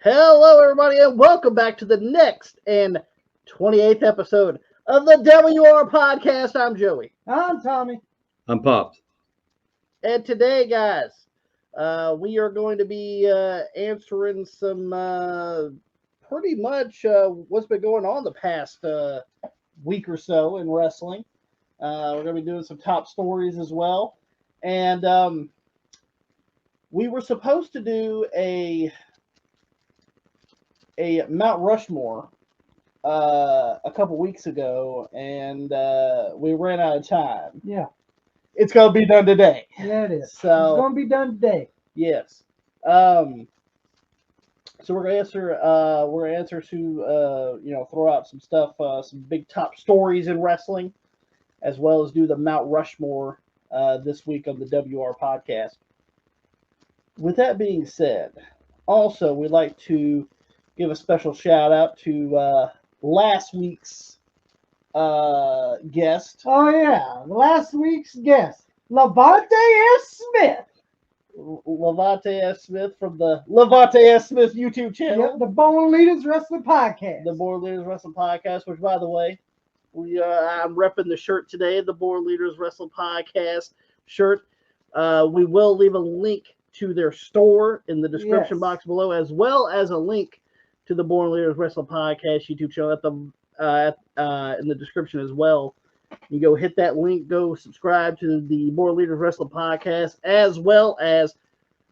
Hello, everybody, and welcome back to the next and 28th episode of the WR Podcast. I'm Joey. I'm Tommy. I'm Pops. And today, guys, we are going to be answering some pretty much what's been going on the past week or so in wrestling. We're going to be doing some top stories as well. And we were supposed to do a Mount Rushmore a couple weeks ago, and we ran out of time. Yeah. It's going to be done today. Yeah, it is. So, it's going to be done today. Yes. So we're gonna answer to throw out some stuff, some big top stories in wrestling, as well as do the Mount Rushmore this week on the WR podcast. With that being said, also we'd like to give a special shout out to last week's guest. Oh, yeah. Last week's guest, Laurinaitis Smith. Laurinaitis Smith from the Laurinaitis Smith YouTube channel. Yep, the Born Leaders Wrestling Podcast. The Born Leaders Wrestling Podcast, which, by the way, I'm repping the shirt today, the Born Leaders Wrestling Podcast shirt. We will leave a link to their store in the description box below, as well as a link to the Born Leaders Wrestling Podcast YouTube channel in the description as well. You go hit that link, go subscribe to the Born Leaders Wrestling Podcast, as well as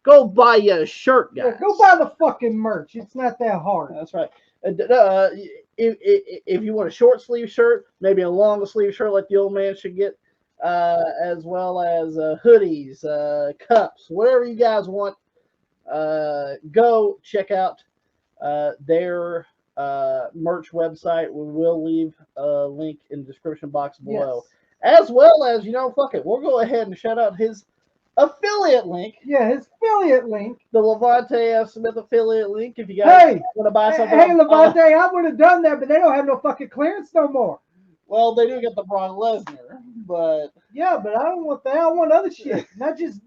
go buy you a shirt, guys. Yeah, go buy the fucking merch. It's not that hard. That's right. If you want a short sleeve shirt, maybe a long sleeve shirt like the old man should get, as well as hoodies, cups, whatever you guys want, go check out their merch website. We will leave a link in the description box below. Yes. As well as, fuck it, we'll go ahead and shout out his affiliate link. Yeah, his affiliate link. The Laurinaitis Smith affiliate link. If you guys want to buy something. Hey, Levante, I would have done that, but they don't have no fucking clearance no more. Well, they do get the Brock Lesnar, but yeah, but I don't want that. I want other shit. not just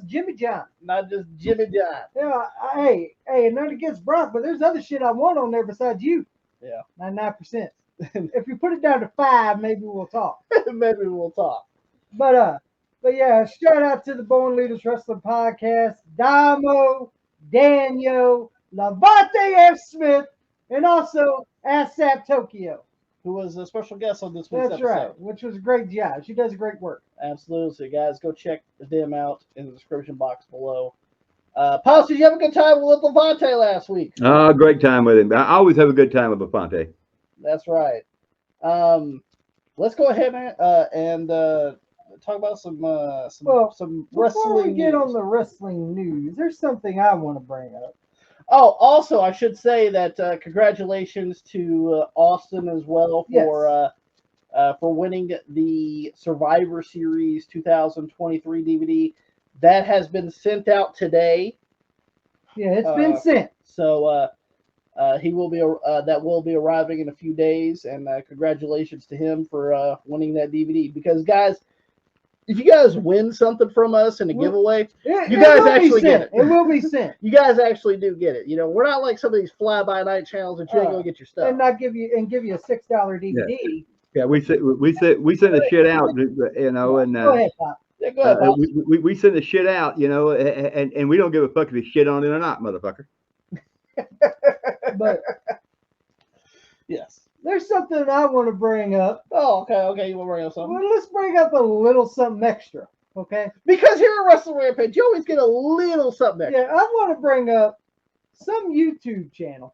Jimmy John. Not just Jimmy John. Yeah, hey, nothing against Brock, but there's other shit I want on there besides you. Yeah. 99%. If you put it down to 5, maybe we'll talk. Maybe we'll talk. But yeah, shout out to the Born Leaders Wrestling Podcast, Damo, Daniel, Laurinaitis Smith, and also ASAP Tokyo, who was a special guest on this week's episode. That's right, which was a great job. She does great work. Absolutely. So, guys, go check them out in the description box below. Pops, did you have a good time with Levante last week? Great time with him. I always have a good time with Levante. That's right. Let's go ahead and talk about some wrestling. Before we get on the wrestling news, there's something I want to bring up. Oh, also, I should say that congratulations to Austin as well for winning the Survivor Series 2023 DVD. That has been sent out today. Yeah, it's been sent. So he will be that will be arriving in a few days, and congratulations to him for winning that DVD. Because, guys, if you guys win something from us in a giveaway, you guys actually get it. It will be sent. You guys actually do get it. We're not like some of these fly-by-night channels that you ain't gonna get your stuff. And not give you a $6 DVD. Yeah, we sent the shit out, and Go ahead, Pop. Yeah, go ahead, Pops. we send the shit out, and we don't give a fuck if it's shit on it or not, motherfucker. But yes, there's something I want to bring up. Oh, okay. You want to bring up something? Well, let's bring up a little something extra, okay? Because here at Wrestling Rampage, you always get a little something extra. Yeah, I want to bring up some YouTube channel.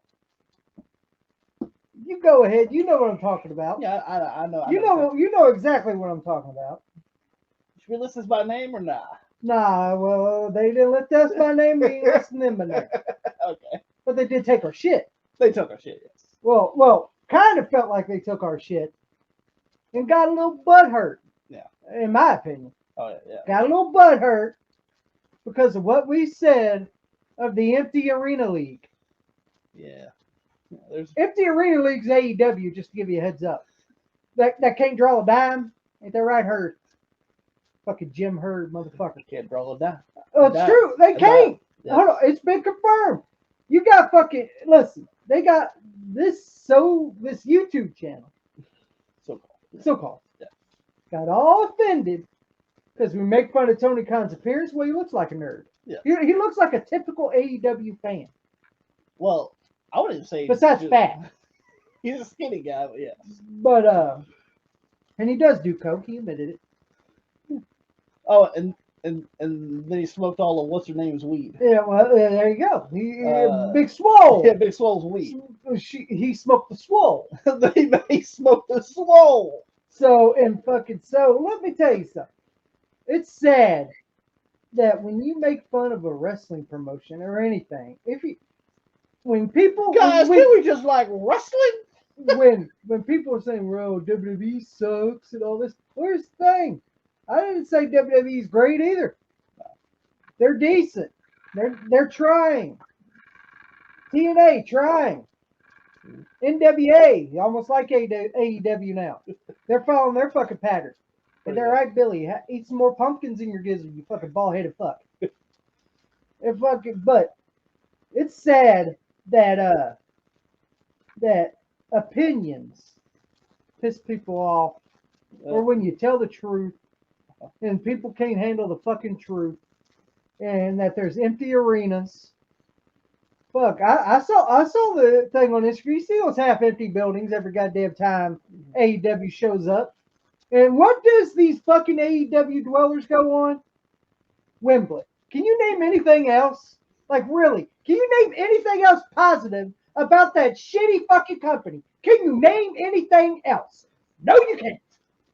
You go ahead. You know what I'm talking about. Yeah, I know. You know exactly what I'm talking about. Should we list this by name or not? Nah, well, they didn't list us by name. We ain't listing them by name. Okay. But they did take our shit. They took our shit, yes. Well, kind of felt like they took our shit and got a little butthurt. Yeah. In my opinion. Oh, yeah. Got a little butthurt because of what we said of the Empty Arena League. Yeah. Empty Arena League's AEW, just to give you a heads up. That can't draw a dime. Ain't that right, Hurd? Fucking Jim Hurd, motherfucker. Can't draw a dime. Oh, it's true. They can't. Yeah. Hold on. It's been confirmed. You got got fucking listen. They got this YouTube channel, so-called, got all offended because we make fun of Tony Khan's appearance. Well, he looks like a nerd. Yeah. He looks like a typical AEW fan. Well, I wouldn't say Besides fat. He's a skinny guy, but yeah. But and he does do coke. He admitted it. Oh, and then he smoked all of what's her name's weed. Yeah, well, there you go. Big Swole. Yeah, Big Swole's weed. He he smoked the Swole. He smoked the Swole. So let me tell you something. It's sad that when you make fun of a wrestling promotion or anything, when people guys, can we just like wrestling? when people are saying, "Well, WWE sucks" and all this, where's the thing? I didn't say WWE's great either. They're decent. They're trying. TNA trying. NWA almost like AEW now. They're following their fucking pattern. But they're right, Billy. Eat some more pumpkins in your gizzard, you fucking bald-headed fuck. But it's sad that that opinions piss people off, or when you tell the truth and people can't handle the fucking truth, and that there's empty arenas. Fuck, I saw the thing on Instagram. You see those half-empty buildings every goddamn time AEW shows up. And what does these fucking AEW dwellers go on? Wembley. Can you name anything else? Like, really? Can you name anything else positive about that shitty fucking company? Can you name anything else? No, you can't.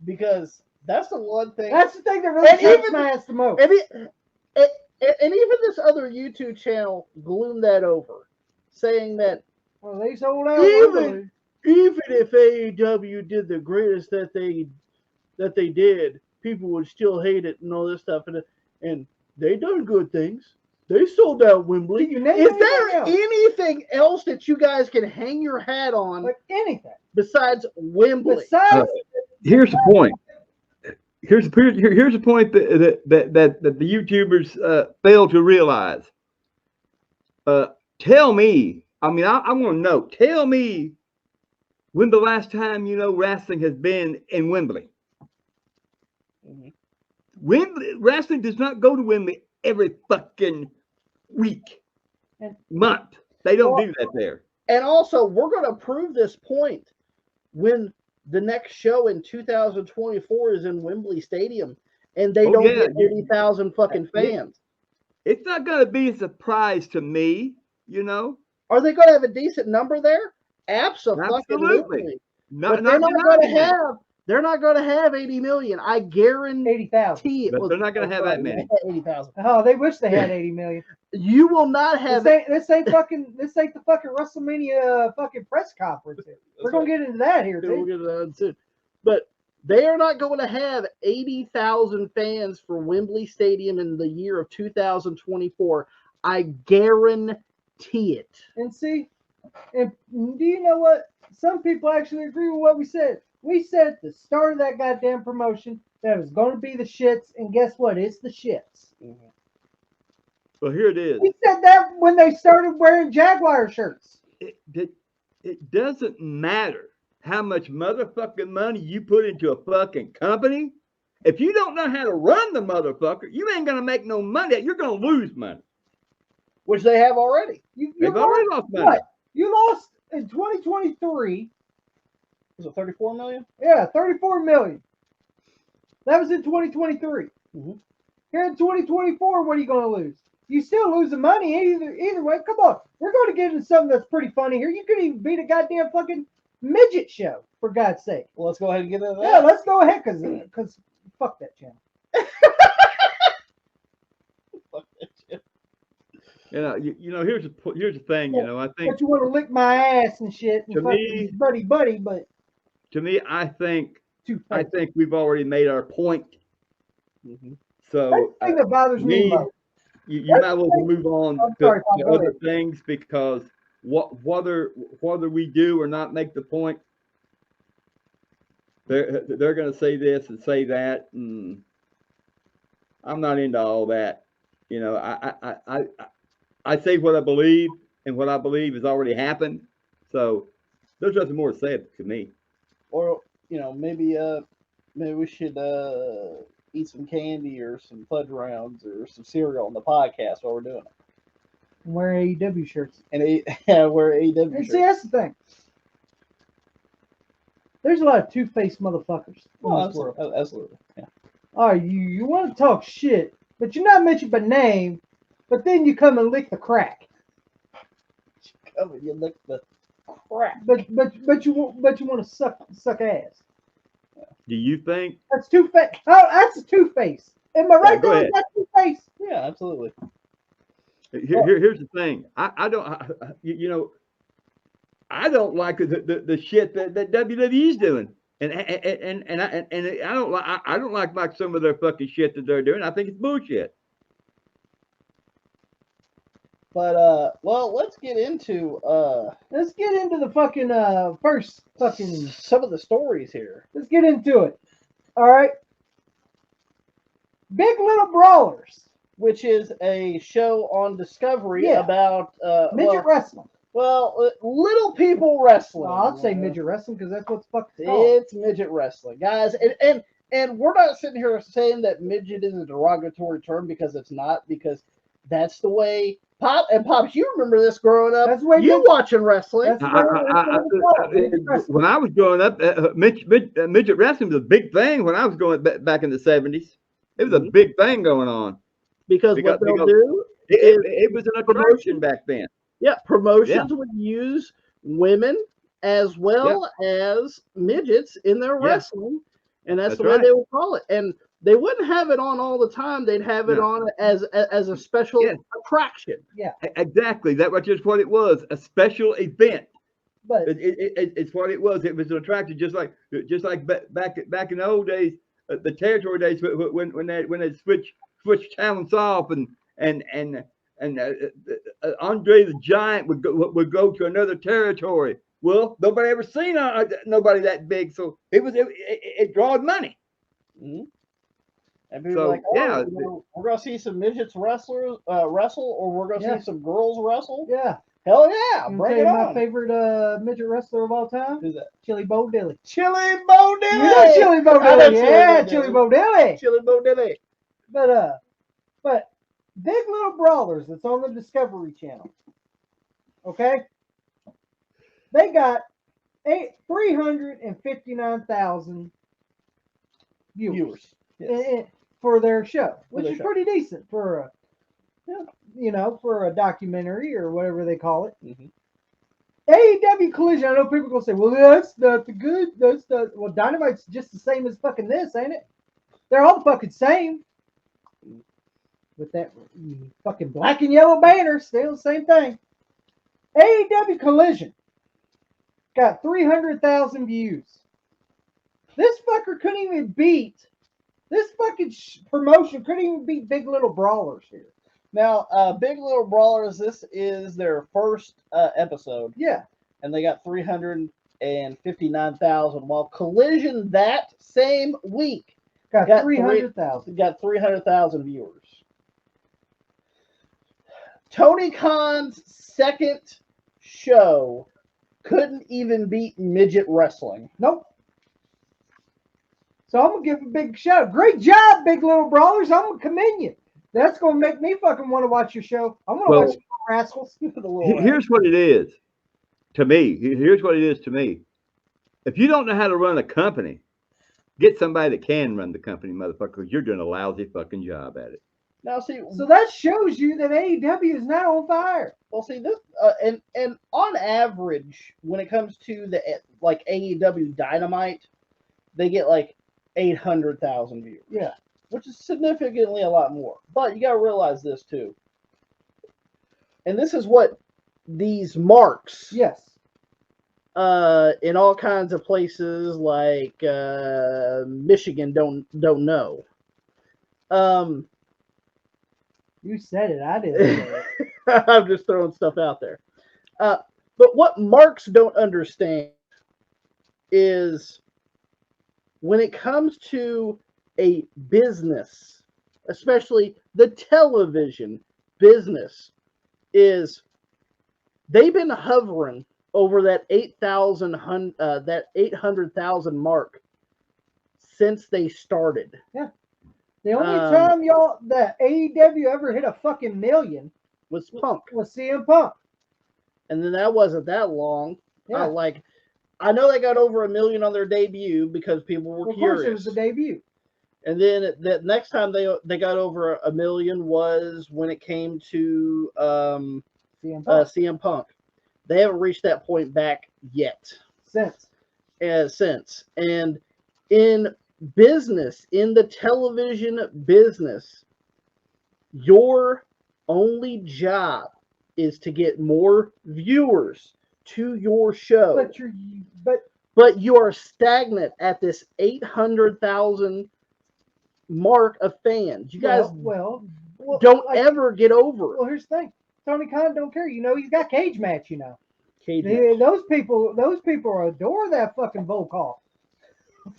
Because that's the one thing. That's the thing that really kicks my ass the most. And even this other YouTube channel gloomed that over, saying that well, they sold out. Even if AEW did the greatest that they did, people would still hate it and all this stuff. And they done good things. They sold out Wembley. Is there anything else that you guys can hang your hat on? Like anything besides Wembley? Here's the point. Here's the point that the YouTubers fail to realize. Tell me. I mean, I want to know. Tell me when the last time wrestling has been in Wembley. Mm-hmm. Wrestling does not go to Wembley every fucking week, month. They don't do that there. And also, we're going to prove this point when the next show in 2024 is in Wembley Stadium, and they don't get 80,000 fucking fans. It's not going to be a surprise to me, Are they going to have a decent number there? Absolutely. They're not going to have 80 million. I guarantee 80,000. But they're not going to have that many. 80,000. Oh, they wish they had 80 million. You will not have. This ain't the fucking WrestleMania fucking press conference. We're gonna get into that here, We'll get into that soon. But they are not going to have 80,000 fans for Wembley Stadium in the year of 2024. I guarantee it. And see, do you know what? Some people actually agree with what we said. We said at the start of that goddamn promotion that it was going to be the shits, and guess what? It's the shits. Mm-hmm. Well, here it is. We said that when they started wearing Jaguar shirts. It doesn't matter how much motherfucking money you put into a fucking company. If you don't know how to run the motherfucker, you ain't going to make no money. You're going to lose money. Which they have already. They've already lost money. What? You lost in 2023. Was it 34 million? Yeah, 34 million. That was in 2023. Mm-hmm. Here in 2024, what are you going to lose? You still losing money either way. Come on. We're going to get into something that's pretty funny here. You could even beat a goddamn fucking midget show, for God's sake. Well, let's go ahead and get into that. Yeah, let's go ahead, because fuck that channel. Fuck that shit. Here's the thing. I think. But you want to lick my ass and shit and me, buddy, but to me, I think we've already made our point. Mm-hmm. So that's the thing that bothers me most. You might as well move on to other things, because whether we do or not make the point, they're going to say this and say that, and I'm not into all that. I say what I believe, and what I believe has already happened. So there's nothing more to say to me. Or maybe we should eat some candy or some fudge rounds or some cereal on the podcast while we're doing it. Wear AEW shirts. And wear AEW And shirts. see, that's the thing. There's a lot of two-faced motherfuckers in this world. Absolutely. Yeah. All right, you want to talk shit, but you're not mentioned by name, but then you come and lick the crack. Come and you lick the crap. But you want to suck ass. Do you think? That's two-faced. Oh, that's a two-face. Am I right? Go There? ahead. That's two-face. Yeah, absolutely. Here's the thing. I don't. I don't like the shit that WWE's doing, and I don't like some of their fucking shit that they're doing. I think it's bullshit. But let's get into the fucking first fucking. some of the stories here. Let's get into it. All right. Big Little Brawlers, which is a show on Discovery Yeah. about midget wrestling. little people wrestling. Well, I'd say midget wrestling because that's what's fucking It's midget wrestling, guys, and we're not sitting here saying that midget is a derogatory term because it's not, because that's the way Pop, you remember this growing up. That's the way you midget- watching wrestling. When I was growing up, midget wrestling was a big thing. When I was growing back in the 70s, it was a big thing going on. Because what they'll do it was an attraction back then. Yeah, promotions would use women as well as midgets in their wrestling, and that's the way they would call it. And they wouldn't have it on all the time. They'd have it on as a special attraction. Yeah, exactly. That was just what it was, a special event. But it's what it was. It was an attraction, just like back in the old days, the territory days when they switched talents off and Andre the Giant would go to another territory. Well, nobody ever seen nobody that big, so it drawed money. Mm-hmm. And people were like, we're gonna see some midgets wrestle, or we're gonna see some girls wrestle. Yeah, hell yeah, bring it on. My favorite midget wrestler of all time. Who's that? Chili Bo Dilly. Chili Bo Dilly. You know Chili Bo Dilly? Yeah, Chili Bo Dilly. Chili Bo Dilly. But Big Little Brawlers, that's on the Discovery Channel. Okay, they got 359,000 viewers. Yes. For their show, which their is show. pretty decent for for a documentary or whatever they call it. Mm-hmm. AEW Collision. I know people gonna say, "Well, that's not the good. That's not." Well, Dynamite's just the same as fucking this, ain't it? They're all the fucking same. With that fucking black and yellow banner, still the same thing. AEW Collision got 300,000 views. This fucker couldn't even beat. This fucking promotion couldn't even beat Big Little Brawlers here. Now, Big Little Brawlers, this is their first episode. Yeah. And they got 359,000, while Collision that same week got 300,000. Got 300,000 viewers. Tony Khan's second show couldn't even beat midget wrestling. Nope. So I'm going to give a big shout out. Great job, Big Little Brawlers. I'm going to commend you. That's going to make me fucking want to watch your show. I'm going to watch the Rascals. Here's what it is to me. Here's what it is to me. If you don't know how to run a company, get somebody that can run the company, motherfucker, because you're doing a lousy fucking job at it. Now, see, so that shows you that AEW is not on fire. Well, see this, and on average, when it comes to the AEW Dynamite, they get 800,000 viewers. Yeah, which is significantly a lot more. But you got to realize this too, and this is what these marks. Yes. In all kinds of places like Michigan don't know. You said it. I didn't say it. I'm just throwing stuff out there. But what marks don't understand is when it comes to a business, especially the television business, is they've been hovering over that 800,000 mark since they started. Yeah. The only time that AEW ever hit a fucking million was Punk. Was CM Punk. And then that wasn't that long. Yeah. I know they got over 1 million on their debut because people were curious. Of course, it was the debut. And then the next time they got over 1 million was when it came to CM Punk. They haven't reached that point back yet. Since. And in business, in the television business, your only job is to get more viewers to your show. But you are stagnant at this 800,000 mark of fans. You guys don't ever get over it. Well, here's the thing. Tony Khan don't care. You know, he's got cage match, you know. Cage match. Those people adore that fucking Volkov. I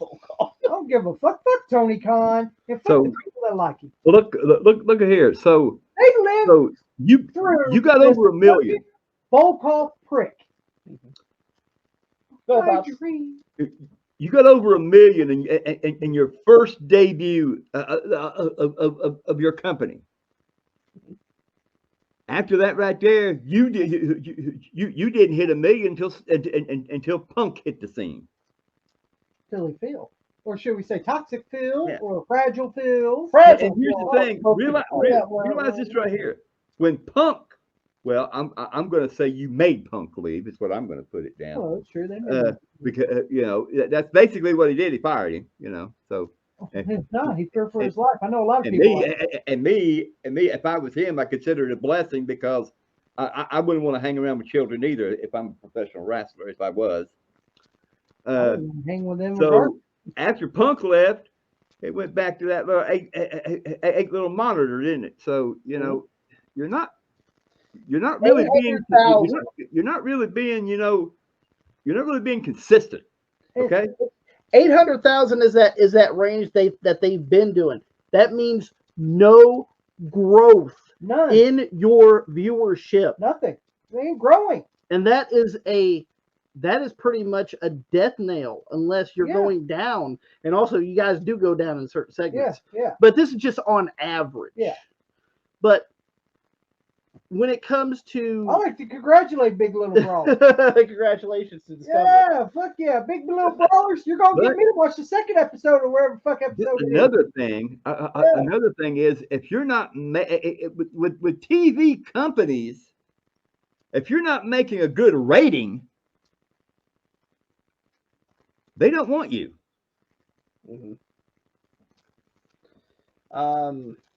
don't give a fuck. Fuck Tony Khan. And fuck the people that like him. Look at here. So they live you got over 1 million. Volkov prick. You got over 1 million in your first debut of your company. After that, right there, you didn't hit 1 million until Punk hit the scene. Philly Phil, or should we say Toxic Phil, or Fragile Phil? Fragile. And here's the thing. Realize this right here. When Punk, well, I'm going to say you made Punk leave. Is what I'm going to put it down. Oh, sure they made because that's basically what he did. He fired him. So. No, he feared for his life. I know a lot of people. Me, if I was him, I consider it a blessing because I wouldn't want to hang around with children either if I'm a professional wrestler. If I was. Hang with them. So after Punk left, it went back to that little eight little monitor, didn't it? So you're not really being consistent. Okay. 800,000 is that range that they've been doing. That means no growth in your viewership. Nothing. They ain't growing. And that is pretty much a death nail unless you're going down. And also you guys do go down in certain segments. Yeah. But this is just on average. Yeah. But when it comes to, I like to congratulate Big Little Brawlers. Congratulations to Discovery. Yeah, fuck yeah, Big Little Brawlers. You're gonna get me to watch the second episode or wherever fuck episode. Another thing is if you're not with TV companies, if you're not making a good rating, they don't want you.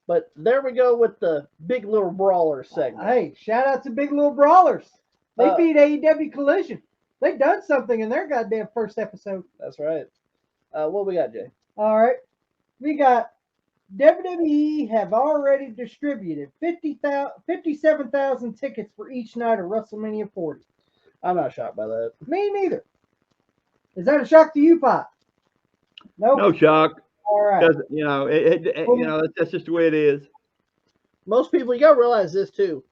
But there we go with the Big Little Brawler segment. Hey, shout out to Big Little Brawlers. They beat AEW Collision. They done something in their goddamn first episode. That's right. What we got, Jay? All right. We got WWE have already distributed 57,000 tickets for each night of WrestleMania 40. I'm not shocked by that. Me neither. Is that a shock to you, Pop? Nope. No shock. All right. That's just the way it is. Most people, you gotta realize this too.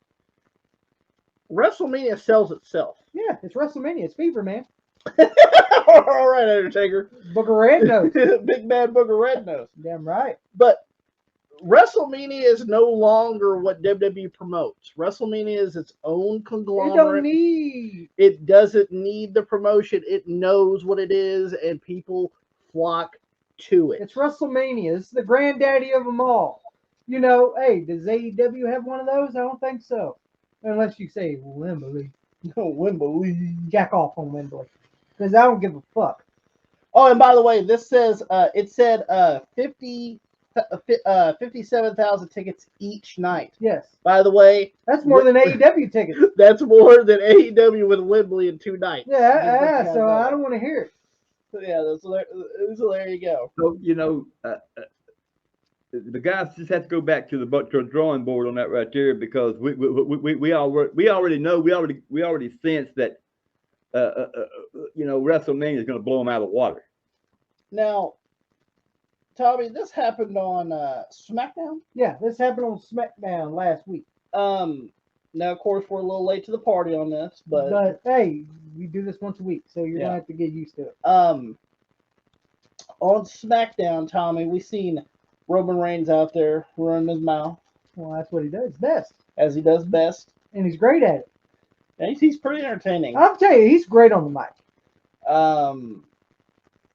WrestleMania sells itself. Yeah, it's WrestleMania. It's fever, man. All right, Undertaker. Booger Red Nose. Big bad Booger Red Nose. Damn right. But WrestleMania is no longer what WWE promotes. WrestleMania is its own conglomerate. It doesn't need the promotion. It knows what it is, and people flock to it. It's WrestleMania. It's the granddaddy of them all. Hey, does AEW have one of those? I don't think so. Unless you say Wembley. No, Wembley. Jack off on Wembley. Because I don't give a fuck. Oh, and by the way, this says, it said 57,000 tickets each night. Yes. By the way. That's more than AEW tickets. That's more than AEW with Wembley in 2 nights. Yeah, so I don't want to hear it. Yeah, so there you go. So, the guys just have to go back to the drawing board on that right there because we already know, we already sense that WrestleMania is going to blow them out of the water. Now, Tommy, this happened on SmackDown? Yeah, this happened on SmackDown last week. Now, of course, we're a little late to the party on this, but hey, we do this once a week, so you're Yeah. gonna have to get used to it. on SmackDown, Tommy, we seen Roman Reigns out there running his mouth Well, that's what he does best, as he does best. and he's great at it. And he's pretty entertaining. I'll tell you, he's great on the mic.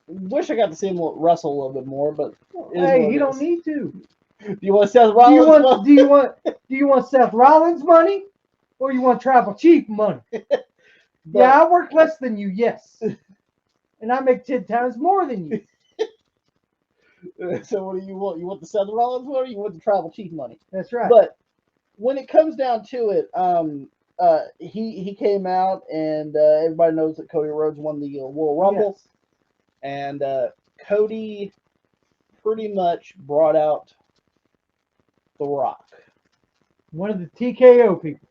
Wish I got to see him wrestle a little bit more, but it is Hey, what he it don't is. need to. Do you want Seth Do Rollins? you want do you want Seth Rollins money, or you want Tribal Chief money? Yeah, I work less than you, yes, and I make 10 times more than you. So what do you want? You want the Seth Rollins money, or you want the Tribal Chief money? That's right. But when it comes down to it, he came out, and everybody knows that Cody Rhodes won the Royal Rumble, Yes. and Cody pretty much brought out The Rock, One of the TKO people.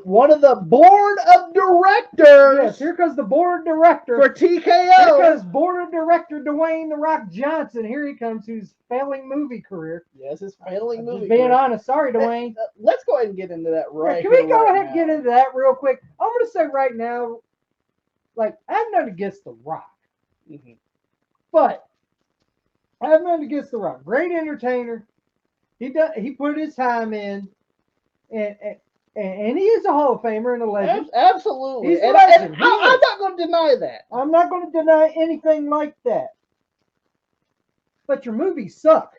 one of the board of directors Yes, here comes the board director. for Here TKO. comes board of director Dwayne The Rock Johnson. Here he comes, whose failing movie career. Yes, his failing movie. Just being career. honest, sorry, Dwayne. Let's go ahead and get into that right. Can we here, go right ahead and now. get into that real quick? I'm going to say right now, like, I have nothing against The Rock, Mhm. but I have nothing against The Rock. Great entertainer. He put his time in, and he is a Hall of Famer and a legend. Absolutely. He's a And legend. He I'm is. not going to deny that. I'm not going to deny anything like that. But your movies suck.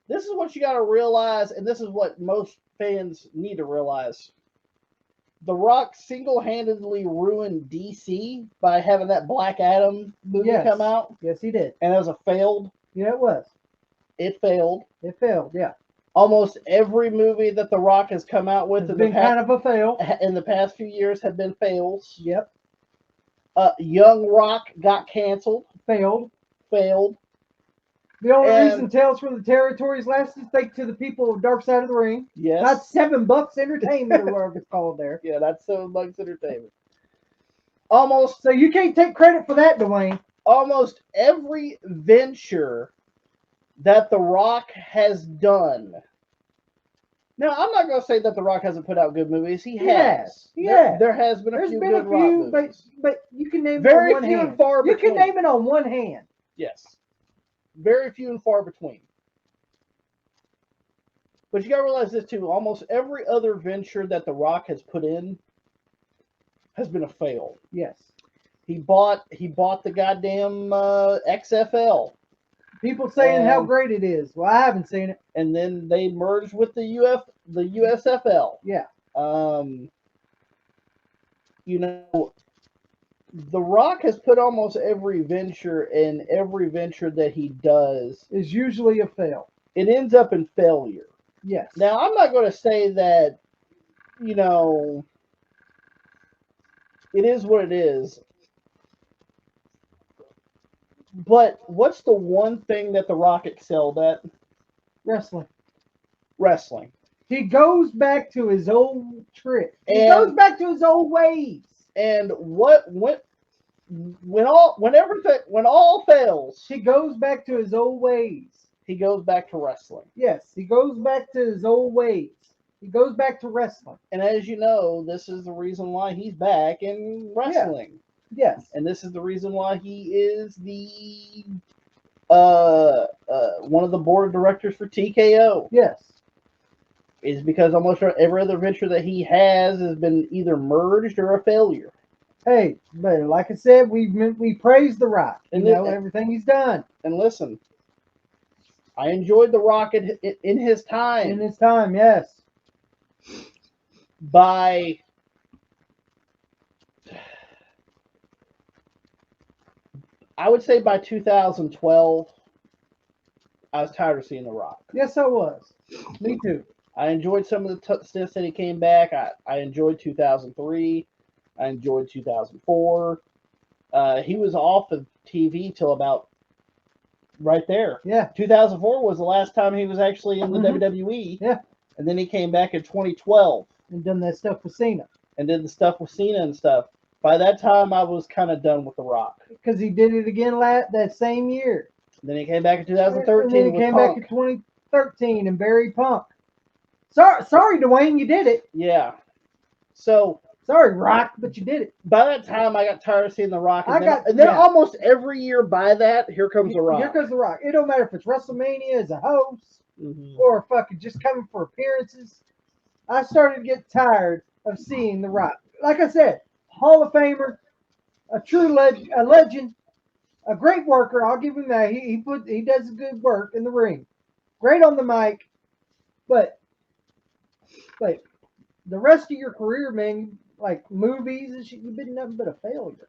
This is what you got to realize, and this is what most fans need to realize. The Rock single-handedly ruined DC by having that Black Adam movie Yes. come out, Yes, he did. and it was a failed. Yeah, it was. It failed. It failed. Yeah, Almost every movie that The Rock has come out with it's in the, been kind of a fail. in the past few years have been fails. Yep, Young Rock got canceled. failed. Failed. The only And- reason Tales from the Territories lasted is thanks to the people of Dark Side of the Ring. Yes. Not $7 Entertainment or whatever it's called there. Yeah, that's $7 entertainment. Almost So you can't take credit for that, Dwayne. almost every venture that The Rock has done. Now, I'm not going to say that The Rock hasn't put out good movies. He has. He has. There has been a There's few been good a Rock few, movies. but you can name Very it on one few hand. and far You can between. name it on one hand. Yes. Very few and far between. But you got to realize this too. Almost every other venture that The Rock has put in has been a fail. Yes. He bought the goddamn XFL. People saying how And- great it is. Well, I haven't seen it. And then they merged with the USFL. Yeah. You know, The Rock has put almost every venture, and every venture that he does, Is usually a fail. it ends up in failure. Yes. Now, I'm not going to say that, you know, it is what it is. But what's the one thing that The Rock excelled at? Wrestling. Wrestling. He goes back to his old trick. He And- goes back to his old ways. And when all fails, He goes back to his old ways. he goes back to wrestling. Yes, he goes back to his old ways. He goes back to wrestling. And as you know, this is the reason why he's back in wrestling. Yes. And this is the reason why he is the one of the board of directors for TKO. Yes. Is because almost every other venture that he has been either merged or a failure. Hey, but like I said, we praise The Rock. You And know, it- everything he's done And listen, I enjoyed The Rock in his time. in his time. Yes. By I would say by 2012, I was tired of seeing The Rock. Yes, I was. Me too. I enjoyed some of the stints that he came back. I enjoyed 2003. I enjoyed 2004. He was off of TV till about right there. Yeah. 2004 was the last time he was actually in the Mhm. WWE. Yeah. And then he came back in 2012 And done that stuff with Cena. and did the stuff with Cena and stuff. By that time, I was kind of done with The Rock. Because he did it again that same year. And then he came back in And 2013 then he with came Punk. back in 2013 and Barry Punk. Sorry, Dwayne, you did it. Yeah. So Sorry, Rock, but you did it. by that time, I got tired of seeing The Rock. And I then yeah. almost every year by that, here comes The Rock. Here comes The Rock. It don't matter if it's WrestleMania as a host Mhm. or fucking just coming for appearances. I started to get tired of seeing The Rock. Like I said, Hall of Famer, a true legend, a great worker. I'll give him that. He does good work in the ring. Great on the mic, but the rest of your career, man, like movies and shit, you've been nothing but a failure.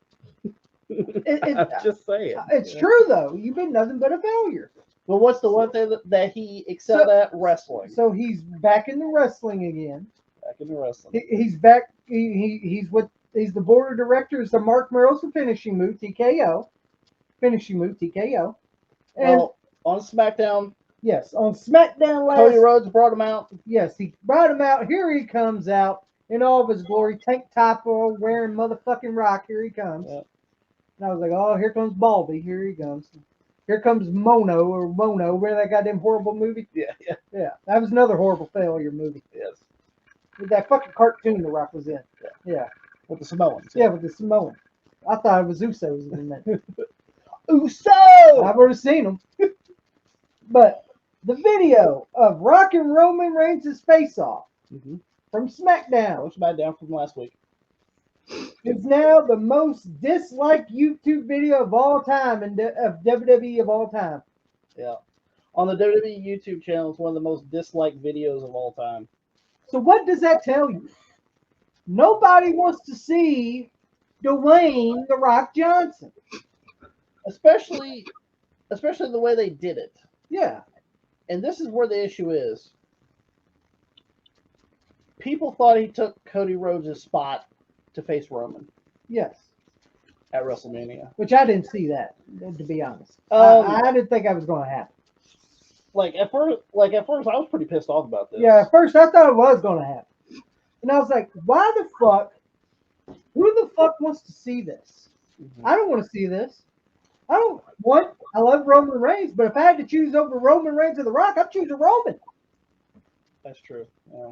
I'm just saying. It's true though. You've been nothing but a failure. But what's the one thing that he excelled at? Wrestling. So he's back in the wrestling again. Back in the wrestling. He's back. He's the board of directors of Mark Merrill's Finishing Move TKO. Finishing Move TKO. And well, on SmackDown. Yes, on SmackDown last. Cody Rhodes brought him out. Yes, he brought him out. Here he comes out in all of his glory, tank top on, wearing motherfucking Rock. Here he comes. Yep. And I was like, oh, here comes Baldy. Here he comes. Here comes Mono. Remember that goddamn horrible movie? Yeah. That was another horrible failure movie. Yes. With that fucking cartoon The Rock was in. Yeah. With the Samoans. Yeah, with the Samoan. I thought it was Usos in that. Uso! I've already seen them. But the video of Rock and Roman Reigns' face-off from SmackDown. SmackDown from last week. Is now the most disliked YouTube video of all time of WWE of all time. Yeah. On the WWE YouTube channel, it's one of the most disliked videos of all time. So what does that tell you? Nobody wants to see Dwayne The Rock Johnson. Especially the way they did it. Yeah. And this is where the issue is. People thought he took Cody Rhodes' spot to face Roman. Yes. At WrestleMania. Which I didn't see that, to be honest. I didn't think that was going to happen. At first, I was pretty pissed off about this. Yeah, at first I thought it was going to happen. And I was like, why the fuck? Who the fuck wants to see this? Mm-hmm. I don't want to see this. I love Roman Reigns, but if I had to choose over Roman Reigns or The Rock, I'd choose a Roman. That's true. Yeah.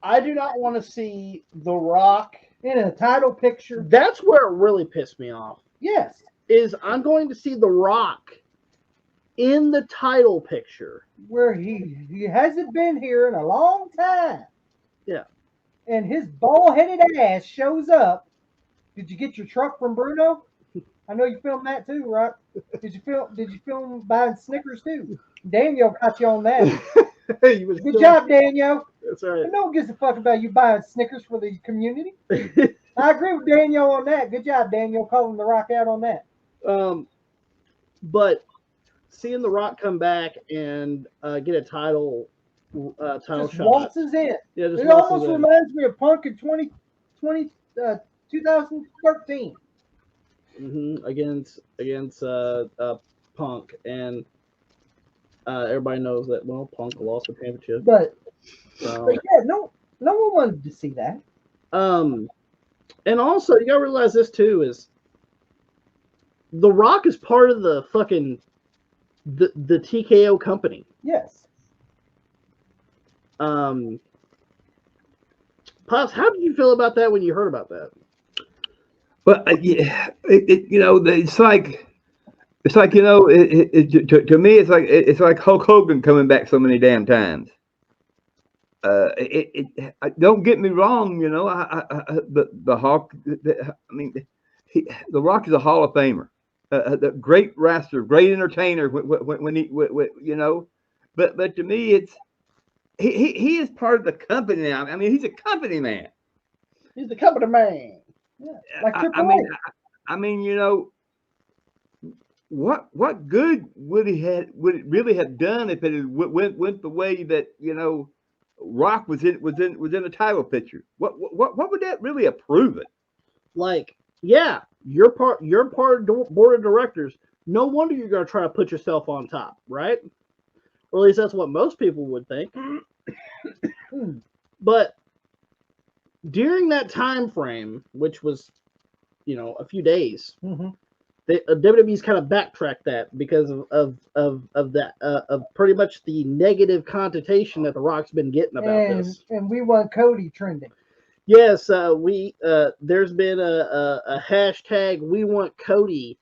I do not want to see The Rock in a title picture. That's where it really pissed me off. Yes. Is I'm going to see The Rock in the title picture. Where he hasn't been here in a long time. Yeah. And his bald-headed ass shows up. Did you get your truck from Bruno? I know you filmed that too, right? Did you film buying Snickers too? Daniel caught you on that. Good job, Daniel. That's right. No one gives a fuck about you buying Snickers for the community. I agree with Daniel on that. Good job, Daniel, calling The Rock out on that. But seeing The Rock come back and get a title just shot. Waltzes in. Yeah, it almost reminds me of Punk in 2013. Against Punk, and everybody knows that Punk lost the championship. But yeah, no one wanted to see that. And also you gotta realize this too is The Rock is part of the fucking the TKO company. Yes. Pops, how did you feel about that when you heard about that? Well, yeah, it's like to me, it's like Hulk Hogan coming back so many damn times. Don't get me wrong, the Hulk. The Rock is a Hall of Famer, the great wrestler, great entertainer. When he, but to me, it's he is part of the company now. I mean, he's a company man. He's the company man. Yeah, like I mean, what good would it really have done if it went the way that Rock was in a title picture? What would that really have proven? Like, yeah, you're part of the board of directors. No wonder you're gonna try to put yourself on top, right? Or at least that's what most people would think. But during that time frame, which was, a few days, WWE's kind of backtracked that because of that of pretty much the negative connotation that The Rock's been getting about this. And we want Cody trending. Yes, there's been a hashtag We Want Cody,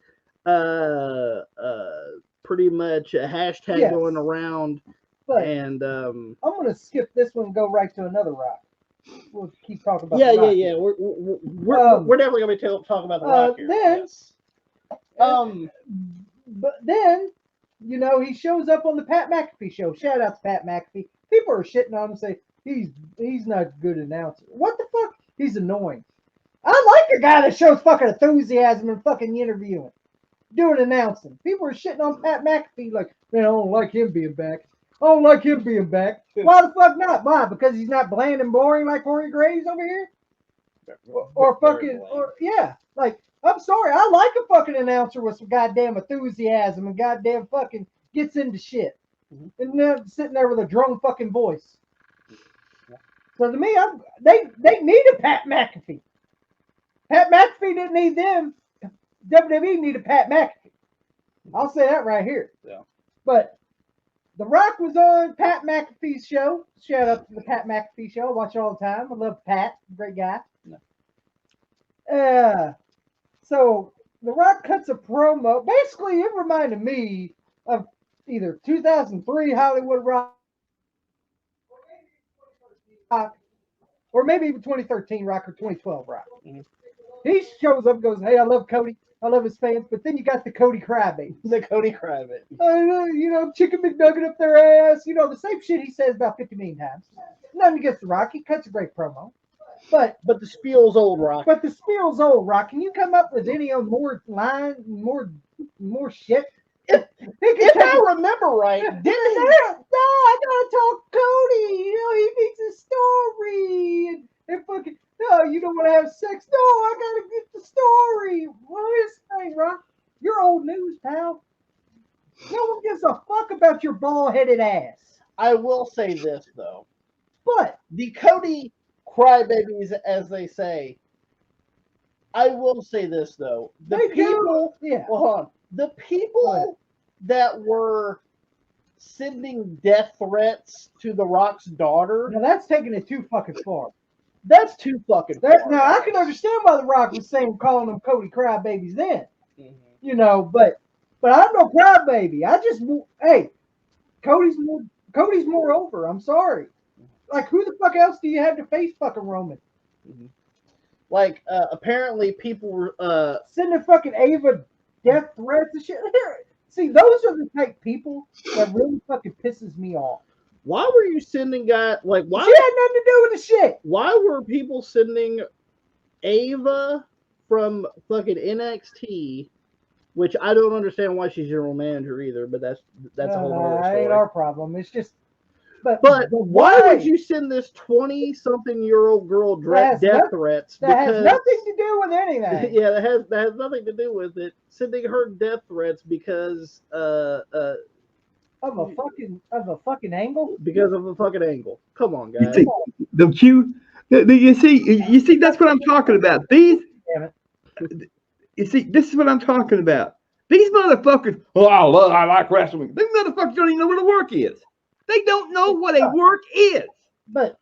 pretty much a hashtag going around. But and I'm gonna skip this one and go right to another Rock. We'll keep talking about. Yeah. We're definitely gonna be talking about The Rock here. Then, yes. But then, he shows up on the Pat McAfee show. Shout out to Pat McAfee. People are shitting on him and say he's not a good announcer. What the fuck? He's annoying. I like a guy that shows fucking enthusiasm and fucking interviewing, doing announcing. People are shitting on Pat McAfee like, man, I don't like him being back. I don't like him being back. Why the fuck not? Why? Because he's not bland and boring like Corey Graves over here? Or fucking, like, I'm sorry, I like a fucking announcer with some goddamn enthusiasm and goddamn fucking gets into shit. And then sitting there with a drone fucking voice. So to me, they needed Pat McAfee. Pat McAfee didn't need them. WWE needed Pat McAfee. I'll say that right here. Yeah. But The Rock was on Pat McAfee's show. Shout out to the Pat McAfee show. I watch it all the time. I love Pat. Great guy. So The Rock cuts a promo. Basically, it reminded me of either 2003 Hollywood Rock or maybe even 2013 Rock or 2012 Rock. Mm-hmm. He shows up and goes, hey, I love Cody. I love his fans. But then you got the Cody Crybaby. The Cody Crybaby. Chicken McNugget up their ass. The same shit he says about 50 million times. Nothing against The Rock. He cuts a great promo. But the spiel's old, Rock. But the spiel's old, Rock. Can you come up with any more line, more shit? If I remember right, no, I gotta talk Cody. He needs a story. And fucking, no, you don't want to have sex. No, I gotta get the story. What is this thing, Rock? You're old news, pal. No one gives a fuck about your bald-headed ass. I will say this, though. But the Cody Crybabies, as they say, I will say this, though. The people that were sending death threats to The Rock's daughter. Now that's taking it too fucking far. That's too fucking far. Now I can understand why The Rock was calling them Cody Crybabies then. Mm-hmm. But I'm no crybaby. Cody's more over. I'm sorry. Like, who the fuck else do you have to face fucking Roman? Mm-hmm. Like, apparently people were sending fucking Ava death threats and shit. See, those are the type of people that really fucking pisses me off. Why were you sending guys like why? She had nothing to do with the shit. Why were people sending Ava from fucking NXT, which I don't understand why she's general manager either, but that's a whole other story. Ain't our problem. It's just But why would you send this 20-something-year-old girl death threats? That has nothing to do with anything. Yeah, that has nothing to do with it. Sending her death threats because of a fucking angle. Because of a fucking angle. Come on, guys. You see, that's what I'm talking about. You see, this is what I'm talking about. These motherfuckers. Oh, I like wrestling. These motherfuckers don't even know what a work is. They don't know what a work is. But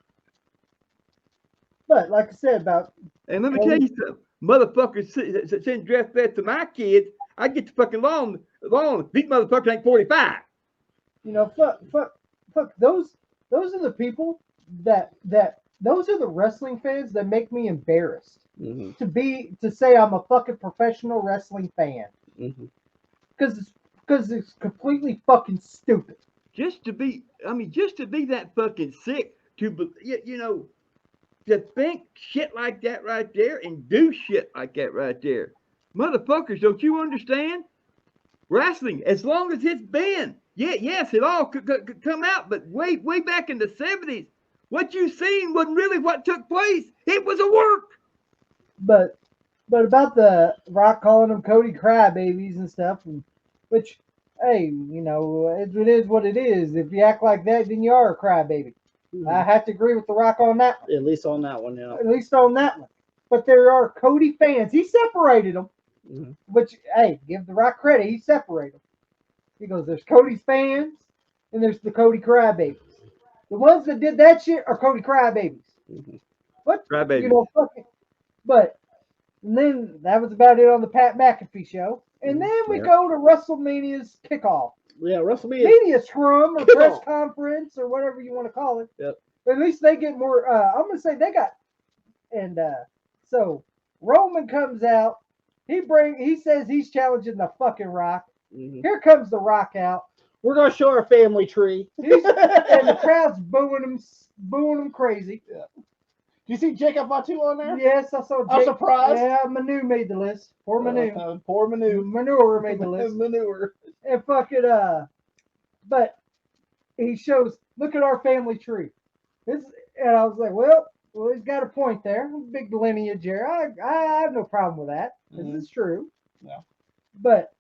like I said about. And let me tell you something. Motherfuckers send dress threats to my kids. I get the fucking lawn. These motherfuckers ain't 45. Fuck. Those are the people that those are the wrestling fans that make me embarrassed to say I'm a fucking professional wrestling fan. Because it's completely fucking stupid. Just to be that fucking sick to think shit like that right there and do shit like that right there. Motherfuckers, don't you understand? Wrestling, as long as it's been, yes, it all could come out, but way back in the 70s, what you seen wasn't really what took place. It was a work. But about the Rock calling them Cody Crybabies and stuff, which, hey, it is what it is. If you act like that, then you are a crybaby. I have to agree with The Rock on that one. At least on that one, yeah. At least on that one. But there are Cody fans. He separated them. Mhm. Which, hey, give The Rock credit. He separated them. He goes, there's Cody's fans, and there's the Cody crybabies. The ones that did that shit are Cody crybabies. Mhm. What? Crybabies. You know, fucking. But and then that was about it on the Pat McAfee show. And then we Yep. go to WrestleMania's kickoff. Yeah, WrestleMania. Media scrum or Kickoff. press conference or whatever you want to call it. Yep. But at least they get more. I'm gonna say they got. And so Roman comes out. He says he's challenging the fucking Rock. Mhm. Here comes the Rock out. We're gonna show our family tree. And the crowd's booing him crazy. Do you see Jacob Fatu on there? Yes, I saw. I'm surprised. Yeah, Manu made the list. Poor Manu. Poor Manu. Manure made the list. Manure. And fucking but he shows. Look at our family tree. And I was like, well, he's got a point there. Big lineage here. I have no problem with that. This is true. Yeah. But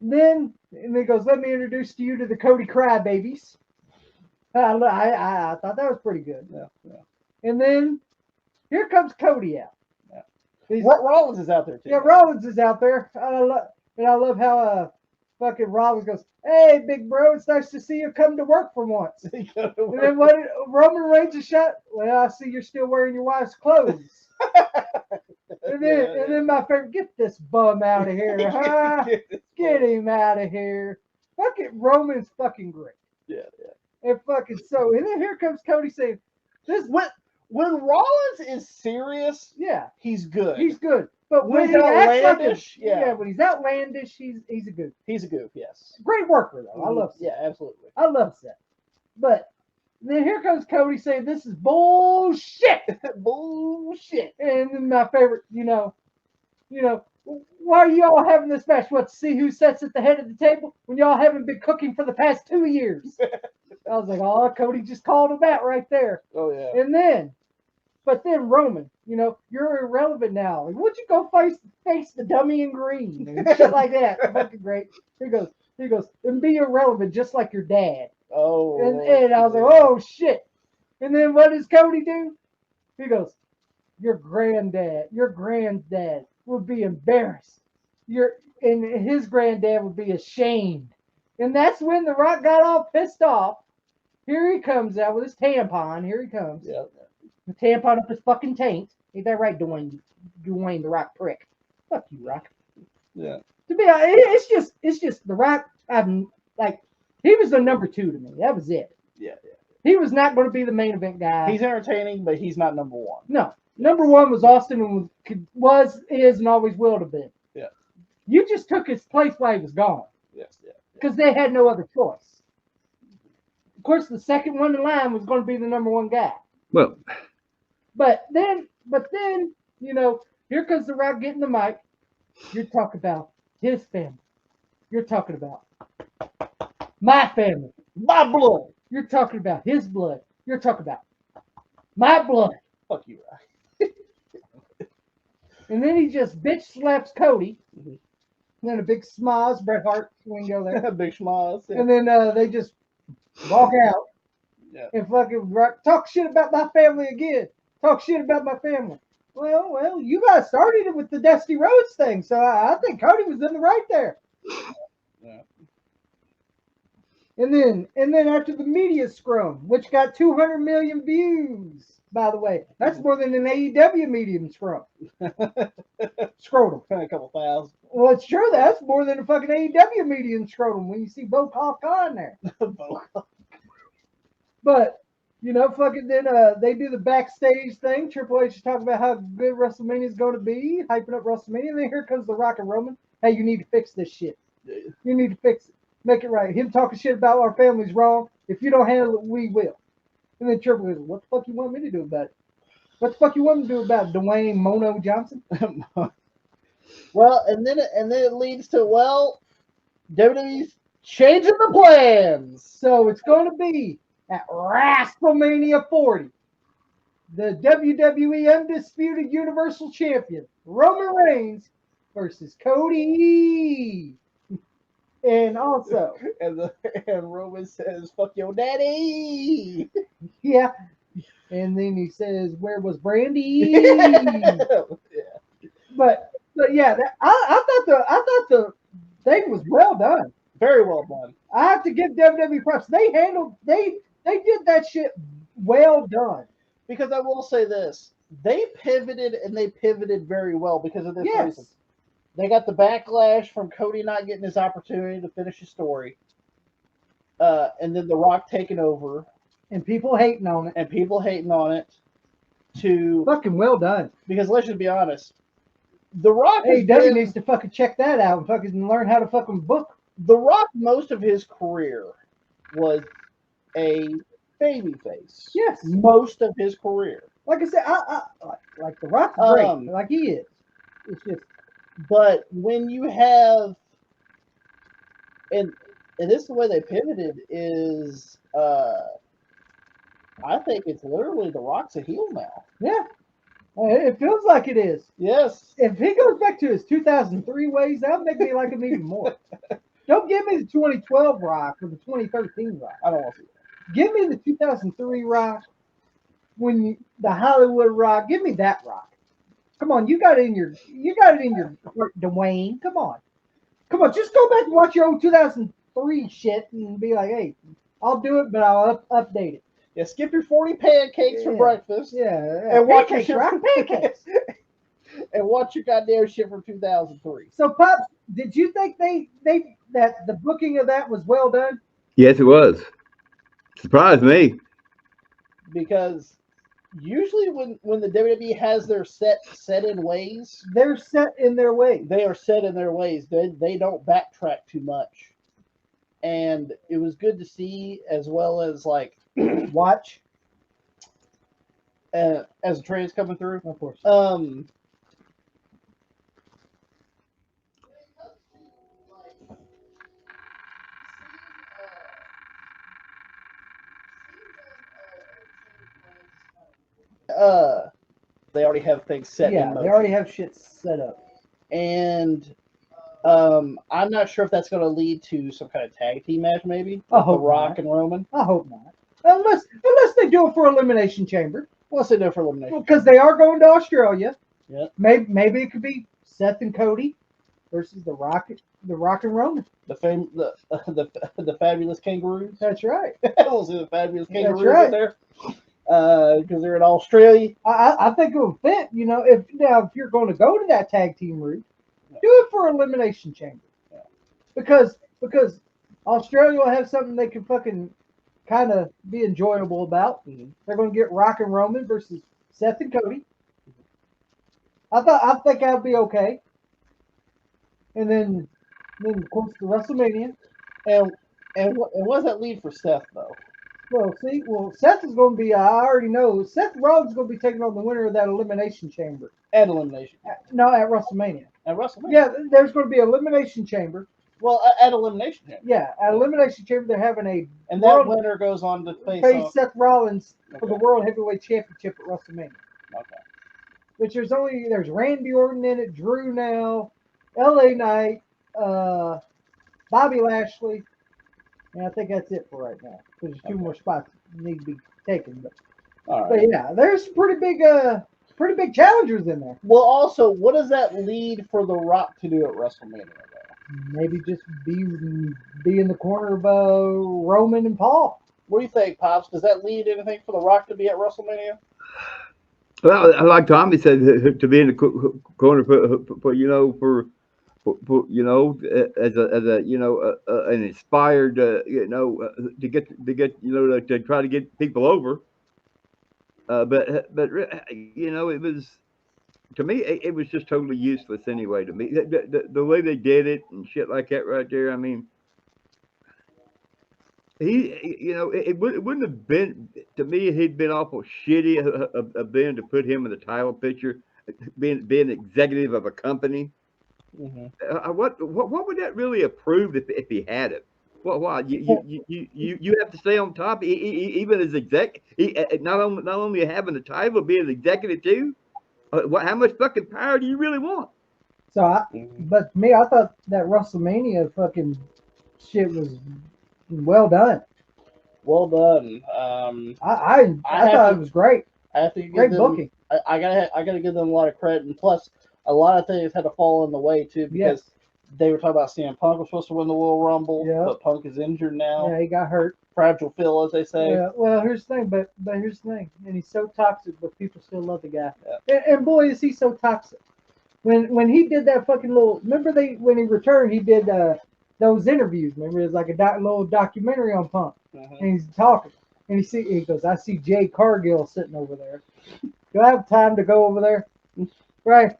then and he goes, let me introduce you to the Cody Crybabies. I thought that was pretty good. Yeah. And then here comes Cody out. Yeah. Rollins is out there too. Yeah, Rollins is out there. And I love how fucking Rollins goes, hey, big bro, it's nice to see you come to work for once. And then what did Roman Reigns a shot? Well, I see you're still wearing your wife's clothes. And then my favorite, get this bum out of here. Huh? Get him out of here. Fucking Roman's fucking great. Yeah. And fucking so, and then here comes Cody saying, this When Rollins is serious, yeah, he's good. he's good. But when When he he's acts like outlandish, when he's outlandish, he's a goof. He's a goof, yes. Great worker though. I love Seth. Yeah, absolutely. I love Seth. But then here comes Cody saying this is bullshit. Bullshit. And then my favorite, why are y'all having this match? What, to see who sits at the head of the table when y'all haven't been cooking for the past 2 years? I was like, oh, Cody just called him out right there. Oh yeah. But then Roman, you're irrelevant now. Like, would you go face the dummy in green and shit like that? Fucking great. He goes, and be irrelevant just like your dad. Oh. And I was like, oh shit. And then what does Cody do? He goes, your granddad would be embarrassed. And his granddad would be ashamed. And that's when The Rock got all pissed off. Here he comes out with his tampon. Here he comes. Yeah. The tampon up his fucking taint. Ain't that right, Dwayne the Rock prick? Fuck you, Rock. Yeah. To be honest, it's just The Rock. He was the number 2 to me. That was it. Yeah. He was not going to be the main event guy. He's entertaining, but he's not number one. No. Number 1 was Austin and is, and always will have been. Yeah. You just took his place while he was gone. Yes. Yeah. Because they had no other choice. Of course, the second one in line was going to be the number 1 guy. Well, But then, here comes The Rock getting the mic. You're talking about his family. You're talking about my family, my blood. You're talking about his blood. You're talking about my blood. Fuck you, Rock. And then he just bitch slaps Cody. Mhm. And then a big smiles, Bret Hart swingo there. Big schmoz. Yeah. And then they just walk out. Yeah. And fucking Rock, talk shit about my family again. Talk shit about my family. Well, you guys started it with the Dusty Rhodes thing, so I think Cody was in the right there. Yeah. And then after the media scrum, which got 200 million views, by the way, that's more than an AEW medium scrum. Scrotum. A couple thousand. Well, it's true. That's more than a fucking AEW medium scrotum when you see Bo Khan there. But fucking then they do the backstage thing. Triple H is talking about how good WrestleMania is going to be, hyping up WrestleMania. And then here comes The Rock and Roman. Hey, you need to fix this shit. You need to fix it. Make it right. Him talking shit about our family's wrong. If you don't handle it, we will. And then Triple H, what the fuck you want me to do about it? What the fuck you want me to do about Dwayne Mono Johnson? Well, and then it leads to WWE's changing the plans. So it's going to be at WrestleMania 40, the WWE Undisputed Universal Champion, Roman Reigns, versus Cody. And also, and Roman says, "Fuck your daddy." yeah. And then he says, "Where was Brandy?" Yeah. But But yeah, I thought the thing was well done. Very well done. I have to give WWE props. They did that shit well done. Because I will say this, they pivoted and they pivoted very well because of this reason. Yes. They got the backlash from Cody not getting his opportunity to finish his story. And then The Rock taking over. And people hating on it. And people hating on it. To Fucking well done. Because let's just be honest. The Rock AEW needs to fucking check that out and fucking learn how to fucking book. The Rock, most of his career was a babyface. Yes. Most of his career. Like I said, I like The Rock's great. Like he is. It's just. But when you have, and this is the way they pivoted is, I think it's literally The Rock's a heel now. Yeah. It feels like it is. Yes. If he goes back to his 2003 ways, that'll make me like him even more. Don't give me the 2012 Rock or the 2013 Rock. I don't want to see that. Give me the 2003 Rock, the Hollywood Rock. Give me that Rock. Come on, you got it in your Dwayne. Come on, just go back and watch your old 2003 shit and be like, hey, I'll do it, but I'll update it. Yeah, skip your 40 pancakes for breakfast. Yeah, and watch your shit Rock pancakes. And watch your goddamn shit from 2003. So, Pops, did you think that the booking of that was well done? Yes, it was. Surprised me. Because usually when the WWE has their set in ways, they're set in their ways. They are set in their ways. They don't backtrack too much. And it was good to see, as well as like watch as the train's coming through. Of course. They already have things set. Yeah, in motion. They already have shit set up. And I'm not sure if that's going to lead to some kind of tag team match, maybe. I hope The Rock not. and Roman. I hope not. Unless they do it for Elimination Chamber. Unless they do it for Elimination. Because they are going to Australia. Yeah. Maybe it could be Seth and Cody versus the Rock and Roman. The fabulous kangaroos. That's right. We'll see the fabulous kangaroos right. in there. Because they're in Australia. I think it would fit. You know, if you're going to go to that tag team route, do it for Elimination Chamber. Yeah. Because Australia will have something they can fucking kind of be enjoyable about. Mm-hmm. They're going to get Rock and Roman versus Seth and Cody. I think that'll be okay. And then of course the WrestleMania. And what does that lead for Seth though? Well, Seth is going to be. I already know Seth Rollins is going to be taking on the winner of that Elimination Chamber. At Elimination. No, at WrestleMania. At WrestleMania. Yeah, there's going to be Elimination Chamber. Well, at Elimination Chamber. Yeah, at Elimination Chamber they're having and that winner goes on to face Seth Rollins for the World Heavyweight Championship at WrestleMania. Okay. Which there's Randy Orton in it, Drew now, LA Knight, Bobby Lashley. And I think that's it for right now. There's two more spots that need to be taken. But yeah, there's pretty big challengers in there. Well, also, what does that lead for The Rock to do at WrestleMania? Maybe just be in the corner of Roman and Paul. What do you think, Pops? Does that lead anything for The Rock to be at WrestleMania? Well, like Tommy said, to be in the corner for as a an inspired to try to get people over. But it was, to me, it was just totally useless anyway. To me, the way they did it and shit like that right there. I mean, it wouldn't have been, to me, he'd been awful shitty of them to put him in the title picture, being executive of a company. Mm-hmm. What would that really have proved if he had it? What you have to stay on top even as exec. Not only having the title, being an executive too. How much fucking power do you really want? So, but to me, I thought that WrestleMania fucking shit was well done. Well done. I thought it was great. I have to give great them, booking. I gotta give them a lot of credit, and plus, a lot of things had to fall in the way too because they were talking about CM Punk was supposed to win the Royal Rumble, but Punk is injured now. Yeah, he got hurt. Fragile Phil, as they say. Yeah, well, here's the thing, but here's the thing, and he's so toxic, but people still love the guy. And boy, is he so toxic. When he did that fucking little, remember when he returned, he did those interviews. Remember, it was like a little documentary on Punk, and he's talking, and he goes, I see Jay Cargill sitting over there. Do I have time to go over there? Right.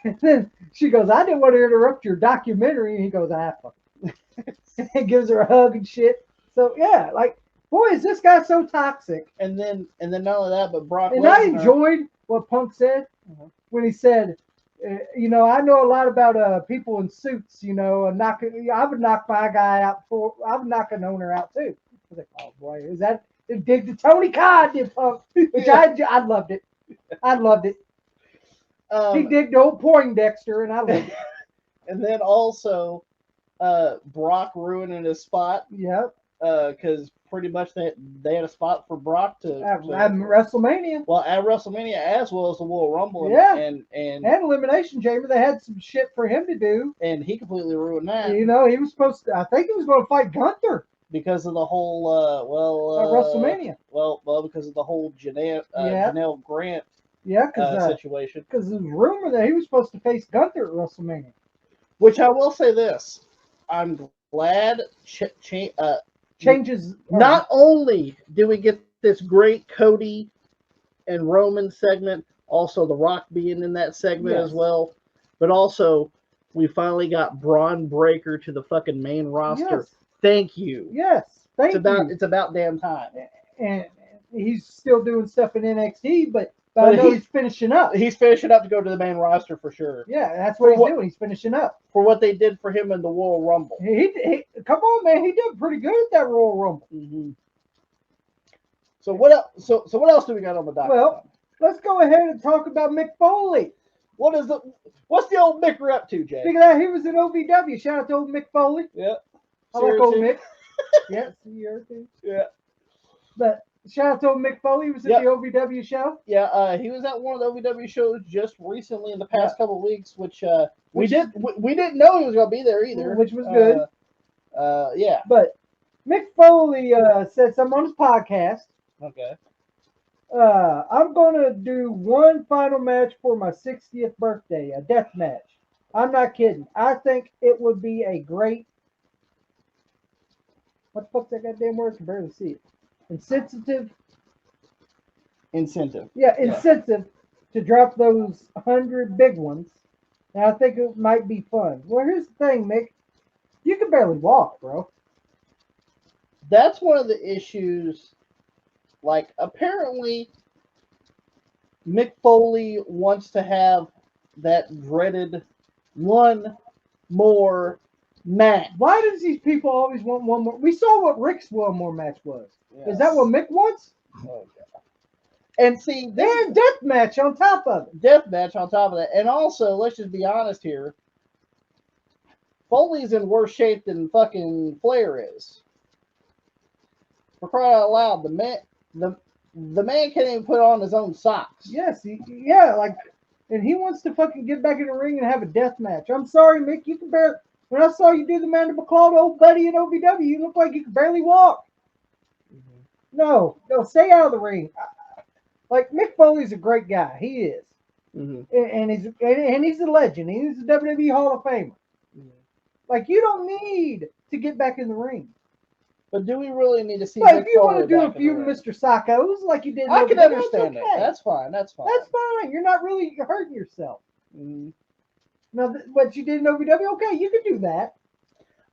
And then she goes, I didn't want to interrupt your documentary. And he goes, fuck it. And gives her a hug and shit. So yeah, like, boy, is this guy so toxic. And then not only that, but Brock And Lesnar. I enjoyed what Punk said when he said, I know a lot about people in suits. I would knock my guy out I would knock an owner out too. I was like, oh boy, is that dig the Tony Khan did Punk? Which I loved it. I loved it. He digged old Poindexter, and I loved it. And then also, Brock ruining his spot. Yep. Because pretty much they had a spot for Brock at WrestleMania. Well, at WrestleMania as well as the Royal Rumble. And Elimination Chamber. They had some shit for him to do, and he completely ruined that. He was supposed to. I think he was going to fight Gunther because of the whole WrestleMania. Well, because of the whole Janelle Grant. Yeah, situation. Because there's rumor that he was supposed to face Gunther at WrestleMania. Which I will say this, I'm glad changes. Not only do we get this great Cody and Roman segment, also The Rock being in that segment as well, but also we finally got Braun Breaker to the fucking main roster. Yes. Thank you. Yes, It's about damn time. And he's still doing stuff in NXT, but I know he's finishing up. He's finishing up to go to the main roster for sure. Yeah, that's what he's doing. He's finishing up. For what they did for him in the Royal Rumble. He come on, man. He did pretty good at that Royal Rumble. Mm-hmm. So what else? So what else do we got on the docket? Well, let's go ahead and talk about Mick Foley. What's the old Micker up to, Jay? Speaking of that, he was in OVW. Shout out to old Mick Foley. Yeah. I like old Mick. Yeah, CRT. Yeah. But shout out to old Mick Foley. He was at the OVW show. Yeah, he was at one of the OVW shows just recently in the past couple of weeks, which we didn't know he was going to be there either, which was good. Yeah. But Mick Foley said something on his podcast. Okay. I'm going to do one final match for my 60th birthday, a death match. I'm not kidding. I think it would be a great. What the fuck's that goddamn word? I can barely see it. Incentive. Yeah, incentive to drop those 100 big ones. And I think it might be fun. Well, here's the thing, Mick. You can barely walk, bro. That's one of the issues. Like, apparently, Mick Foley wants to have that dreaded one more match. Why does these people always want one more? We saw what Rick's one more match was. Yes. Is that what Mick wants? Oh, God. And see, they're death match on top of it. Death match on top of that. And also, let's just be honest here. Foley's in worse shape than fucking Flair is. For crying out loud, the man can't even put on his own socks. Yes, and he wants to fucking get back in the ring and have a death match. I'm sorry, Mick, you can barely. When I saw you do the Mandible Claw to old buddy in OVW, you look like you could barely walk. Mm-hmm. No, stay out of the ring. Like, Mick Foley's a great guy. He is. Mm-hmm. And he's a legend. He's a WWE Hall of Famer. Mm-hmm. Like, you don't need to get back in the ring. But do we really need to see? But if you want to do a few Mr. Psychos like you did, I can understand that. That's fine. That's fine. You're not really hurting yourself. Mm-hmm. Now, what you did in OVW, okay, you can do that.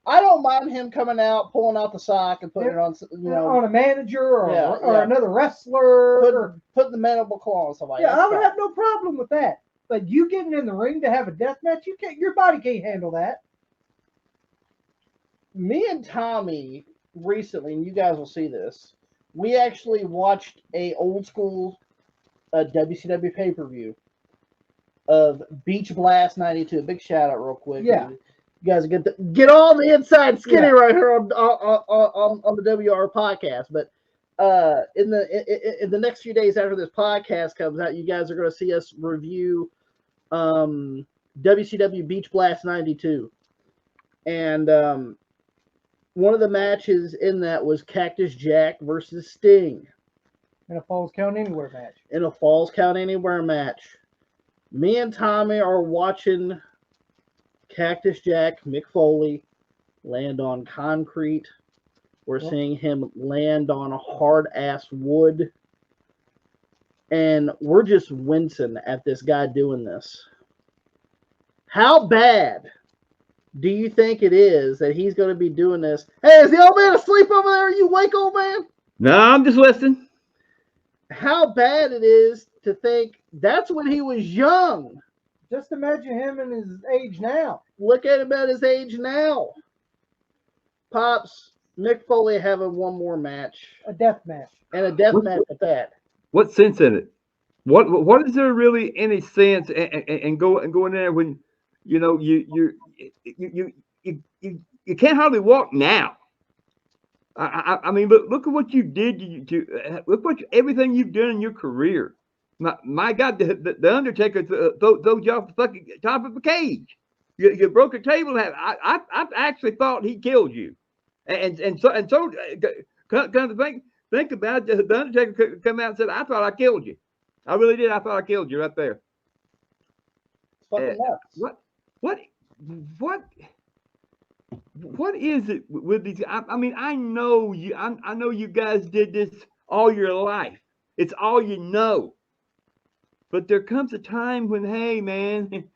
I don't mind him coming out, pulling out the sock, and putting it on, on a manager or another wrestler, putting the mandible claw on somebody. Yeah, I would have no problem with that. But you getting in the ring to have a death match, you can't. Your body can't handle that. Me and Tommy recently, and you guys will see this. We actually watched a old school WCW pay-per-view of Beach Blast '92. Big shout out, real quick. Yeah. You guys get all the inside skinny right here on the WR podcast. But in the next few days after this podcast comes out, you guys are going to see us review WCW Beach Blast 92. And one of the matches in that was Cactus Jack versus Sting. In a Falls Count Anywhere match. In a Falls Count Anywhere match. Me and Tommy are watching Cactus Jack, Mick Foley, land on concrete. We're seeing him land on a hard-ass wood. And we're just wincing at this guy doing this. How bad do you think it is that he's going to be doing this? Hey, is the old man asleep over there? Are you awake, old man? No, I'm just listening. How bad it is to think that's when he was young. Just imagine him in his age now. Look at him at his age now. Pops, Mick Foley having one more match. A death match. And a death match at that. What sense in it? What is there really any sense and going there when you can't hardly walk now? I mean, look at what you did. Look everything you've done in your career. My God, the Undertaker throws you off the fucking top of a cage. You broke a table. I actually thought he killed you, and so come to think about it. The Undertaker could come out and said, "I thought I killed you. I really did. I thought I killed you right there." Fucking nuts. What is it with these? I mean, I know you guys did this all your life. It's all you know. But there comes a time when, hey, man,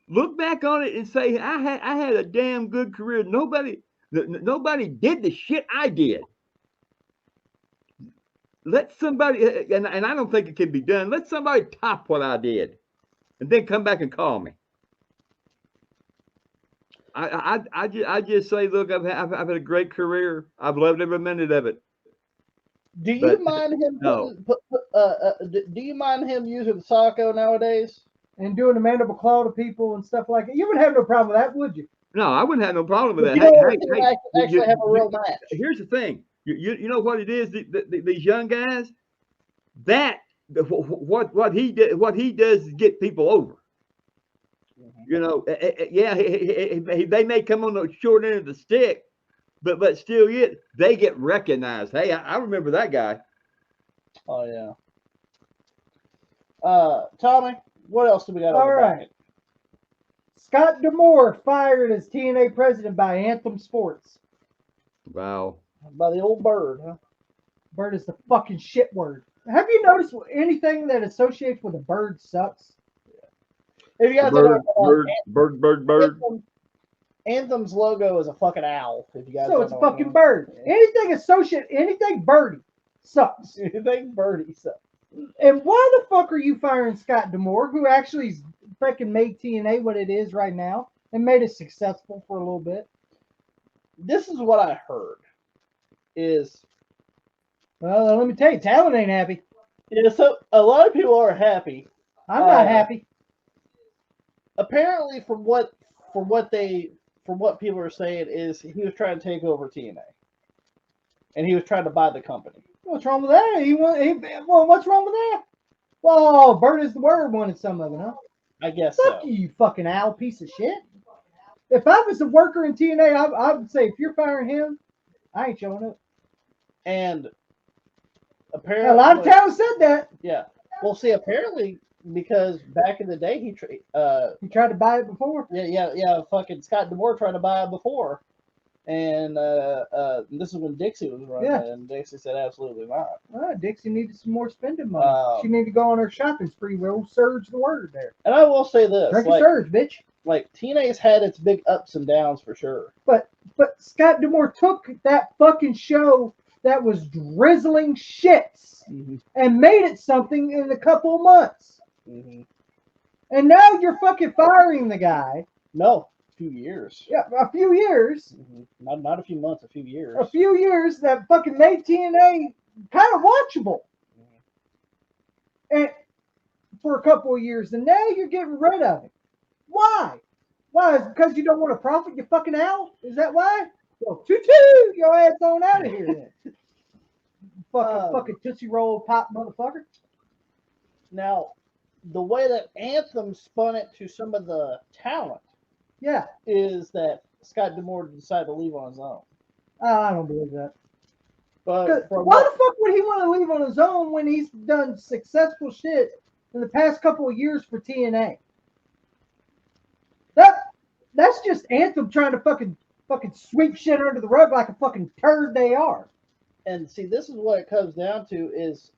look back on it and say, I had a damn good career. Nobody did the shit I did. Let somebody, and I don't think it can be done. Let somebody top what I did, and then come back and call me. I just say, look, I've had a great career. I've loved every minute of it. Do you mind him? Do you mind him using Sacco nowadays and doing the mandible claw to people and stuff like that? You wouldn't have no problem with that, would you? No, I wouldn't have no problem with that. You actually have a real match. Here's the thing. You know what it is? These young guys. What he does is get people over. You know, yeah, they may come on the short end of the stick, but still yet they get recognized. Hey, I remember that guy. Oh yeah. Tommy, what else do we got? All right. Scott D'Amore fired as TNA president by Anthem Sports. Wow. By the old bird, huh? Bird is the fucking shit word. Have you noticed anything that associates with a bird sucks? If you guys bird. Anthem's logo is a fucking owl. If you guys so it's a fucking bird. Anything birdie sucks. Anything birdie sucks. And why the fuck are you firing Scott D'Amore, who actually freaking made TNA what it is right now and made it successful for a little bit? This is what I heard. Well, let me tell you, talent ain't happy. Yeah, so a lot of people are happy. I'm not happy. Apparently, from what people are saying is he was trying to take over TNA, and he was trying to buy the company. What's wrong with that? Well, what's wrong with that? Well, bird is the word wanted some of it, huh? I guess Fuck so. you fucking owl piece of shit. If I was a worker in TNA, I would say, if you're firing him, I ain't showing up. And apparently, a lot of towns said that. Yeah. Well, see, apparently, because back in the day, he tried to buy it before. Yeah. Fucking Scott D'Amore tried to buy it before, and this is when Dixie was running, and Dixie said absolutely not. Dixie needed some more spending money. She needed to go on her shopping spree. We'll surge the word there. And I will say this: drink a surge, bitch. Like TNA's had its big ups and downs for sure. But Scott D'Amore took that fucking show that was drizzling shits and made it something in a couple of months. And now you're fucking firing the guy. No, a few years. Yeah, a few years. Not a few months, a few years. A few years that fucking made TNA kind of watchable. And for a couple of years, and now you're getting rid of it. Why? Why? Is it because you don't want to profit, you fucking owl? Is that why? Well, toot your ass on out of here then. Fucking Tootsie Roll Pop motherfucker. Now, the way that Anthem spun it to some of the talent Yeah. is that Scott D'Amore decided to leave on his own. I don't believe that. But from Why what, the fuck would he want to leave on his own when he's done successful shit in the past couple of years for TNA? That's just Anthem trying to fucking sweep shit under the rug like a fucking turd they are. and see, this is what it comes down to is,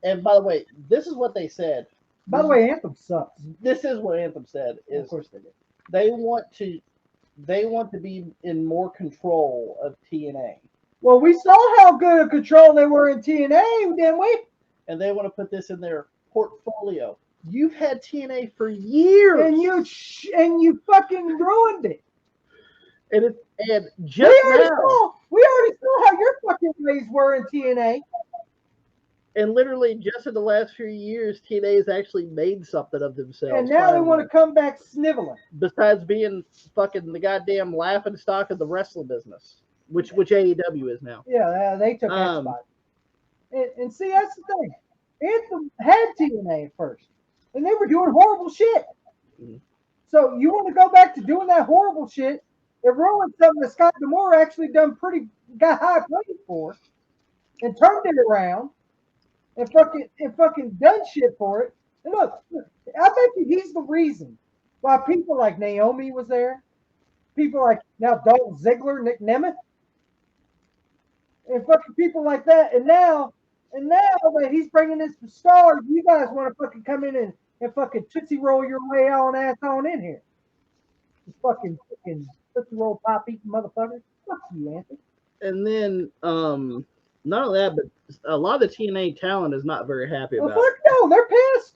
and by the way, this is what they said. By the way, Anthem sucks. This is what Anthem said is Of course they did. they want to be in more control of TNA. Well, we saw how good a control they were in TNA, didn't we? And they want to put this in their portfolio. You've had TNA for years, And you fucking ruined it. and just We already saw how your fucking ways were in TNA. and literally just in the last few years, TNA has actually made something of themselves. And now they want to finally. come back sniveling. Besides being fucking the goddamn laughing stock of the wrestling business, which AEW is now. Yeah, they took that spot. And see, that's the thing. Anthem had TNA at first, and they were doing horrible shit. Mhm. So you want to go back to doing that horrible shit? It ruined something that Scott D'Amore actually got high praise for, and turned it around, and fucking done shit for it. And look, I bet you he's the reason why people like Naomi was there, people like now Dolph Ziggler, Nick Nemeth, and fucking people like that. And now that he's bringing in some stars, you guys want to fucking come in and fucking tootsie roll your way on ass on in here. You fucking tootsie roll pop eating motherfucker. Fuck you, Anthony. And then not only that, but a lot of the TNA talent is not very happy Well, about fuck no, they're pissed.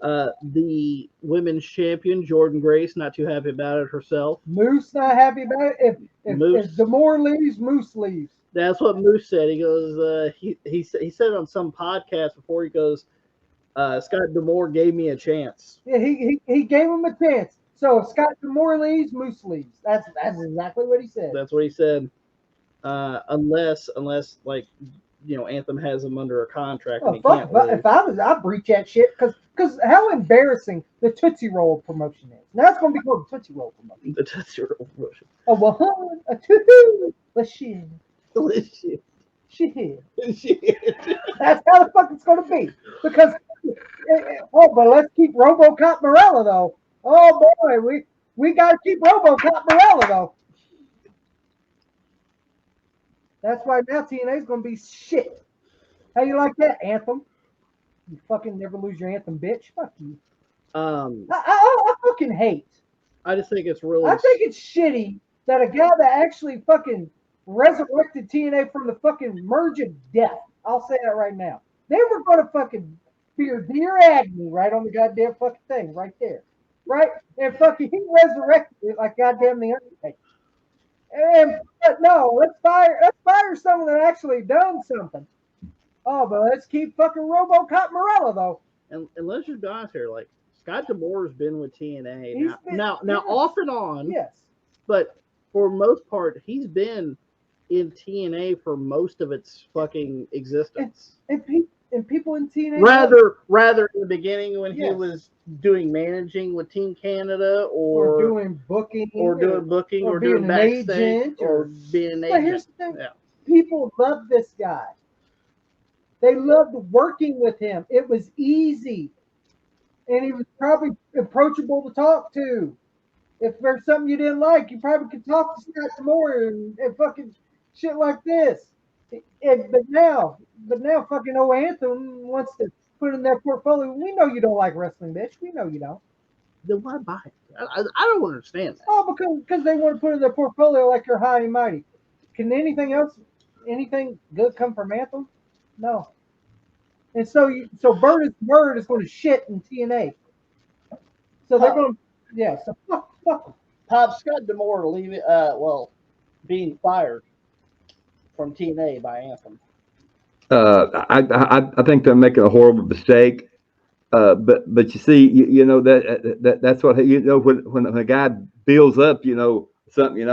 it. The women's champion Jordan Grace not too happy about it herself. Moose not happy about it. If D'Amore leaves, Moose leaves. That's what Moose said. He goes, he said on some podcast before, he goes, Scott D'Amore gave me a chance. Yeah, he gave him a chance. So if Scott D'Amore leaves, Moose leaves. That's exactly what he said. That's what he said. Unless like, Anthem has him under a contract and he can't leave. If I was, I'd breach that shit because how embarrassing the Tootsie Roll promotion is. Now it's going to be called the Tootsie Roll promotion. The Tootsie Roll promotion. Oh, well, a tootsie. But shit. Shit. That's how the fuck it's going to be. Because, but let's keep RoboCop Morella, though. Oh, boy, we got to keep RoboCop Morella, though. That's why now TNA is going to be shit. How you like that, Anthem? You fucking never lose your Anthem, bitch. Fuck you. I fucking hate. I just think it's really. I think it's shitty that a guy that actually fucking resurrected TNA from the fucking merge of death. I'll say that right now. They were going to fucking fear dear agony right on the goddamn fucking thing right there. Right? And fucking he resurrected it like goddamn the Undertaker. But no, let's fire someone that actually done something. Oh, but let's keep fucking RoboCop Morella though. And let's just be honest here, like Scott D'Amore's been with TNA now yes. off and on. Yes. But for most part, he's been in TNA for most of its fucking existence. And people in TNA Rather in the beginning when he was doing managing with Team Canada or doing booking or doing backstage agent or being an agent. But here's the thing. Yeah. People love this guy. They loved working with him. It was easy. And he was probably approachable to talk to. If there's something you didn't like, you probably could talk to Scott D'Amore and fucking shit like this. But now fucking old Anthem wants to put in their portfolio. We know you don't like wrestling, bitch. We know you don't. Then why buy it? I don't understand that. Oh, because they want to put in their portfolio like you're high and mighty. Can anything good come from Anthem? No. And so Bird is going to shit in TNA. So they're going to, so fuck. Pop Scott D'Amore leaving, being fired from TNA by Anthem. I think they're making a horrible mistake. But you see, that's what when a guy builds up, something,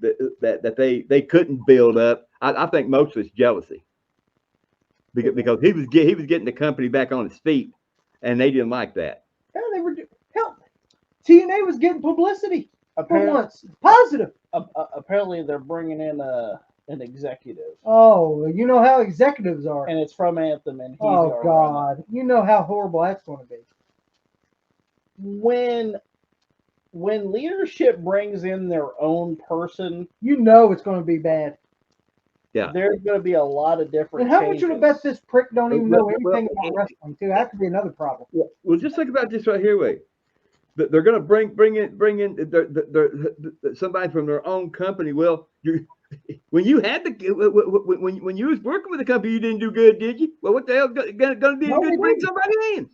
that they couldn't build up. I think most of it's jealousy. because he was getting the company back on its feet, and they didn't like that. Hell, they were hell. TNA was getting publicity for Apparently, once, positive. apparently they're bringing in an executive, Oh, you know how executives are. and it's from Anthem, and he's Oh gonna run it. God, you know how horrible that's going to be. When leadership brings in their own person, You know it's going to be bad. Yeah. there's going to be a lot of different. And how much changes. you bet this prick don't even know Well, anything about wrestling too? That could be another problem. Well, just think about this right here, Wade. They're going to bring in somebody from their own company. Well, when you had when you was working with the company, you didn't do good, did you? Well, what the hell going to be No, good they to bring didn't. somebody in?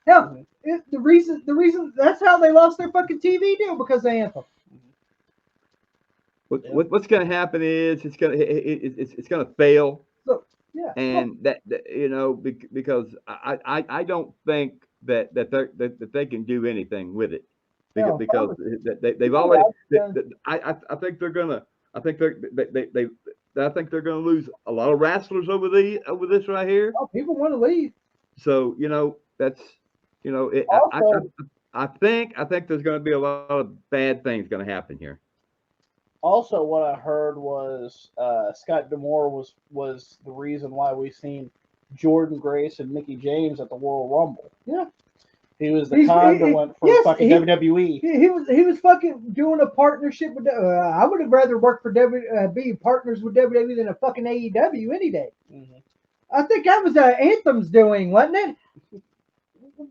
Hell, the reason that's how they lost their fucking TV deal because of Anthem. What's going to happen is it's going to fail. So, yeah. And that you know, because I don't think that they can do anything with it No, because they've already. I think they're gonna. I think they're gonna lose a lot of wrestlers over this right here. Oh, people want to leave. So you know that's Also- I think there's going to be a lot of bad things going to happen here. Also, what I heard was Scott D'Amore was the reason why we seen Jordan Grace and Mickey James at the Royal Rumble. Yeah. He was the conduit for fucking WWE. He was fucking doing a partnership with. I would have rather worked for be partners with WWE than a fucking AEW any day. Mm-hmm. I think that was Anthem's doing, wasn't it?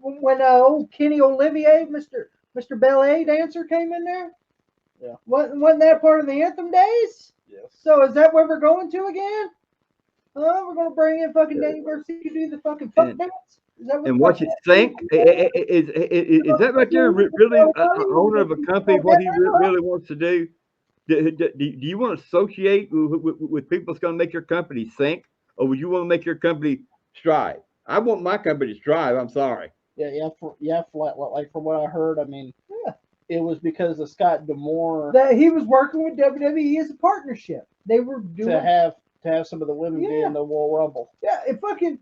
When old Kenny Olivier, Mr. Ballet dancer, came in there. Yeah. Wasn't that part of the Anthem days? Yes. So is that where we're going to again? We're gonna bring in fucking Danny Garcia to do the fucking fuck dance. Is that And what you think is that right there really an owner of a company? What he really wants to do? Do you want to associate with people that's going to make your company sink, or would you want to make your company strive? I want my company to strive. I'm sorry. Like from what I heard, I mean, it was because of Scott D'Amore that he was working with WWE as a partnership. They were doing to have some of the women be in the Royal Rumble. Yeah, it fucking,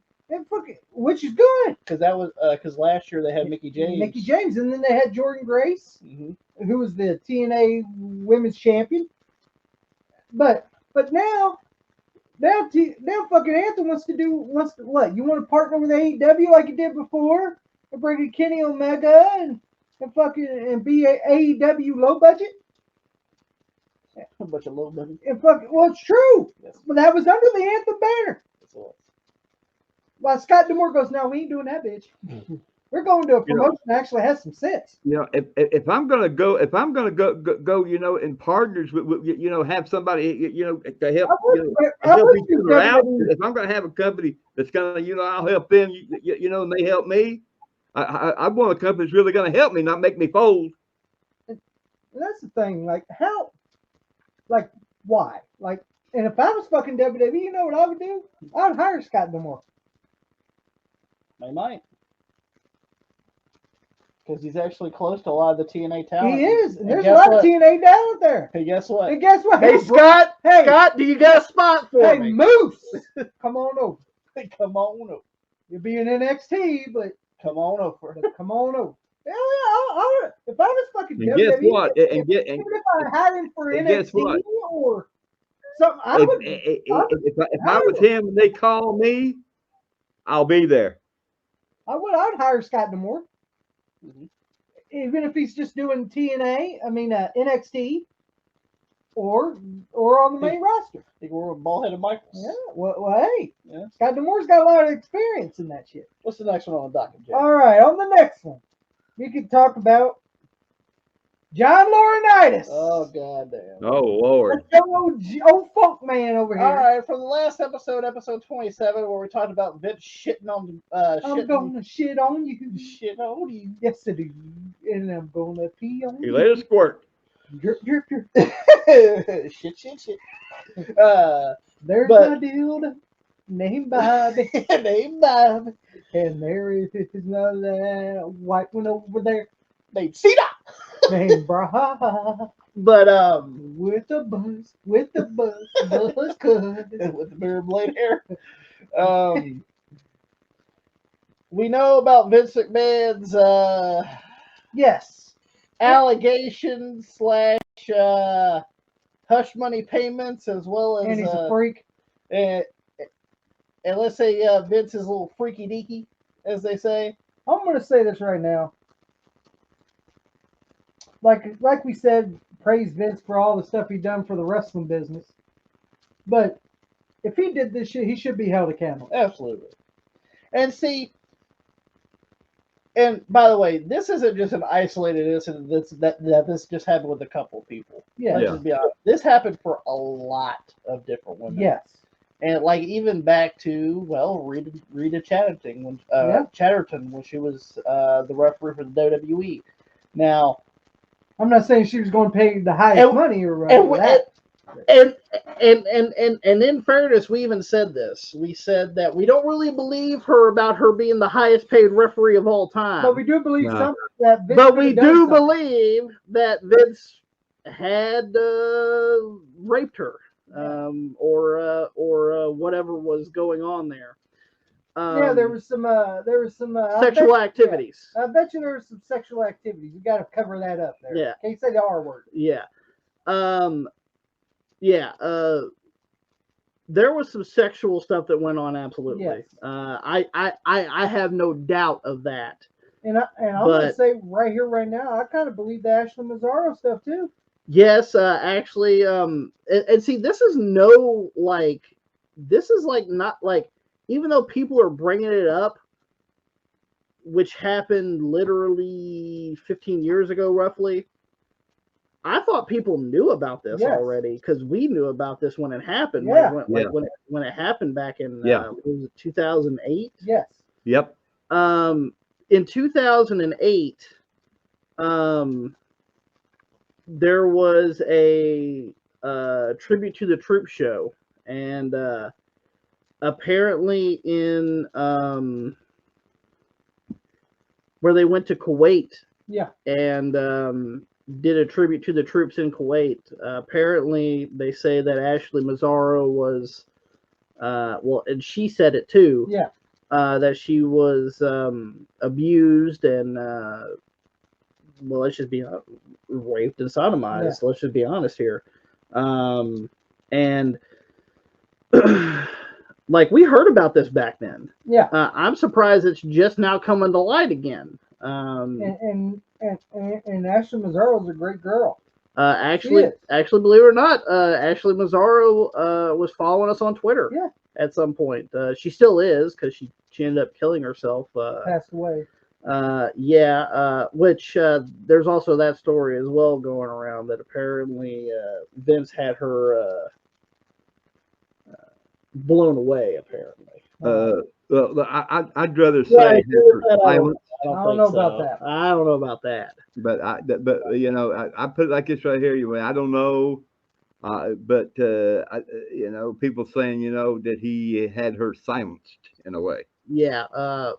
which is good. Because that was because last year they had Mickey James. And then they had Jordan Grace, who was the TNA Women's Champion. But now fucking Anthem wants to what? You want to partner with AEW like you did before, and bring in Kenny Omega and be a AEW low budget? A bunch of low budget. Well, it's true. Yes. But that was under the Anthem banner. So, While Scott D'Amore goes, no, we ain't doing that, bitch. We're going to a promotion that actually has some sense. You know, if I'm gonna go, you know, in partners with you know, have somebody, you know, to help, help each other out. If I'm gonna have a company that's gonna, you know, I'll help them, you know, and they help me. I want a company that's really gonna help me, not make me fold. And that's the thing. Like how, like why, like, and if I was fucking WWE, you know what I would do? I'd hire Scott D'Amore. They might. Because he's actually close to a lot of the TNA talent. He is. And there's a lot of TNA talent there. Hey, guess what? Hey, Scott. Hey, Scott, do you got a spot for me? Hey, Moose. Come on over. Come on over. You'll be in NXT, but come on over. Come on over. Hell yeah, if I was fucking And WWE, guess what? Even if I had him for NXT or something, I would. If I was him and they call me, I'll be there. I'd hire Scott D'Amore. Even if he's just doing TNA, I mean NXT, or on the main roster. I think we're with Ballheaded Michaels. Yeah. Well, hey. Yeah. Scott D'Amore's got a lot of experience in that shit. What's the next one on the docket, Jay? All right, on the next one, we could talk about John Laurinaitis. Oh goddamn. Oh Lord. Old funk man over here. All right, from the last episode, episode 27, where we talked about Vince shitting on. I'm gonna shit on you. Shit on you. Yes, I do. And I'm gonna pee on He you. let it squirt. Drip, drip, drip. shit. There's my dude named Bobby. Named Bob. And there is another white one over there named Cena. named Bra. But with the buzz cut. with the mirror blade hair. we know about Vince McMahon's Yes. allegations slash hush money payments, as well as And he's a freak. and let's say Vince is a little freaky deaky, as they say. I'm going to say this right now. Like we said, praise Vince for all the stuff he done for the wrestling business. But if he did this shit, he should be held accountable. Absolutely. And see, and by the way, this isn't just an isolated incident that this just happened with a couple of people. Yeah. Let's just be honest. This happened for a lot of different women. Yes. And like even back to Rita Chatterton when she was the referee for the WWE. Now, I'm not saying she was going to pay the highest money or that. And in fairness, we even said this. We said that we don't really believe her about her being the highest paid referee of all time. But we do believe something that Vince But we do something. believe that Vince had raped her, or whatever was going on there. Yeah, there was some sexual activities. Yeah, I bet you there was some sexual activities. You got to cover that up there. Yeah. Can't say the R word. Yeah. There was some sexual stuff that went on. Absolutely. Yes. I have no doubt of that. And I'm gonna say right here, right now, I kind of believe the Ashley Mazzaro stuff too. Yes, actually, and see, this is not like, even though people are bringing it up, which happened literally 15 years ago, roughly. I thought people knew about this already, because we knew about this when it happened. Yeah. When it happened back in was it 2008? Yes. Yep. In 2008, there was a tribute to the Troop show, and apparently in where they went to Kuwait. Yeah. And did a tribute to the troops in Kuwait. Apparently, they say that Ashley Mazzaro was, and she said it too. Yeah. That she was abused and, let's just be raped and sodomized. Yeah. Let's just be honest here. And like, we heard about this back then. Yeah. I'm surprised it's just now coming to light again. And Ashley Mazzaro is a great girl. Actually, believe it or not, Ashley Mazzaro was following us on Twitter. Yeah. At some point, she still is, because she ended up killing herself. Passed away. Which there's also that story as well going around, that apparently Vince had her blown away. Apparently. Well, I'd rather say silence. I don't know about that. I don't know about that. But I put it like this right here. I don't know, but people saying that he had her silenced in a way. Yeah.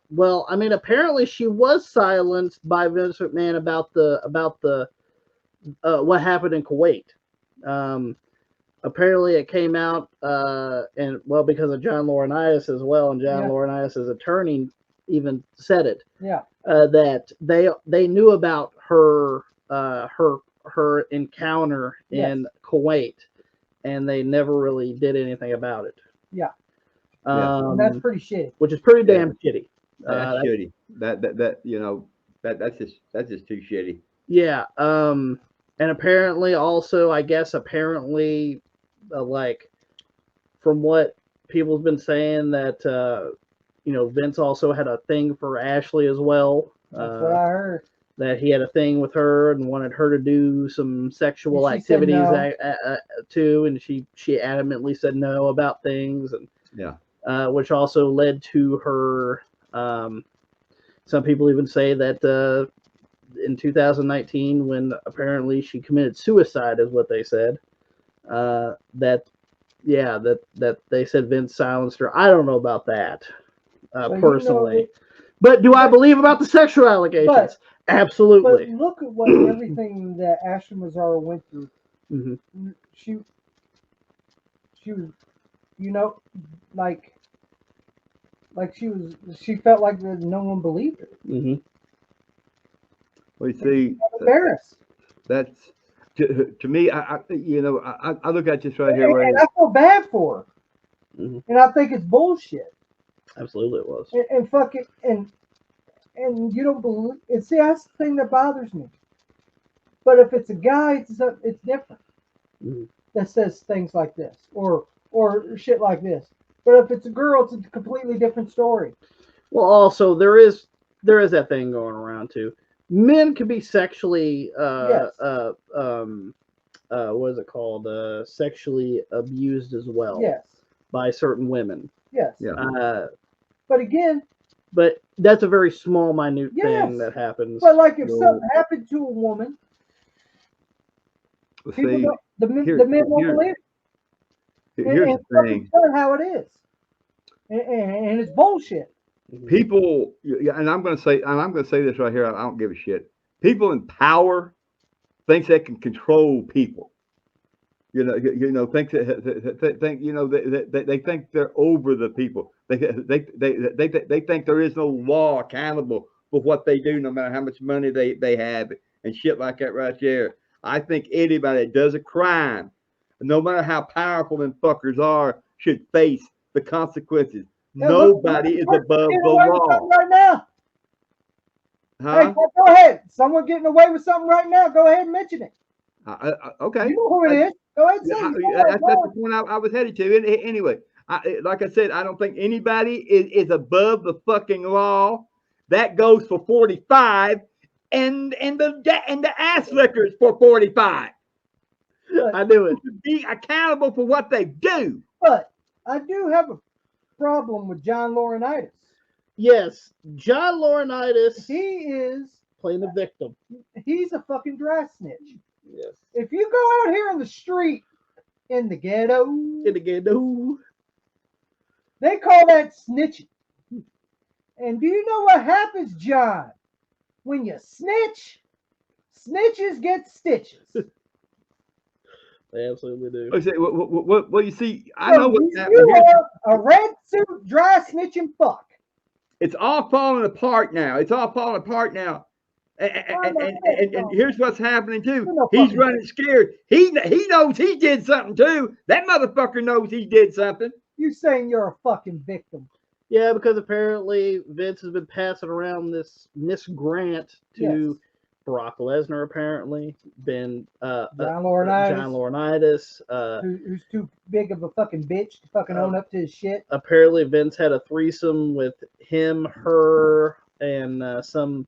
Well, I mean, apparently she was silenced by Vince McMahon about the what happened in Kuwait. Apparently it came out, because of John Laurinaitis as well, and John Laurinaitis' attorney even said it. Yeah. That they knew about her encounter in Kuwait, and they never really did anything about it. Yeah. That's pretty shitty. Which is pretty damn shitty. That's shitty. That's just too shitty. Yeah. And apparently also, like, from what people's been saying, that Vince also had a thing for Ashley as well. That's what I heard. That he had a thing with her and wanted her to do some sexual activities too, and she adamantly said no about things, and which also led to her. Some people even say that in 2019, when apparently she committed suicide, is what they said. That they said Vince silenced her. I don't know about that personally, but do I believe about the sexual allegations? Absolutely. But look at what everything that Ashley Mazzaro went through. Mm-hmm. She was, like Like she felt like no one believed her. Mm-hmm. Well, you see, Embarrassed. that's to me. I look at this right here. And Right? I feel bad for her. Mhm. And I think it's bullshit. Absolutely, it was. And fucking and you don't believe it. See, that's the thing that bothers me. But if it's a guy, it's different. Mhm. That says things like this or shit like this. But if it's a girl, it's a completely different story. Well, also there is that thing going around too. Men can be sexually Yes. what is it called? Sexually abused as well Yes. by certain women. Yes. Yeah. But again, But that's a very small, minute Yes. thing that happens. but like if Well, something happened to a woman, Well, people see, don't, the men won't here- believe it. here's And the thing. it's how it is. And it's bullshit. People, and I'm going to say this right here. I don't give a shit. People in power thinks they can control people. Think they think they're over the people. They think there is no law accountable for what they do, no matter how much money they have and shit like that right there. I think anybody that does a crime, no matter how powerful them fuckers are, should face the consequences. Yeah, Nobody is above getting the away with something law. right now. Hey, Huh? go ahead. Someone getting away with something right now. Go ahead and mention it. Okay. You know who it is. Go ahead and say it. That's the point I was headed to. Anyway, like I said, I don't think anybody is above the fucking law. That goes for 45, and the ass lickers for 45. I knew it. To be accountable for what they do. But I do have a problem with John Laurinaitis. Yes, John Laurinaitis He is playing the victim. he's a fucking dry snitch. Yes. If you go out here in the street in the ghetto, And again, no. they call that snitching. And do you know what happens, John? When you snitch, snitches get stitches. They absolutely do. Okay, well, you see, I know what's You happening here. are a red suit, dry snitching fuck. It's all falling apart now. It's all falling apart now. And here's what's happening too. He's running scared. He knows he did something too. That motherfucker knows he did something. You saying you're a fucking victim? Yeah, because apparently Vince has been passing around this Miss Grant to Brock Lesnar. Apparently, been John Laurinaitis. John Laurinaitis. Who's too big of a fucking bitch to fucking own up to his shit. Apparently, Vince had a threesome with him, her, and some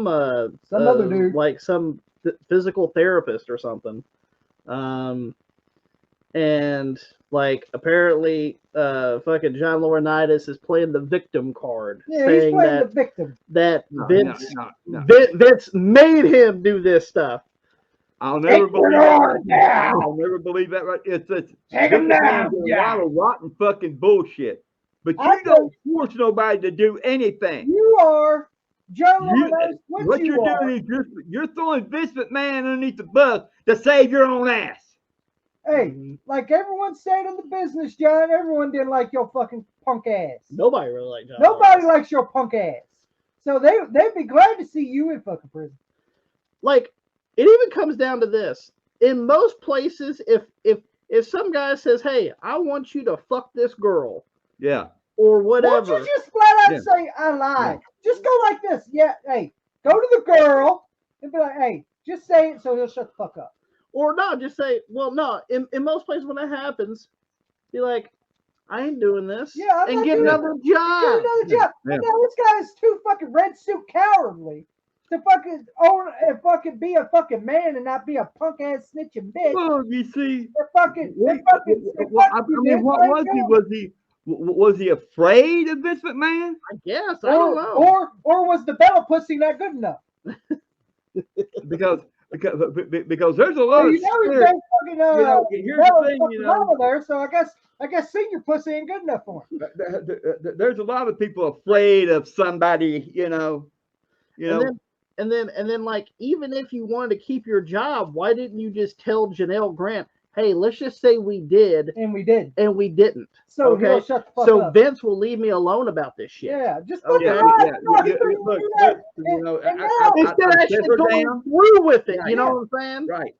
other dude, like some physical therapist or something. And like apparently fucking John Laurinaitis is playing the victim card, yeah, he's saying playing that the victim. Vince Vince made him do this stuff. I'll never believe that. I'll never believe that. Right? It's Take him down. A lot of rotten fucking bullshit. But you don't force nobody to do anything. You are John Laurinaitis. What you're doing is you're throwing Vince McMahon underneath the bus to save your own ass. Hey, like everyone said in the business, John, everyone didn't like your fucking punk ass. Nobody really liked John. Nobody likes your punk ass. So they'd be glad to see you in fucking prison. Like, it even comes down to this. In most places, if some guy says, "Hey, I want you to fuck this girl," yeah, or whatever, why don't you just flat out say, "I lied"? Yeah. Just go like this. Yeah, hey, go to the girl and be like, "Hey, just say it so he'll shut the fuck up." Or no, just say, well, no. In most places when that happens, be like, I ain't doing this. Yeah, and get another job. Get another job. Yeah. Now this guy is too fucking red suit cowardly to fucking own and fucking be a fucking man and not be a punk ass snitching bitch. Well, you see, I mean, what was he? Was he afraid of Vince McMahon? I guess. I don't know. Or was the Bella pussy not good enough? because there's a lot of he's fucking, here's the thing, there, so I guess senior pussy ain't good enough for him. There's a lot of people afraid of somebody, And then like even if you wanted to keep your job, why didn't you just tell Janelle Grant, hey, let's just say we did And we did. and we didn't. So Okay. he'll shut the fuck So up. Vince will leave me alone about this shit. Yeah, just Okay. fucking Yeah, lie. yeah, look, you know, And now- Instead of I set actually her going down. through with it, Yeah, you know yeah. what I'm saying? Right.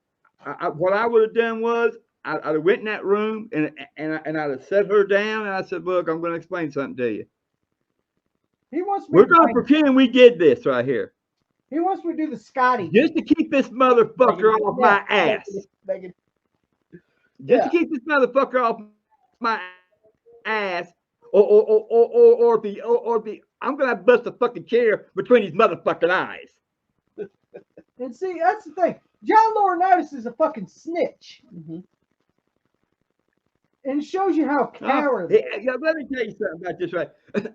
What I would have done was I'd have went in that room and I'd have set her down and I said, look, I'm going to explain something to you. He wants me We're to going to pretend we did this right here. He wants me to do the Scotty. Just to keep this motherfucker off my ass. Megan. Just to keep this motherfucker off my ass. Or the I'm going to bust a fucking chair between his motherfucking eyes. And see, that's the thing. John Laurinaitis is a fucking snitch. Mm-hmm. And it shows you how cowardly. Let me tell you something about this right.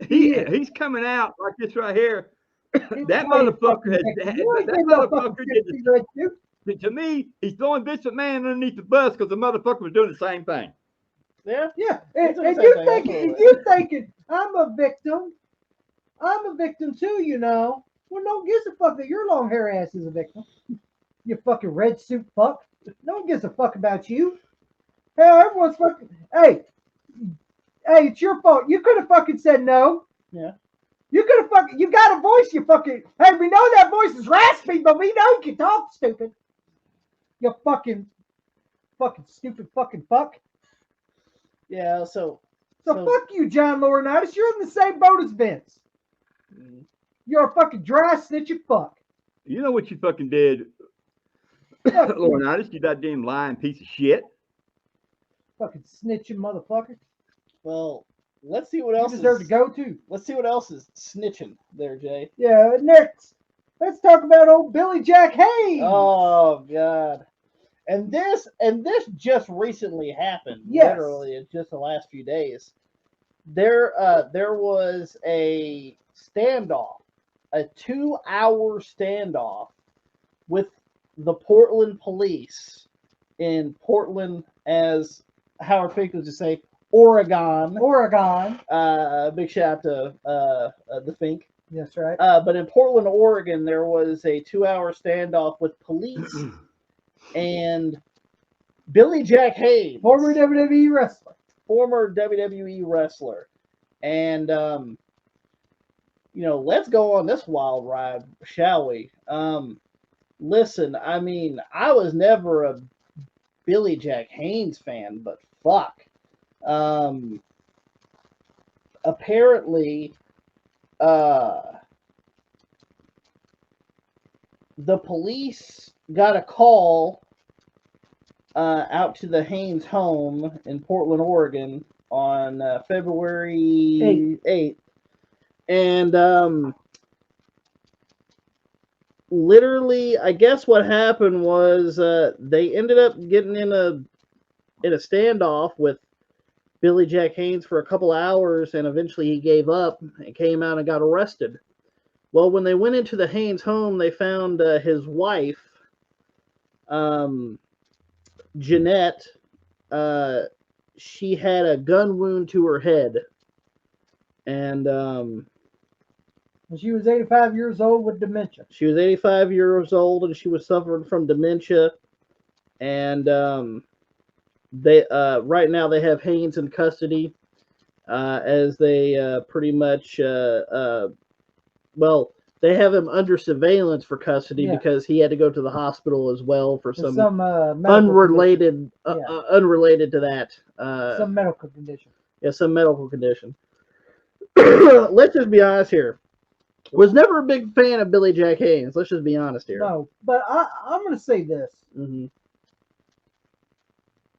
He's coming out like this right here. That motherfucker has. That motherfucker did the, to me. He's throwing Vince McMahon underneath the bus because the motherfucker was doing the same thing. Yeah. Yeah. He's And doing the you same thing, thinking, absolutely. and you thinking, I'm a victim. I'm a victim too, you know. Well, no one gives a fuck that your long hair ass is a victim. You fucking red suit fuck. No one gives a fuck about you. Hell, everyone's fucking. Hey, it's your fault. You could have fucking said no. Yeah. You could have fucking. You got a voice. You fucking. Hey, we know that voice is raspy, but we know you can talk, stupid. You fucking stupid fucking fuck. Yeah. So Fuck you, John Laurinaitis. You're in the same boat as Vince. You're a fucking dry snitching fuck. You know what you fucking did, Laurinaitis? You goddamn lying piece of shit. Fucking snitching motherfucker. well, let's see what You else deserve is. to go too. Let's see what else is snitching there, Jay. Yeah, next. Let's talk about old Billy Jack Haynes. Oh God. And this just recently happened. Yes. Literally, in just the last few days. There was a standoff, a 2-hour standoff with the Portland police in Portland, as Howard Fink was to say, Oregon. Big shout out to the Fink. That's right. But in Portland, Oregon, there was a 2-hour standoff with police and Billy Jack Haynes, Former WWE wrestler. And let's go on this wild ride, shall we? Listen, I mean, I was never a Billy Jack Haynes fan, but fuck. Apparently, the police got a call out to the Haynes home in Portland, Oregon on February 8th. And literally, I guess what happened was they ended up getting in a standoff with Billy Jack Haynes for a couple hours, and eventually he gave up and came out and got arrested. Well, when they went into the Haynes home, they found his wife, Jeanette. She had a gun wound to her head, and she was 85 years old with dementia. She was 85 years old, and she was suffering from dementia. And they right now they have Haynes in custody, as they pretty much they have him under surveillance for custody because he had to go to the hospital as well for some unrelated unrelated to that some medical condition. Yeah, some medical condition. Let's just be honest here. Was never a big fan of Billy Jack Haynes. Let's just be honest here. No, but I'm going to say this. Mm-hmm.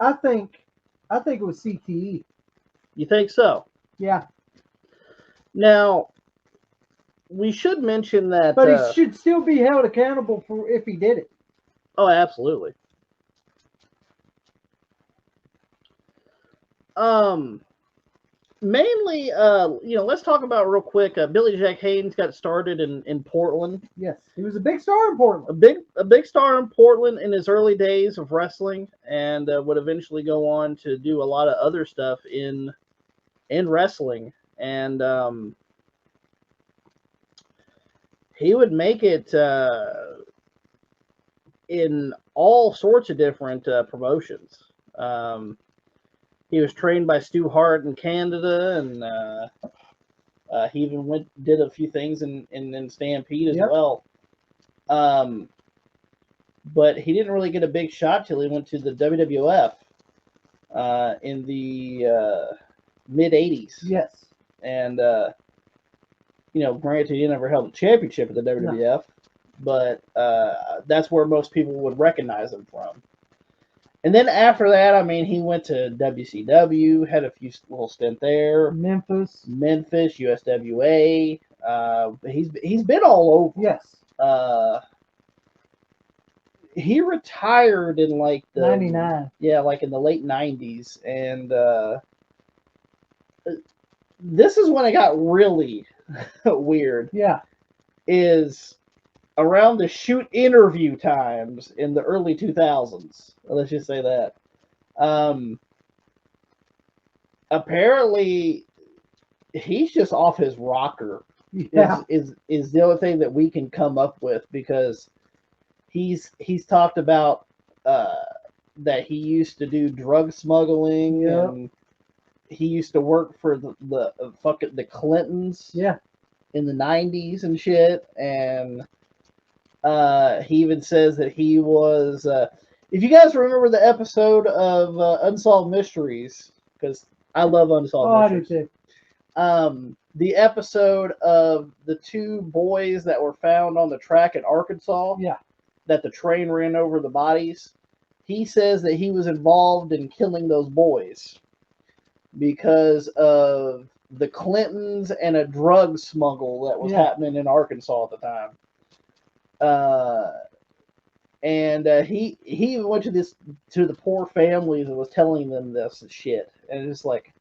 I think it was CTE. You think so? Yeah. Now, we should mention that. But he should still be held accountable for if he did it. Oh, absolutely. Mainly, let's talk about real quick. Billy Jack Haynes got started in Portland. Yes, he was a big star in Portland. A big star in Portland in his early days of wrestling, and would eventually go on to do a lot of other stuff in wrestling. And he would make it in all sorts of different promotions. He was trained by Stu Hart in Canada, and he even did a few things in Stampede as well. But he didn't really get a big shot till he went to the WWF in the mid '80s. Yes. And granted, he never held a championship at the WWF, but that's where most people would recognize him from. And then after that, I mean, he went to WCW, had a few little stint there. Memphis, USWA. He's been all over. Yes. He retired in like the 99. Yeah, like in the late 90s, and this is when it got really weird. Yeah. Is around the shoot interview times in the early 2000s. Let's just say that. Apparently, he's just off his rocker. Yeah. Is the only thing that we can come up with, because he's talked about that he used to do drug smuggling, and he used to work for the Clintons. Yeah. In the 90s and shit, and he even says that he was. If you guys remember the episode of Unsolved Mysteries, because I love Unsolved Mysteries. I do too. The episode of the two boys that were found on the track in Arkansas. Yeah. That the train ran over the bodies. He says that he was involved in killing those boys because of the Clintons and a drug smuggle that was happening in Arkansas at the time. And he even went to the poor families and was telling them this shit. And it's like,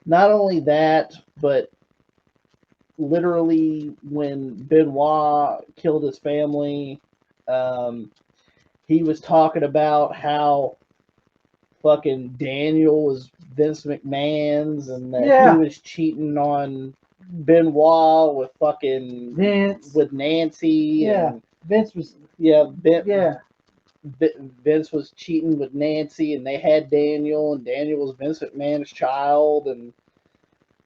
not only that, but literally when Benoit killed his family, he was talking about how fucking Daniel was Vince McMahon's, and that he was cheating on Benoit with fucking Vince, with Nancy. Yeah, and Vince was. Vince was cheating with Nancy, and they had Daniel, and Daniel was Vince McMahon's child, and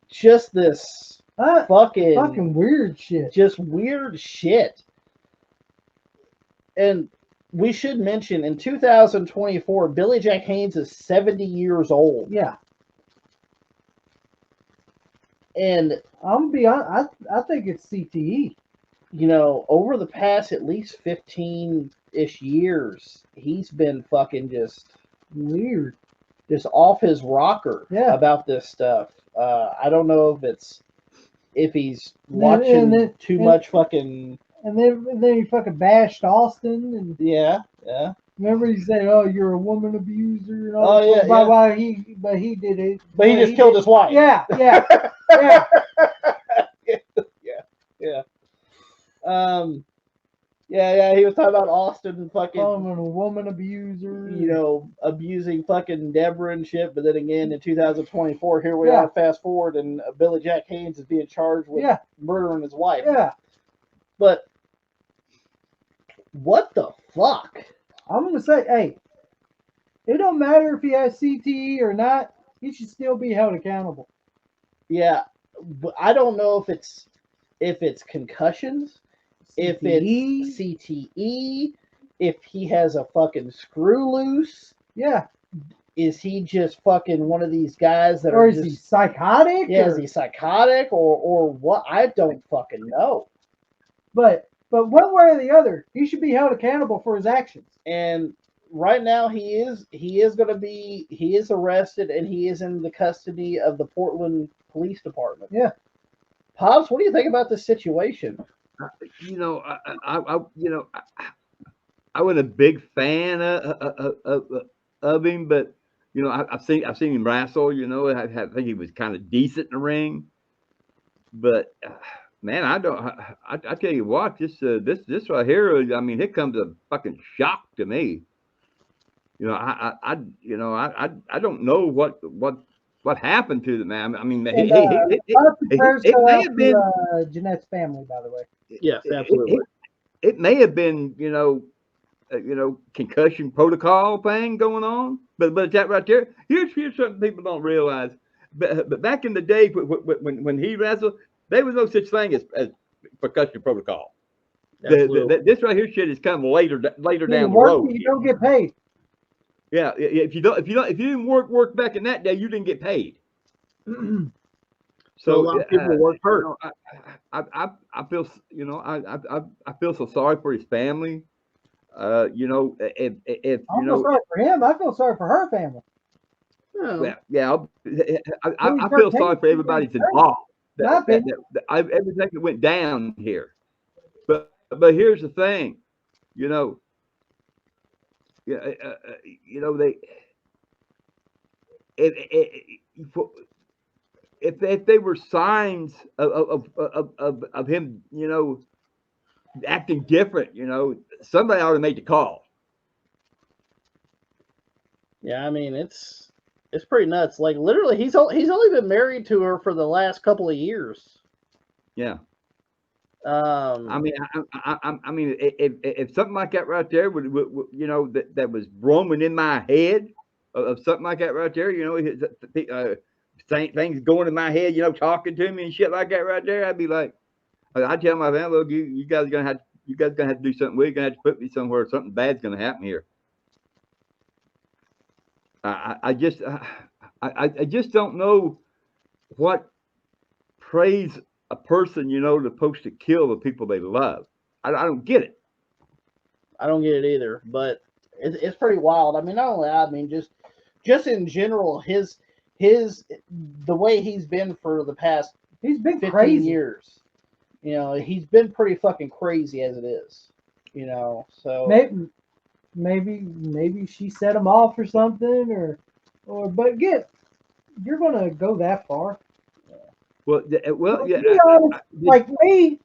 just this fucking weird shit. Just weird shit. And we should mention, in 2024, Billy Jack Haynes is 70 years old. Yeah. And I'm gonna be honest, I think it's CTE. Over the past at least 15-ish years, he's been fucking just weird. Just off his rocker about this stuff. I don't know if he's watching too much fucking... And then he fucking bashed Austin, and remember he said, "Oh, you're a woman abuser," and all. But he did it. But he just killed his wife. Yeah. He was talking about Austin and fucking calling him a woman abuser. Abusing fucking Deborah and shit. But then again, in 2024, here we are, fast forward, and Billy Jack Haynes is being charged with murdering his wife. Yeah. But what the fuck? I'm gonna say, hey, it don't matter if he has CTE or not. He should still be held accountable. Yeah, but I don't know if it's concussions, if it's CTE, if he has a fucking screw loose. Yeah. Is he just fucking one of these guys that or are is he psychotic? Yeah, is he psychotic or what? I don't fucking know. But one way or the other, he should be held accountable for his actions. And right now he is arrested, and he is in the custody of the Portland Police Department. Yeah. Pops, what do you think about this situation? I wasn't a big fan of him, but I've seen him wrestle. I think he was kind of decent in the ring, but. Man, I tell you what, this right here. I mean, here comes a fucking shock to me. I don't know what happened to the man. I mean, it may have been Jeanette's family, by the way. Yes, absolutely. It may have been, concussion protocol thing going on. But that right there, here's something people don't realize. But back in the day when he wrestled, there was no such thing as concussion protocol. This right here shit has come later down the road. You don't get paid. Yeah, if you didn't work back in that day, you didn't get paid. So a lot of people work hurt. I feel I feel so sorry for his family. If I don't feel sorry for him. I feel sorry for her family. I feel sorry for everybody's involved. Everything that went down here. But here's the thing, if they were signs of him, acting different, somebody ought to make the call. Yeah, I mean it's pretty nuts. Like literally, he's only been married to her for the last couple of years. Yeah. I mean, if something like that right there would that was roaming in my head of something like that right there, things going in my head, talking to me and shit like that right there, I'd be like, I'd tell my family, look, you guys are gonna have to do something. We're gonna have to put me somewhere. Something bad's gonna happen here. I just don't know what praise a person, supposed to kill the people they love. I don't get it. I don't get it either, but it's pretty wild. I mean, not only that, I mean, just in general, the way he's been for the past 15 crazy years. He's been pretty fucking crazy as it is. So maybe she set him off or something, but again, you're gonna go that far. Well, yeah. Honest, like me,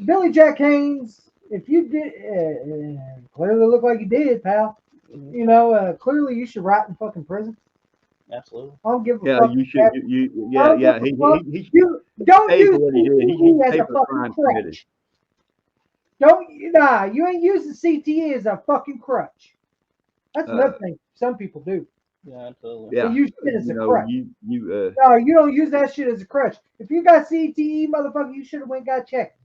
Billy Jack Haynes. If you did, clearly look like you did, pal. Clearly you should rot in fucking prison. Absolutely. I don't give a fuck. Yeah, you should. You don't use CTE as a fucking crutch. You ain't using CTE as a fucking crutch. That's another thing some people do. Yeah, absolutely. Yeah. They use it as a crutch. No, you don't use that shit as a crutch. If you got CTE, motherfucker, you should have went and got checked.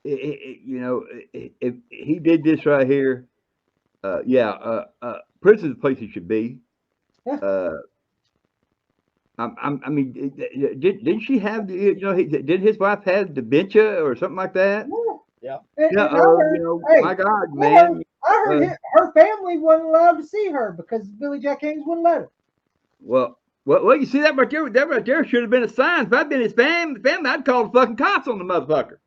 If he did this right here, prison's the place he should be. Yeah. I mean, didn't she have did his wife have dementia or something like that? Yeah. My God, man. I heard her family wasn't allowed to see her because Billy Jack Haynes wouldn't let her. Well, you see that right there? That right there should have been a sign. If I'd been his family, I'd call the fucking cops on the motherfucker.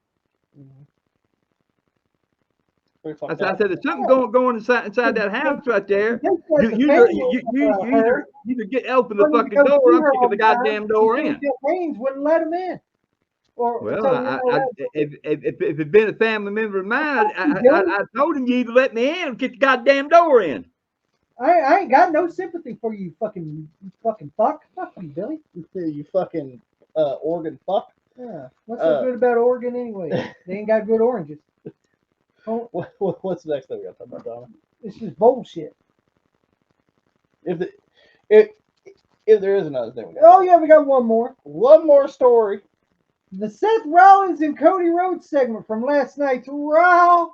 I said, there's something going inside that house right there. You either get open the fucking door, or I'm kicking the goddamn door in. Haynes wouldn't let him in. If it'd been a family member of mine, I told him you either let me in or get the goddamn door in. I ain't got no sympathy for you, fucking fuck. Fuck you, Billy. You fucking Oregon fuck. Yeah. What's so good about Oregon anyway? They ain't got good oranges. What's the next thing we got to talk about, Donna? It's just bullshit. If there is another thing. We got one more. One more story. The Seth Rollins and Cody Rhodes segment from last night's Raw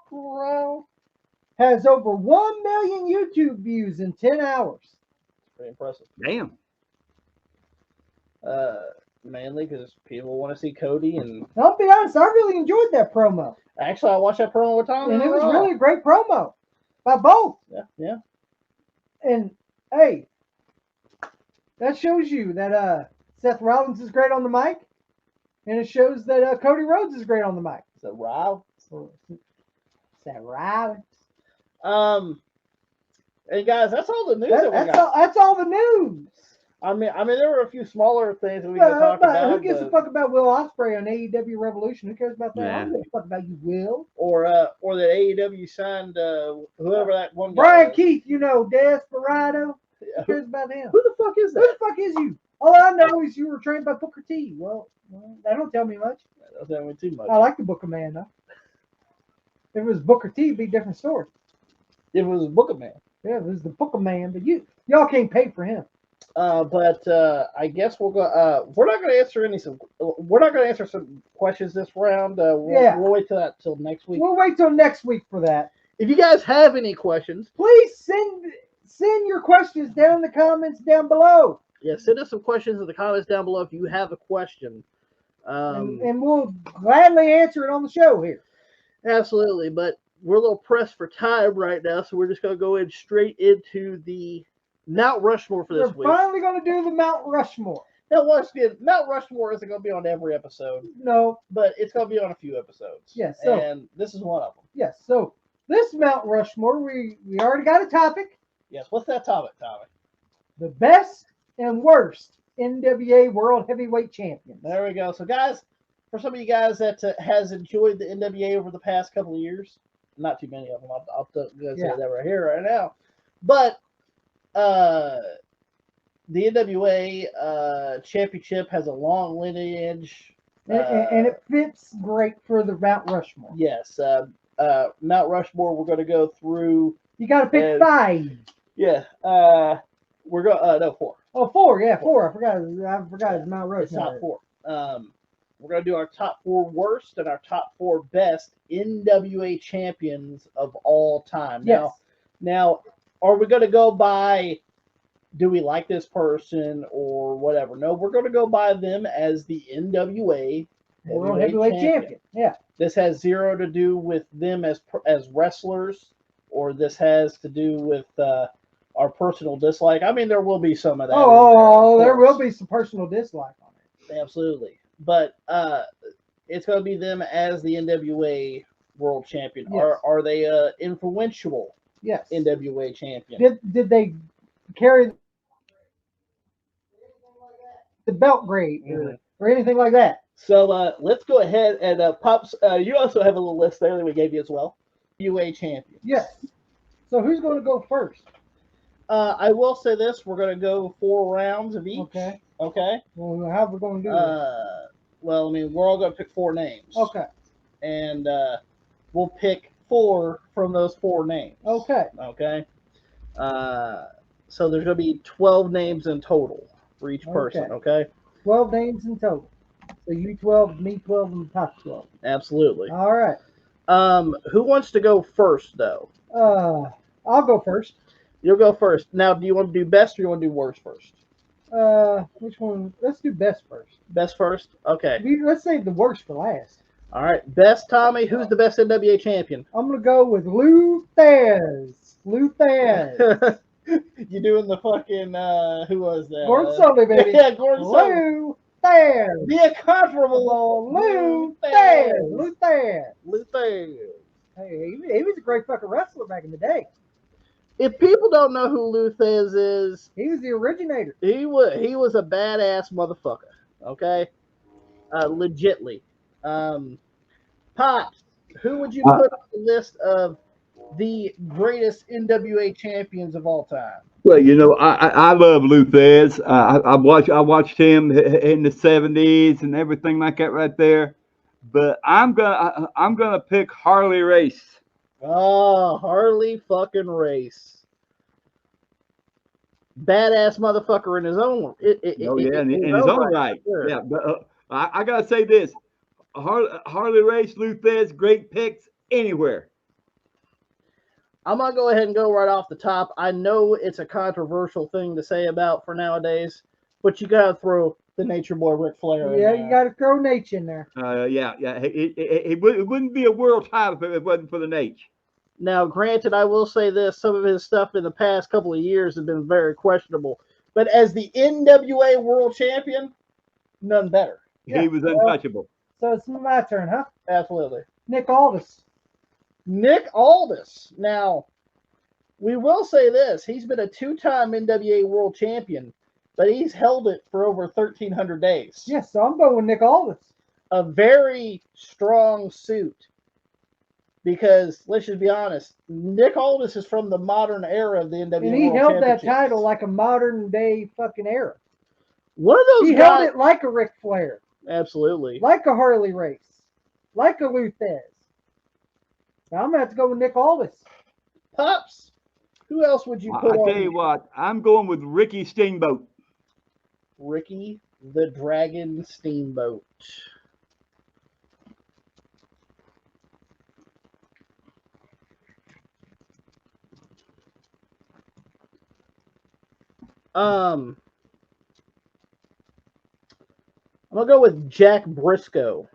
has over 1 million YouTube views in 10 hours. Pretty impressive. Damn. Mainly because people want to see Cody, and I'll be honest, I really enjoyed that promo. Actually, I watched that promo with Tom, and it was really a great promo by both. Yeah. And hey, that shows you that Seth Rollins is great on the mic, and it shows that Cody Rhodes is great on the mic. So Rollins. Seth Rollins. Hey guys, that's all the news that we got. That's all the news. I mean, there were a few smaller things that we can talk about. Who gives a fuck about Will Ospreay on AEW Revolution? Who cares about that? Yeah. I don't give a fuck about you, Will. Or that AEW signed whoever that one guy Brian is. Keith, Desperado. Yeah. Who cares about him? Who the fuck is Who that? the fuck is you? All I know is you were trained by Booker T. Well, that don't tell me much. That doesn't tell me too much. I like the Booker Man though. If it was Booker T, it'd be a different story. If it was Book of Man. Yeah, it was the Booker Man, but y'all can't pay for him. But I guess we'll go. We're not going to answer We're not going to answer some questions this round. We'll wait till next week. We'll wait till next week for that. If you guys have any questions, please send your questions down in the comments down below. Yeah, send us some questions in the comments down below if you have a question. And we'll gladly answer it on the show here. Absolutely, but we're a little pressed for time right now, so we're just going to go in straight into the Mount Rushmore for this week. We're finally going to do the Mount Rushmore. Now, once again, Mount Rushmore isn't going to be on every episode. No. But it's going to be on a few episodes. Yes. And this is one of them. Yes. So, this Mount Rushmore, we already got a topic. Yes. What's that topic, Tommy? The best and worst NWA World Heavyweight Champions. There we go. So, guys, for some of you guys that has enjoyed the NWA over the past couple of years, not too many of them. I'll say that right here, right now. But the NWA championship has a long lineage. And it fits great for the Mount Rushmore. Yes. Mount Rushmore, we're going to go through. You got to pick 5. Yeah. We're going no 4. Oh, 4. Yeah, 4. I forgot it's Mount Rushmore. It's not 4. We're going to do our top 4 worst and our top 4 best NWA champions of all time. Yes. Now, are we going to go by, do we like this person or whatever? No, we're going to go by them as the NWA World Heavyweight Champion. Yeah. This has zero to do with them as wrestlers, or this has to do with our personal dislike. I mean, there will be some of that. There will be some personal dislike on it. Absolutely. But it's going to be them as the NWA World Champion. Yes. Are they influential? Yes. NWA champion. Did they carry the belt grade or anything like that? So let's go ahead and Pops. You also have a little list there that we gave you as well. NWA champion. Yes. So who's going to go first? I will say this: we're going to go 4 rounds of each. Okay. Okay. Well, how are we going to do this? Well, I mean, we're all going to pick 4 names. Okay. And we'll pick 4 from those 4 names. Okay. Okay. So there's going to be 12 names in total for each person. Okay. 12 names in total. So you 12, me 12, and top 12. Absolutely. All right. Who wants to go first, though? I'll go first. You'll go first. Now, do you want to do best or you want to do worst first? Which one? Let's do best first. Best first? Okay. Let's save the worst for last. All right. Best, Tommy. Who's the best NWA champion? I'm going to go with Lou Thesz. Lou Thesz. You doing the fucking, who was that? Gordon Sully, baby. Yeah, Gordon Sully. Lou Thesz. The incomparable Lou Thesz. Lou Thesz. Lou Thesz. Hey, he was a great fucking wrestler back in the day. If people don't know who Lou Thesz is, he was the originator. He was a badass motherfucker. Okay, legitly. Pops, who would you put on the list of the greatest NWA champions of all time? Well, you know, I love Lou Thesz. I watched him in the 70s and everything like that right there. But I'm gonna pick Harley Race. Oh, Harley fucking Race. Badass motherfucker in his own. In his own right. Sure. Yeah, but I gotta say this: Harley Race, Lou Thesz, great picks anywhere. I'm gonna go ahead and go right off the top. I know it's a controversial thing to say about for nowadays, but you gotta throw the Nature Boy Ric Flair. Yeah, you gotta throw Nate in there. Yeah. It wouldn't be a world title if it wasn't for the Nate. Now, granted, I will say this: some of his stuff in the past couple of years has been very questionable. But as the NWA World Champion, none better. He was untouchable. So it's my turn, huh? Absolutely. Nick Aldis. Nick Aldis. Now, we will say this: he's been a 2-time NWA World Champion, but he's held it for over 1,300 days. Yes, so I'm going with Nick Aldis. A very strong suit. Because, let's just be honest, Nick Aldis is from the modern era of the NWA and he World held that Championships. title like a modern day fucking era. One of those He held it like a Ric Flair. Absolutely. Like a Harley Race. Like a Lou Thesz. I'm gonna have to go with Nick Aldis. Pops, who else would you I put on? tell you what, I'm going with Ricky Steamboat. Ricky the Dragon Steamboat. I'm gonna go with Jack Briscoe.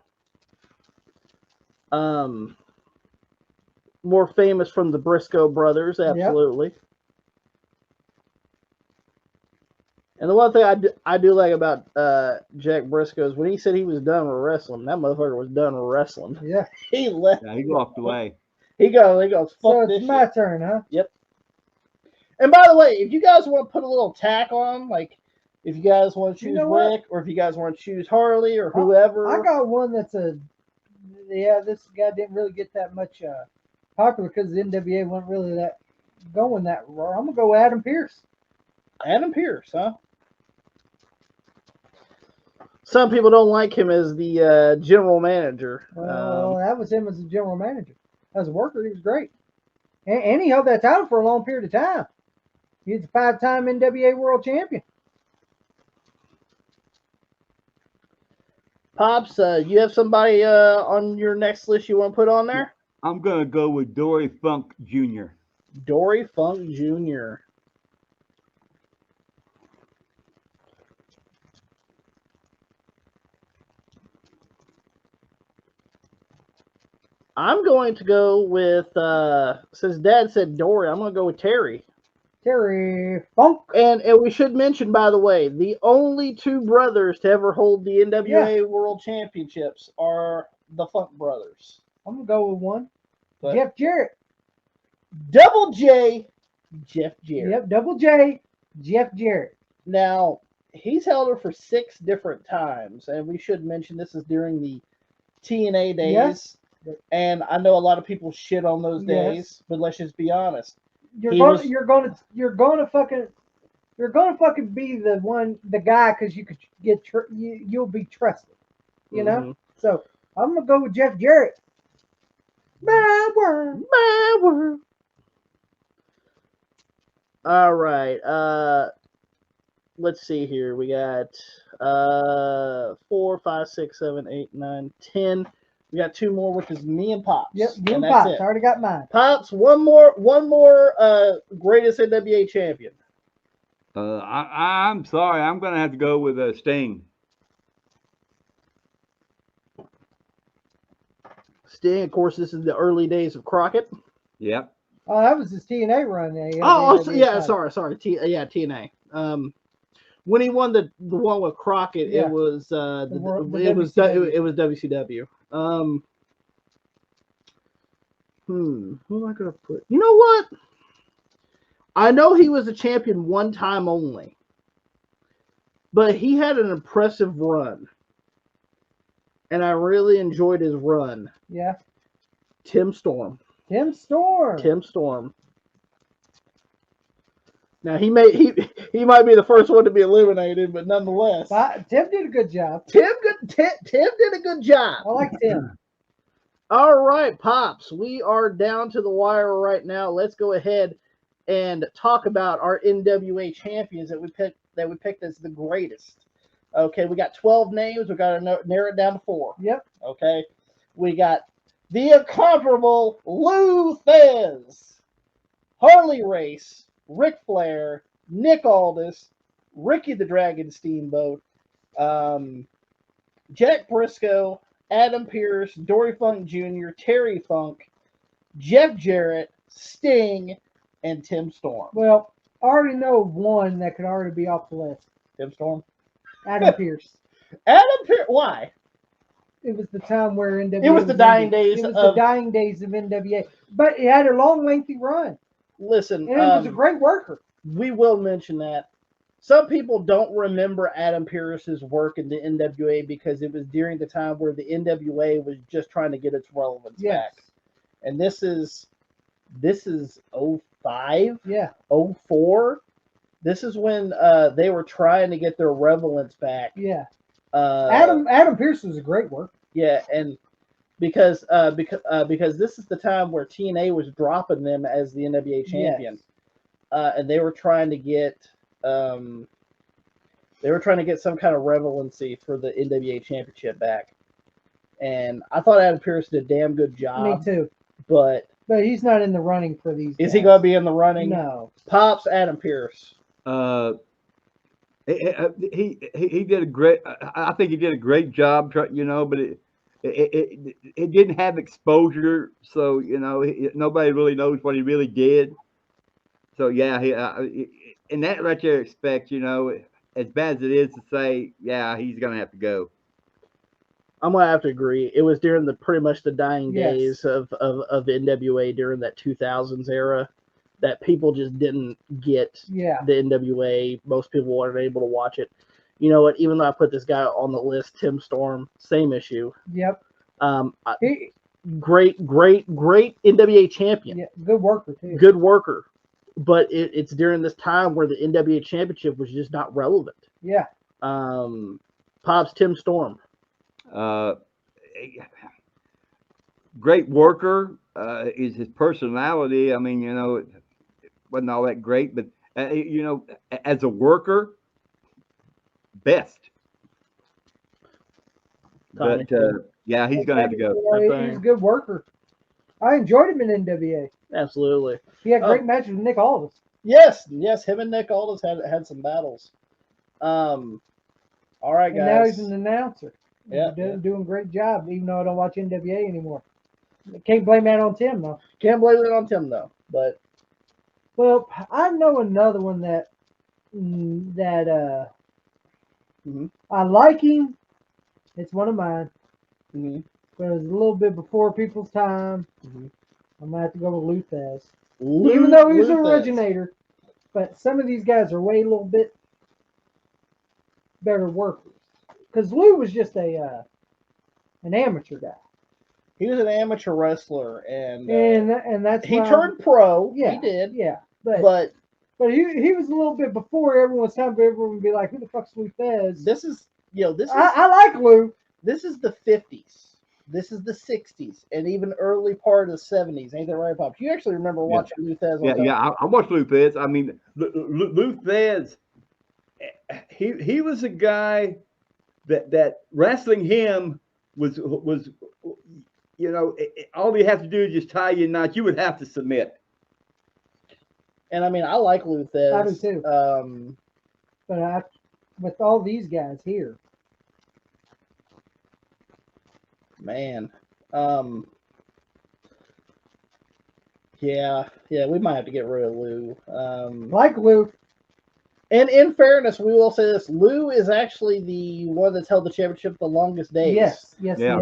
More famous from the Briscoe brothers, absolutely. Yep. And the one thing I do like about Jack Briscoe is when he said he was done with wrestling, that motherfucker was done with wrestling. Yeah. He left. Yeah, he walked away. He goes, fuck so this it's my shit. turn, huh? Yep. And by the way, if you guys want to put a little tack on, like if you guys want to choose Rick, or if you guys want to choose Harley or whoever. I got one that's this guy didn't really get that much popular because the NWA wasn't really that going that raw. I'm gonna go Adam Pearce. Adam Pearce, huh? Some people don't like him as the general manager. Well, that was him as the general manager. As a worker, he was great. And he held that title for a long period of time. He was a 5-time NWA World Champion. Pops, you have somebody on your next list you want to put on there? I'm going to go with Dory Funk Jr. Dory Funk Jr. I'm going to go with, since Dad said Dory, I'm going to go with Terry. Terry Funk. And we should mention, by the way, the only two brothers to ever hold the NWA World Championships are the Funk brothers. I'm going to go with one. Jeff Jarrett. Double J, Jeff Jarrett. Yep, Double J, Jeff Jarrett. Now, he's held her for 6 different times, and we should mention this is during the TNA days. Yes. And I know a lot of people shit on those days, but let's just be honest. You're gonna fucking be the guy because you could you'll be trusted, you know. So I'm gonna go with Jeff Jarrett. My word. All right. Let's see here. We got 4, 5, 6, 7, 8, 9, 10. We got 2 more, which is me and Pops. Yep, you and Pops. I already got mine. Pops, one more greatest NWA champion. I'm sorry. I'm going to have to go with Sting. Sting, of course, this is the early days of Crockett. Yep. Oh, that was his TNA run there. Sorry. TNA. When he won the one with Crockett, it was WCW. Who am I gonna put? You know what? I know he was a champion one time only, but he had an impressive run, and I really enjoyed his run. Yeah. Tim Storm. Now he might be the first one to be eliminated, but nonetheless, Tim did a good job. Tim did a good job. I like Tim. All right, Pops, we are down to the wire right now. Let's go ahead and talk about our NWA champions that we picked as the greatest. Okay, we got 12 names. We got to narrow it down to 4. Yep. Okay, we got the incomparable Lou Thesz, Harley Race, Ric Flair, Nick Aldis, Ricky the Dragon Steamboat, Jack Briscoe, Adam Pearce, Dory Funk Jr., Terry Funk, Jeff Jarrett, Sting, and Tim Storm. Well, I already know one that could already be off the list. Tim Storm? Adam Pearce. Adam Pearce? Why? It was the time where NWA. It was the dying days. It was the dying days of NWA, but it had a long, lengthy run. Listen, and it was a great worker. We will mention that. Some people don't remember Adam Pearce's work in the NWA because it was during the time where the NWA was just trying to get its relevance back. And this is 05? Yeah. 04? This is when they were trying to get their relevance back. Yeah. Adam Pearce was a great worker. Yeah, and because this is the time where TNA was dropping them as the NWA champion, and they were trying to get some kind of relevancy for the NWA championship back. And I thought Adam Pearce did a damn good job. Me too. But he's not in the running for these. Is he going to be in the running? No. Pops Adam Pearce. He did a great. I think he did a great job. But it didn't have exposure, so nobody really knows what he really did. So yeah, and that right there expect as bad as it is to say, yeah, he's gonna have to go. I'm gonna have to agree. It was during pretty much the dying days of NWA during that 2000s era that people just didn't get the NWA. Most people weren't able to watch it. You know what? Even though I put this guy on the list, Tim Storm, same issue. Yep. Great NWA champion. Yeah, good worker too. Good worker. But it's during this time where the NWA championship was just not relevant. Yeah. Pops Tim Storm. Great worker is his personality. I mean, it wasn't all that great, but as a worker, best. But yeah, he's gonna have to go. He's a good worker. I enjoyed him in NWA. Absolutely. He had great matches with Nick Aldis. Yes, him and Nick Aldis had some battles. All right, guys. And now he's an announcer. Yeah, doing a great job, even though I don't watch NWA anymore. Can't blame that on Tim, though. Can't blame it on Tim, though. But well, I know another one that I like him. It's one of mine. Mm-hmm. But it was a little bit before people's time. Mm-hmm. I'm gonna have to go with Luthez. Even though he was an originator, but some of these guys are way a little bit better workers. Because Lou was just an amateur guy. He was an amateur wrestler, and that's he turned pro. Yeah, he did. Yeah, but he was a little bit before everyone's time. But everyone would be like, "Who the fuck's Lou Thez?" I like Lou. This is the 50s. This is the 60s, and even early part of the 70s. Ain't that right, Pop? You actually remember watching Lou Thez? I watched Lou Thez. I mean, Lou Thez. He was a guy that wrestling him was all you have to do is just tie your knot. You would have to submit. And I mean, I like Lou Thez. I do too. But with all these guys here, man, we might have to get rid of Lou. Like Lou. And in fairness, we will say this: Lou is actually the one that's held the championship the longest days. Yes. Yeah.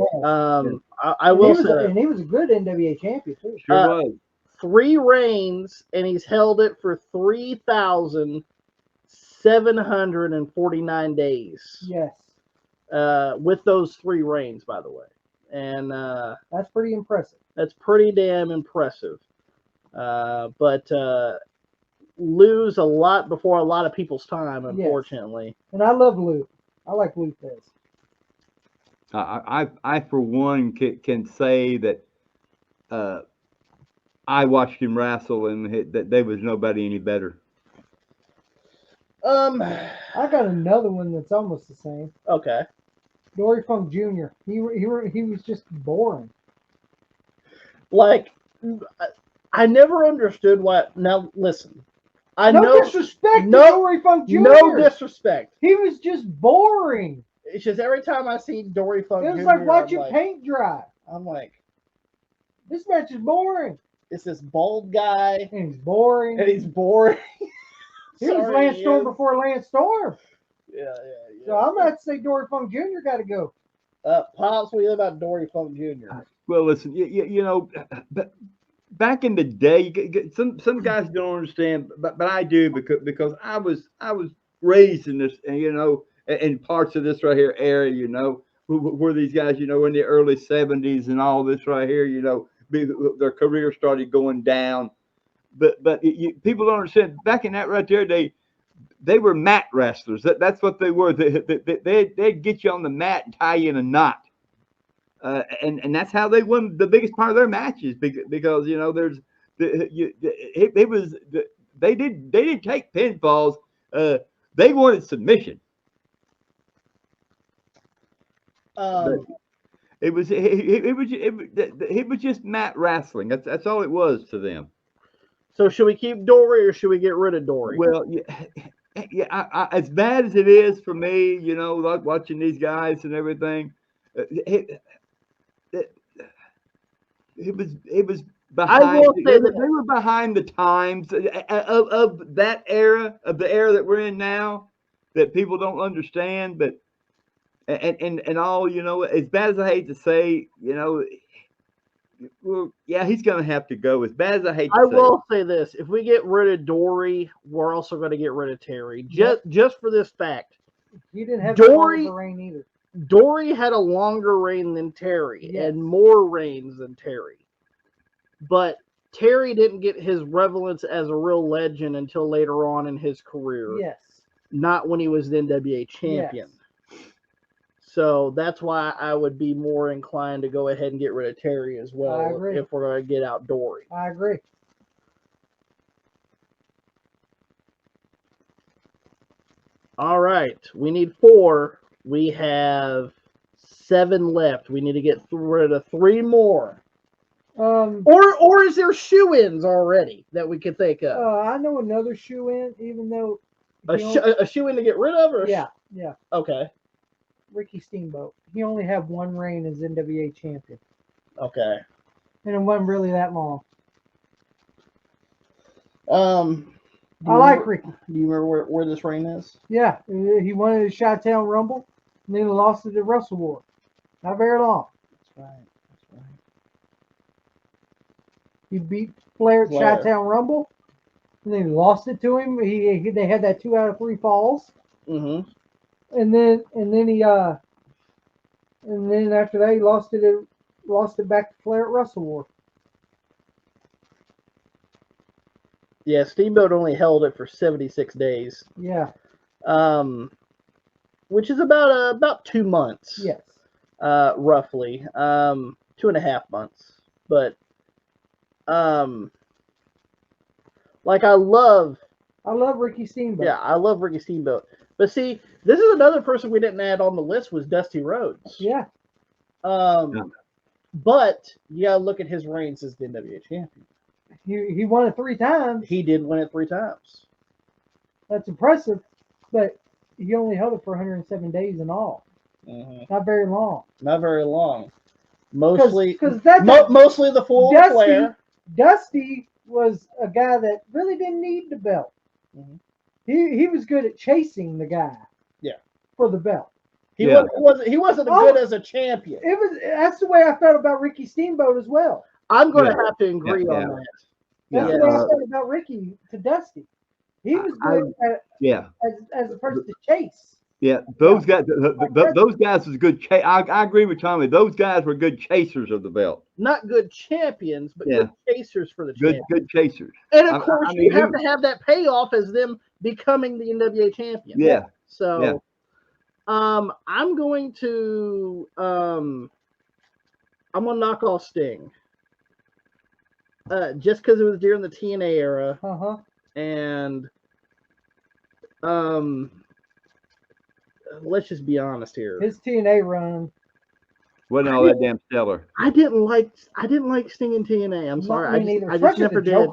I will say, and he was a good NWA champion too. Sure was. 3 reigns, and he's held it for 3,749 days. Yes. With those 3 reigns, by the way, and that's pretty impressive. That's pretty damn impressive. But Lou's a lot before a lot of people's time, unfortunately. Yes. And I love Lou. I like Lou Thez. I for one can say that I watched him wrestle, and that there was nobody any better. I got another one that's almost the same. Okay. Dory Funk Jr. He was just boring. Like, I never understood why. Now listen. No disrespect to Dory Funk Jr. No disrespect. He was just boring. It's just every time I see Dory Funk Jr. It was like watching paint dry. I'm like, this match is boring. It's this bald guy. And he's boring. He was Lance Storm before Lance Storm. Yeah. So I'm going to have to say Dory Funk Jr. got to go. Pops, what do you think about Dory Funk Jr.? Well, listen, back in the day, some guys don't understand, but I do because I was raised in this, in parts of this right here area, where these guys, in the early 70s and all this right here, their career started going down. But people don't understand. Back in that right there, they were mat wrestlers. That's what they were. They'd get you on the mat and tie you in a knot. and that's how they won the biggest part of their matches because you know there's it was they didn't take pinfalls. They wanted submission. But it was just mat wrestling. That's all it was to them. So should we keep Dory or should we get rid of Dory? Well, yeah. As bad as it is for me, you know, like watching these guys and everything, it was behind. I will say that they were behind the times of that era, of the era that we're in now, that people don't understand. But and all, you know, as bad as I hate to say, you know. Well, yeah, he's going to have to go. As bad as I hate to say. I will say this: if we get rid of Dory, we're also going to get rid of Terry. Just for this fact, he didn't have Dory a reign either. Dory had a longer reign than Terry and more reigns than Terry, but Terry didn't get his relevance as a real legend until later on in his career. Yes, not when he was the NWA champion. Yes. So that's why I would be more inclined to go ahead and get rid of Terry as well if we're going to get out Dory. I agree. All right. We need 4. We have 7 left. We need to get rid of 3 more. Or is there shoe-ins already that we could think of? I know another shoe-in, even though... A shoe-in to get rid of? Or yeah. Okay. Ricky Steamboat. He only had 1 reign as NWA champion. Okay. And it wasn't really that long. I like Ricky. Do you remember where this reign is? Yeah. He won the Chi-Town Rumble, and then he lost it at Wrestle War. Not very long. That's right. He beat Flair at Chi-Town Rumble, and then he lost it to him. They had that 2 out of 3 falls. Mm-hmm. And then after that he lost it back to Flair at Wrestle War. Yeah, Steamboat only held it for 76 days. Yeah. Which is about 2 months. Yes. Roughly. 2.5 months. But like I love Ricky Steamboat. Yeah, I love Ricky Steamboat. But see, this is another person we didn't add on the list was Dusty Rhodes. Yeah. But you gotta look at his reigns as the NWA champion. He won it 3 times. He did win it 3 times. That's impressive, but he only held it for 107 days in all. Mm-hmm. Not very long. Not very long. Mostly mostly the full Flair. Dusty was a guy that really didn't need the belt. Mm-hmm. He was good at chasing the guy. Yeah. For the belt. He wasn't good as a champion. That's the way I felt about Ricky Steamboat as well. I'm going to have to agree on that. That's the way I felt about Ricky to Dusty. He was good as a person to chase. Yeah, those guys was good. I agree with Tommy. Those guys were good chasers of the belt. Not good champions, but good chasers for the champion. Good chasers. And of course, you have to have that payoff as them becoming the NWA champion. Yeah. So, I'm going to knock off Sting. Just because it was during the TNA era. Uh-huh. And let's just be honest here. His TNA run wasn't all that damn stellar. I didn't like Sting in TNA. I'm sorry. I just never did.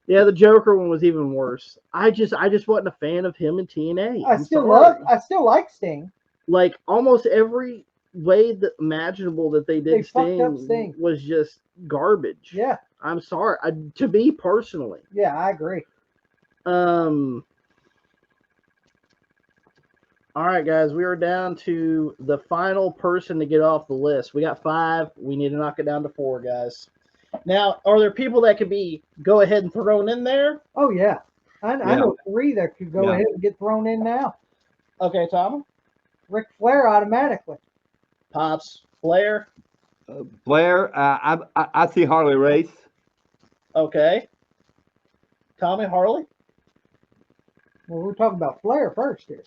Yeah, the Joker one was even worse. I just wasn't a fan of him in TNA. I still like Sting. Like almost every way that imaginable that they did Sting was just garbage. Yeah. I'm sorry. To me personally. Yeah, I agree. All right, guys, we are down to the final person to get off the list. We got 5. We need to knock it down to 4, guys. Now, are there people that could go ahead and thrown in there? Oh, yeah. I know 3 that could go ahead and get thrown in now. Okay, Tom? Ric Flair automatically. Pops. Flair? Flair, I see Harley Race. Okay. Tommy, Harley? Well, we're talking about Flair first here.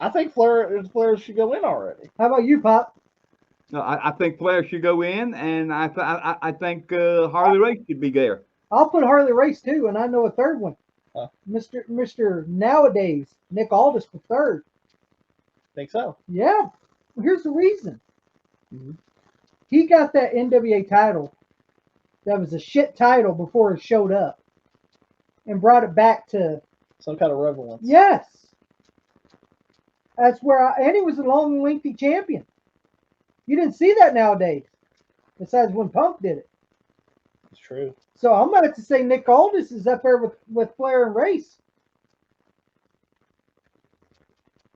I think Flair should go in already. How about you, Pop? No, I think Flair should go in, and I think Harley Race should be there. I'll put Harley Race too, and I know a third one. Huh. Mr. Nowadays, Nick Aldis for third. Think so? Yeah. Well, here's the reason. Mhm. He got that NWA title. That was a shit title before it showed up, and brought it back to Some kind of relevance. yes. That's where and he was a long, lengthy champion. You didn't see that nowadays, besides when Punk did it. It's true. So I'm going to have to say Nick Aldis is up there with Flair and Race.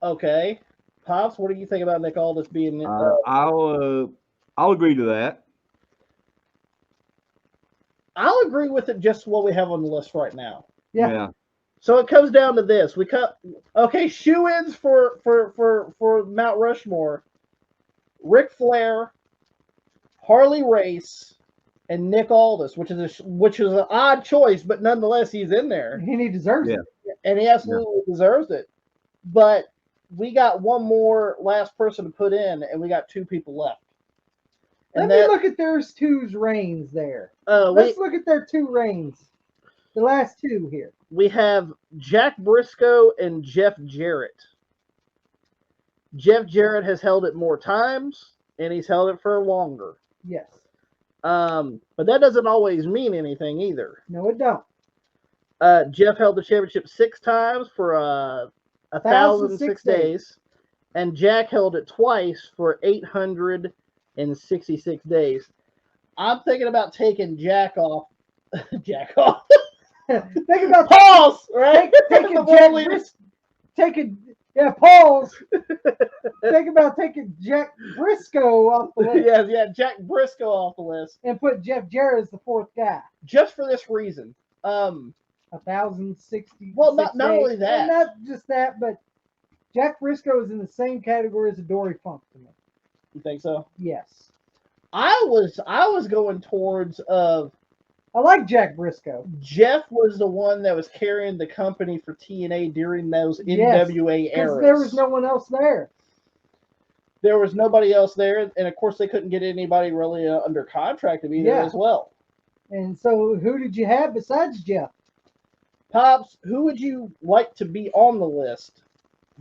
Okay. Pops, what do you think about Nick Aldis being... I'll agree to that. I'll agree with it just what we have on the list right now. Yeah. So it comes down to this. Shoe-ins for Mount Rushmore. Ric Flair, Harley Race, and Nick Aldis, which is an odd choice, but nonetheless he's in there. And he deserves it. And he absolutely deserves it. But we got one more last person to put in, and we got two people left. Let me look at their two's reigns there. Let's look at their two reigns. The last two here. We have Jack Briscoe and Jeff Jarrett. Jeff Jarrett has held it more times, and he's held it for longer. Yes. But that doesn't always mean anything either. No, it don't. Jeff held the championship 6 times for 1,006 days, and Jack held it twice for 866 days. I'm thinking about taking Jack off. Jack off. Think about pause, right? Pause. Think about taking Jack Briscoe off the list. Yeah, Jack Briscoe off the list. And put Jeff Jarrett as the fourth guy. Just for this reason. 1,060. Well, not only that. And not just that, but Jack Briscoe is in the same category as a Dory Funk to me. You think so? Yes. I was going towards I like Jack Briscoe. Jeff was the one that was carrying the company for TNA during those NWA eras. There was no one else there. There was nobody else there, and of course they couldn't get anybody really under contract to be there as well. And so, who did you have besides Jeff? Pops, who would you like to be on the list?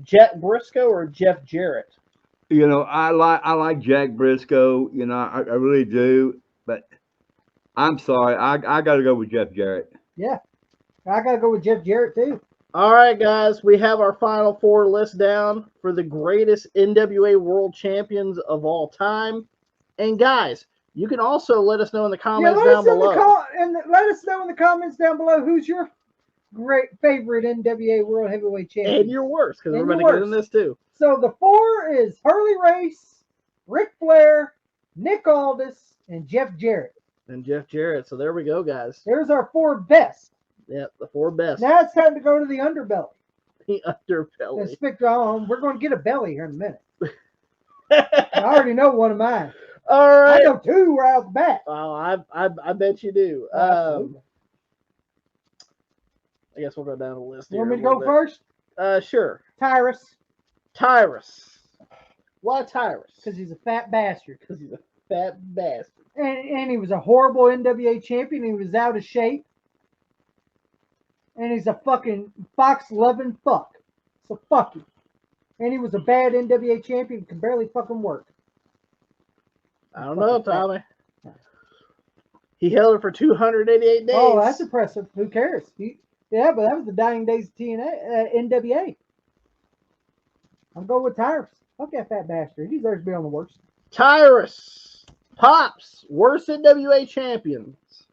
Jack Briscoe or Jeff Jarrett? You know, I like Jack Briscoe. You know, I really do. But I'm sorry, I got to go with Jeff Jarrett. Yeah, I got to go with Jeff Jarrett too. All right, guys, we have our final 4 list down for the greatest NWA World Champions of all time. And guys, you can also let us know in the comments down below. Let us know in the comments down below who's your great favorite NWA World Heavyweight Champion. And your worst, because we're going to get in this too. So the 4 is Harley Race, Ric Flair, Nick Aldis, and Jeff Jarrett. And Jeff Jarrett. So there we go, guys. There's our 4 best. Yep, the 4 best. Now it's time to go to the underbelly. The underbelly. We're going to get a belly here in a minute. I already know one of mine. All right. I know 2 right off the bat. Oh, I bet you do. I guess we'll go down the list here. You want me to go first? Sure. Tyrus. Why Tyrus? Because he's a fat bastard. Because he's a fat bastard. And he was a horrible NWA champion. He was out of shape. And he's a fucking fox-loving fuck. So fuck you. And he was a bad NWA champion. Can barely fucking work. I don't know, Tommy. He held it for 288 days. Oh, that's impressive. Who cares? Yeah, but that was the dying days of TNA, NWA. I'm going with Tyrus. Fuck that fat bastard. He deserves to be on the worst. Tyrus. Pops. Worst NWA champions.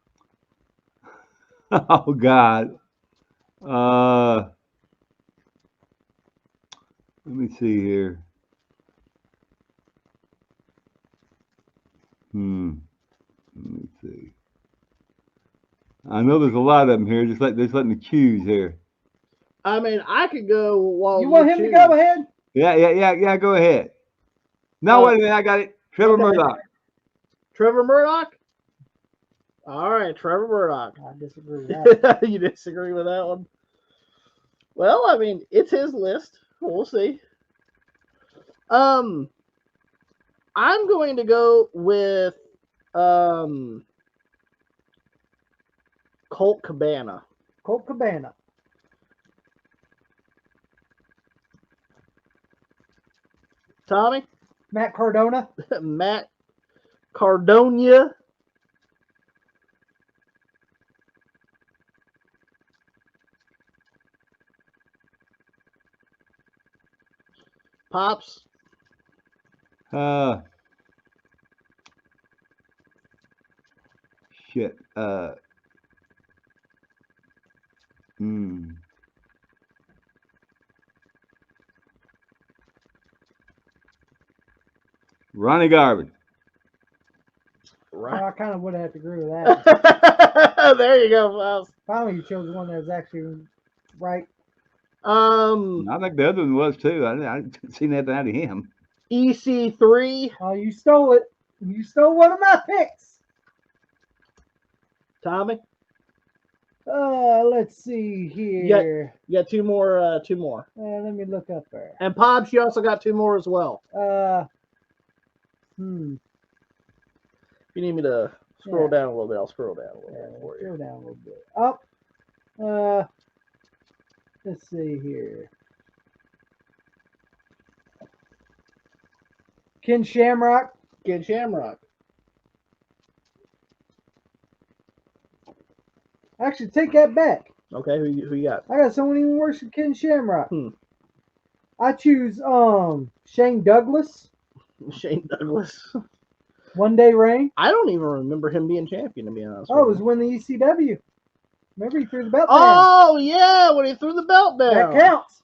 Oh, God. Let me see here. Let me see. I know there's a lot of them here. Just let me choose here. I mean, I could go while you want him to go ahead? Yeah. Go ahead. No, wait a minute. I got it. Trevor Murdoch. Trevor Murdoch? All right, Trevor Murdoch. I disagree with that. You disagree with that one? Well, I mean, it's his list. We'll see. I'm going to go with Colt Cabana. Colt Cabana. Tommy? Matt Cardona. Matt Cardona. Pops. Shit. Ronnie Garvin. Well, I Right. kind of would have to agree with that. There you go, Pops. Finally, you chose one that was actually right. I think the other one was too. I didn't see nothing out of him. EC3. Oh, you stole it. You stole one of my picks. Tommy. Let's see here. You got two more. Let me look up there. And Pops, you also got two more as well. Hmm. If you need me to scroll down a little bit, I'll scroll down a little bit for you. Scroll down a little bit. Up. Let's see here. Ken Shamrock. Ken Shamrock. Actually, take that back. Okay, who you got? I got someone even worse than Ken Shamrock. Hmm. I choose Shane Douglas. Shane Douglas. One Day Reign. I don't even remember him being champion, to be honest. Oh, it with was you. when the ECW. Remember he threw the belt down. Oh yeah, when he threw the belt down. That counts.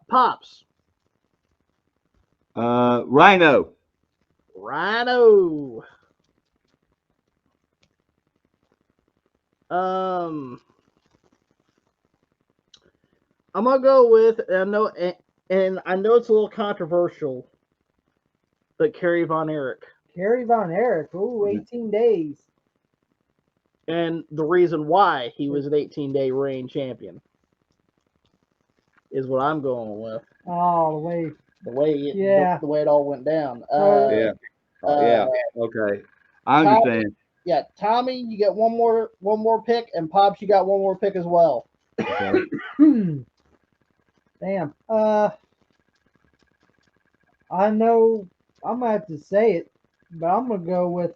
Pops. Rhino. Rhino. I'm gonna go with, and I know it's a little controversial, but Kerry Von Erich. Kerry Von Erich. Ooh, 18 days. And the reason why he was an 18-day reign champion is what I'm going with. Oh, The way it all went down. Yeah. Okay. I understand. Yeah, Tommy, you get one more pick, and Pops, you got one more pick as well. Okay. Damn. I know I'm gonna have to say it, but I'm gonna go with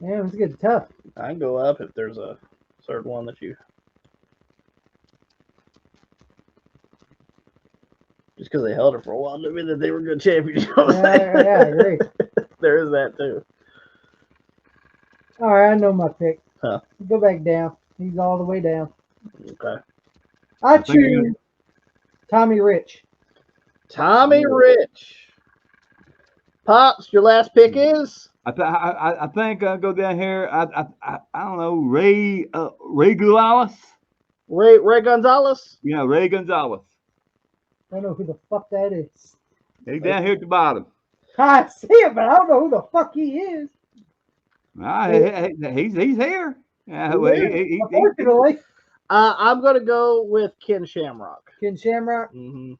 Damn, it's getting tough. I can go up if there's a certain one that you. Just because they held it for a while doesn't mean that they were good champions. You know what I'm saying? Yeah, I agree. There is that too. All right, I know my pick. Huh. Go back down. He's all the way down. Okay. I choose Tommy Rich. Tommy Rich. Pops, your last pick is? I think I'll go down here. I don't know, Ray Gonzalez. Ray Gonzalez? Yeah, Ray Gonzalez. I don't know who the fuck that is. He's down here at the bottom. I see it, but I don't know who the fuck he is. He's here. Yeah, Unfortunately. I'm going to go with Ken Shamrock. Ken Shamrock? Mm-hmm.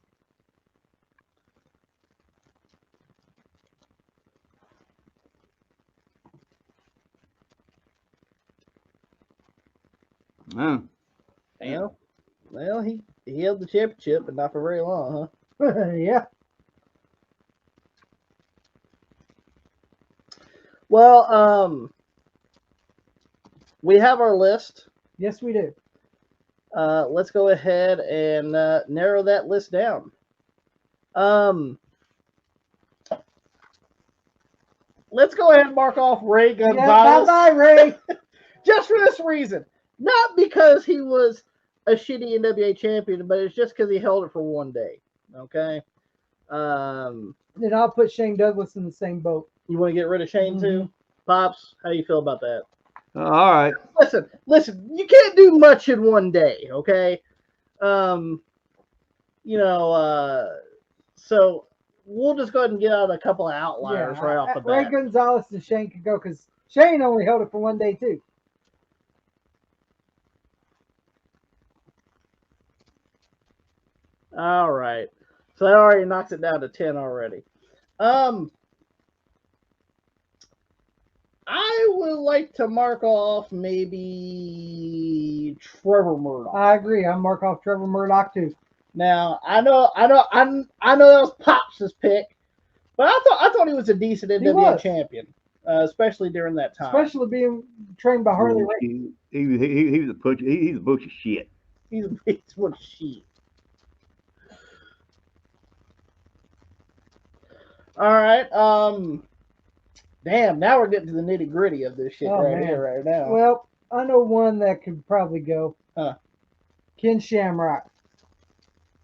Well, he held the championship, but not for very long, huh? Yeah. Well, we have our list. Yes, we do. Let's go ahead and narrow that list down. Let's go ahead and mark off Ray Gonzalez. Yeah, bye-bye, Ray. Just for this reason. Not because he was a shitty NWA champion, but it's just because he held it for one day. Okay? Then I'll put Shane Douglas in the same boat. You want to get rid of Shane too? Pops, how you feel about that? all right. Listen, you can't do much in one day, okay? So we'll just go ahead and get out a couple of outliers right off the bat. Ray Gonzalez and Shane could go because Shane only held it for one day too. All right. So that already knocks it down to 10 already. I would like to mark off maybe Trevor Murdoch. I agree. I'm mark off Trevor Murdoch too. Now I know that was Pops' pick, but I thought he was a decent NWA was. champion, especially during that time. Especially being trained by Harley Race. He was a bunch. He's a bunch of shit. He's a piece of shit. All right. Damn. Now we're getting to the nitty gritty of this shit here right now. Well, I know one that could probably go. Huh. Ken Shamrock.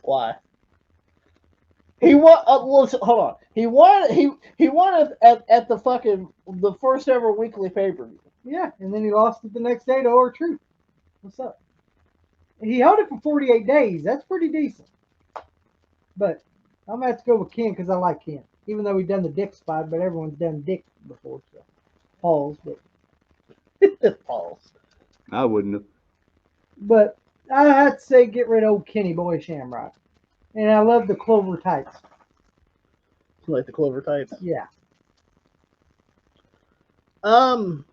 Why? He won. Listen, hold on. He won. He won at the first ever weekly pay-per-view. Yeah, and then he lost it the next day to Or Truth. What's up? He held it for 48 days. That's pretty decent. But I'm gonna have to go with Ken because I like Ken, even though he done the dick spot. But everyone's done dick before, so pause. But Pause. I wouldn't have. But I had to say, get rid of old Kenny Boy Shamrock. And I love the Clover tights. You like the Clover tights? Yeah. Now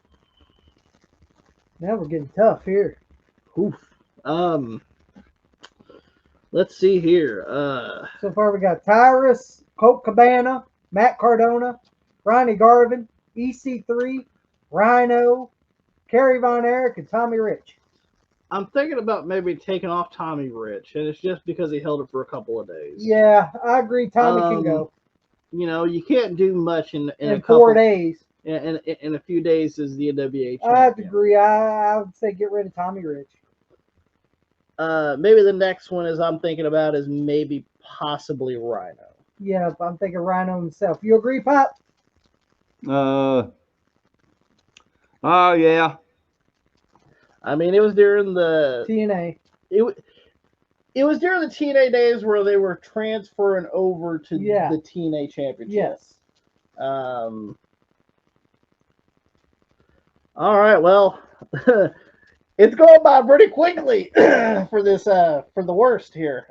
we're getting tough here. Oof. Let's see here. So far we got Tyrus, Colt Cabana, Matt Cardona, Ronnie Garvin, EC3, Rhino, Kerry Von Erich, and Tommy Rich. I'm thinking about maybe taking off Tommy Rich, and it's just because he held it for a couple of days. Yeah, I agree. Tommy can go. You know, you can't do much in a 4 days. In a few days as the NWA champion. I have to agree. I would say get rid of Tommy Rich. Maybe the next one I'm thinking about is maybe possibly Rhino. Yeah, I'm thinking Rhino himself. You agree, Pop? Oh yeah. I mean, it was during the TNA. It was during the TNA days where they were transferring over to the TNA Championship. Yes. All right. Well, it's going by pretty quickly for the worst here.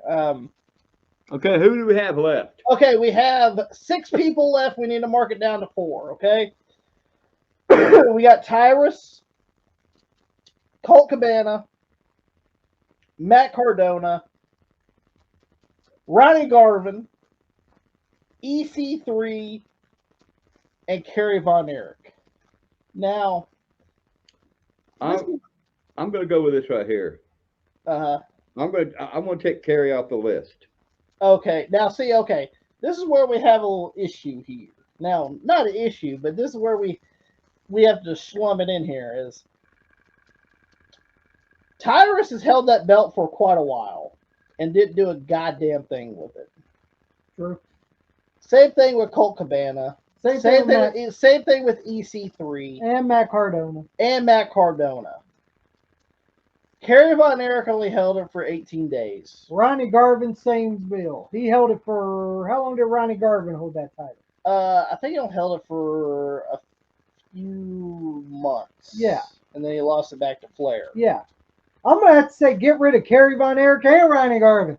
Okay, who do we have left? Okay, we have 6 people left. We need to mark it down to 4. Okay. We got Tyrus, Colt Cabana, Matt Cardona, Ronnie Garvin, EC3, and Kerry Von Erich. Now, I'm going to go with this right here. I'm going to take Kerry off the list. Okay. Now, see, okay, this is where we have a little issue here. Now, not an issue, but this is where we have to slum it in here. Is Tyrus has held that belt for quite a while and didn't do a goddamn thing with it. True. Same thing with Colt Cabana. Same thing with EC3 and Matt Cardona. Kerry Von Erich only held it for 18 days. Ronnie Garvin, same bill. He held it for, how long did Ronnie Garvin hold that title? I think he only held it for a few months. Yeah. And then he lost it back to Flair. Yeah. I'm going to have to say get rid of Kerry Von Erich and Ronnie Garvin.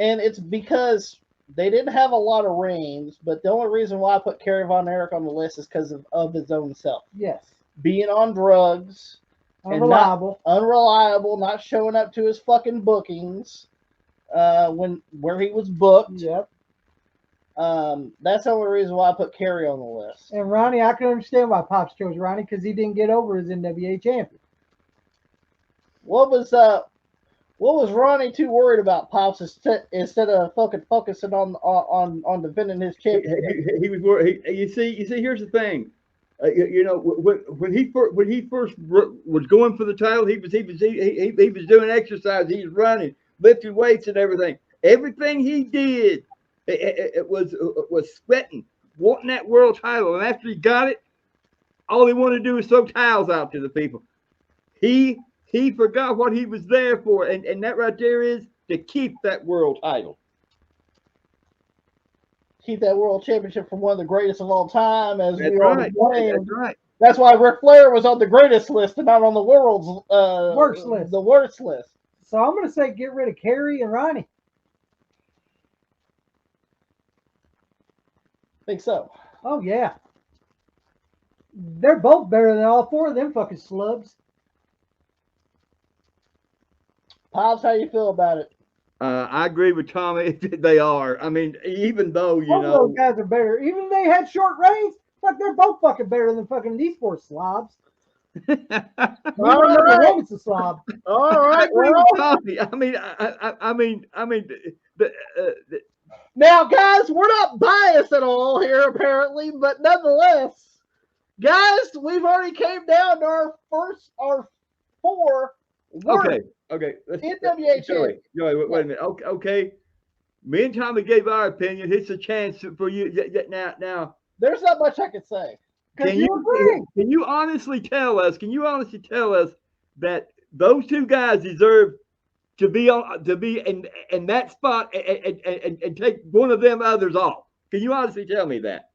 And it's because they didn't have a lot of reigns, but the only reason why I put Kerry Von Erich on the list is because of his own self. Yes. Being on drugs. Unreliable, not showing up to his fucking bookings where he was booked. Yep. That's the only reason why I put Kerry on the list. And Ronnie, I can understand why Pops chose Ronnie because he didn't get over as NWA champion. What was Ronnie too worried about, Pops, instead of fucking focusing on defending his championship? He was worried. You see, here's the thing. You know, when he first was going for the title, he was doing exercise. He was running, lifting weights, and everything. Everything he did, it was sweating, wanting that world title. And after he got it, all he wanted to do was throw towels out to the people. He forgot what he was there for, and that right there is to keep that world title. Keep that world championship from one of the greatest of all time, as That's we right. already That's right. That's why Ric Flair was on the greatest list and not on the world's worst list. The worst list. So I'm going to say get rid of Kerry and Ronnie. Think so. Oh yeah. They're both better than all four of them fucking slubs. Pops, how you feel about it? I agree with Tommy. They are. I mean, even though you Both of know, those guys are better. Even if they had short reigns, fuck, they're both fucking better than fucking these four slobs. We All don't know the right. woman's a slob. All I right. agree Well, with Tommy. The, now, guys, we're not biased at all here, apparently, but nonetheless, guys, we've already came down to our four. okay, worst okay. NWA champions. Joey, wait a minute. Okay. Me and Tommy gave our opinion. It's a chance for you now. There's not much I can say. Can you honestly tell us? Can you honestly tell us that those two guys deserve to be in that spot and take one of them others off? Can you honestly tell me that?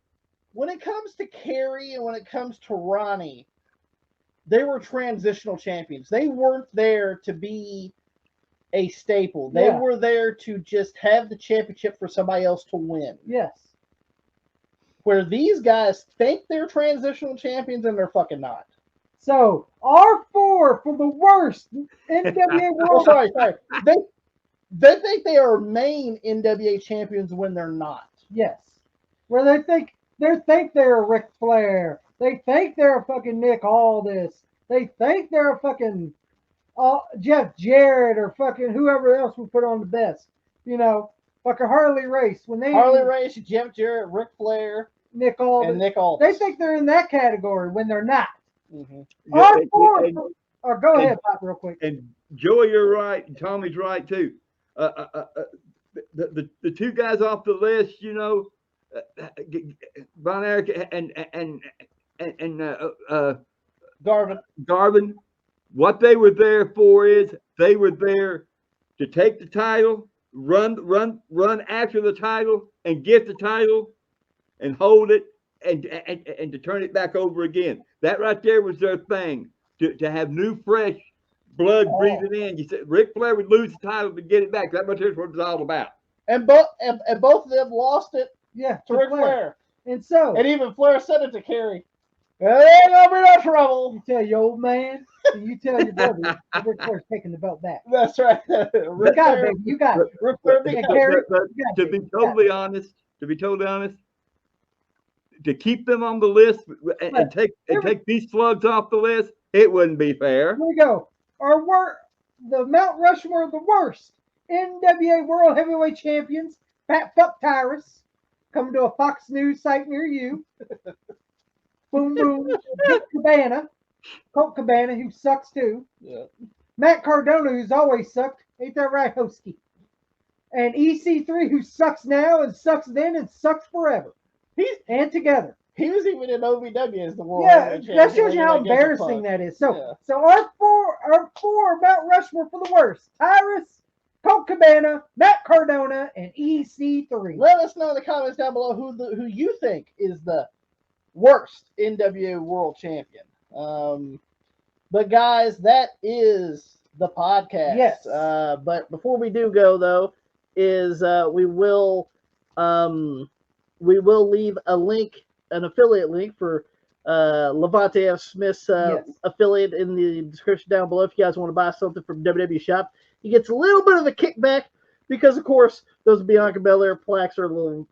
When it comes to Kerry and when it comes to Ronnie, they were transitional champions. They weren't there to be a staple. They were there to just have the championship for somebody else to win. Yes. Where these guys think they're transitional champions and they're fucking not. So our four for the worst NWA World. Sorry. They think they are main NWA champions when they're not. Yes. Where they think they're a Ric Flair. They think they're a fucking Nick Aldis. They think they're a fucking Jeff Jarrett or fucking whoever else we put on the best. You know, fucking Harley Race. Harley Race, Jeff Jarrett, Ric Flair, Nick Aldis. and Nick Aldis. They think they're in that category when they're not. Mm-hmm. Our four. Go ahead, Pop, real quick. And Joey, you're right. And Tommy's right too. The two guys off the list, you know, Von Erich and Garvin. What they were there for is they were there to take the title, run after the title, and get the title, and hold it, and to turn it back over again. That right there was their thing, to have new, fresh blood breathing in. You said Ric Flair would lose the title to get it back. That much is what it's all about. And both of them lost it. Yeah, to Ric Flair. And even Flair said it to Kerry. There ain't gonna be no trouble. You tell your old man, and you tell your brother, Ric Flair's taking the belt back. That's right. You got it, baby. You got it. Ric Flair But Kerry, to be totally honest, to keep them on the list and take these slugs off the list, it wouldn't be fair. Here we go. The Mount Rushmore of the worst NWA World Heavyweight Champions, Pat Fuck Tyrus, coming to a Fox News site near you. Boom, boom. Colt Cabana, who sucks too. Yeah. Matt Cardona, who's always sucked. Ain't that right, Hosky? And EC3, who sucks now and sucks then and sucks forever. And together. He was even in OVW as the world. Yeah, that shows you how embarrassing that is. So our four Mount Rushmore for the worst: Tyrus, Colt Cabana, Matt Cardona, and EC3. Let us know in the comments down below who you think is the worst NWA World Champion. But guys, that is the podcast. Yes. But before we do go though, we will leave a link, an affiliate link for Levante F. Smith's affiliate in the description down below. If you guys want to buy something from WWE Shop, he gets a little bit of a kickback because, of course, those Bianca Belair plaques are a little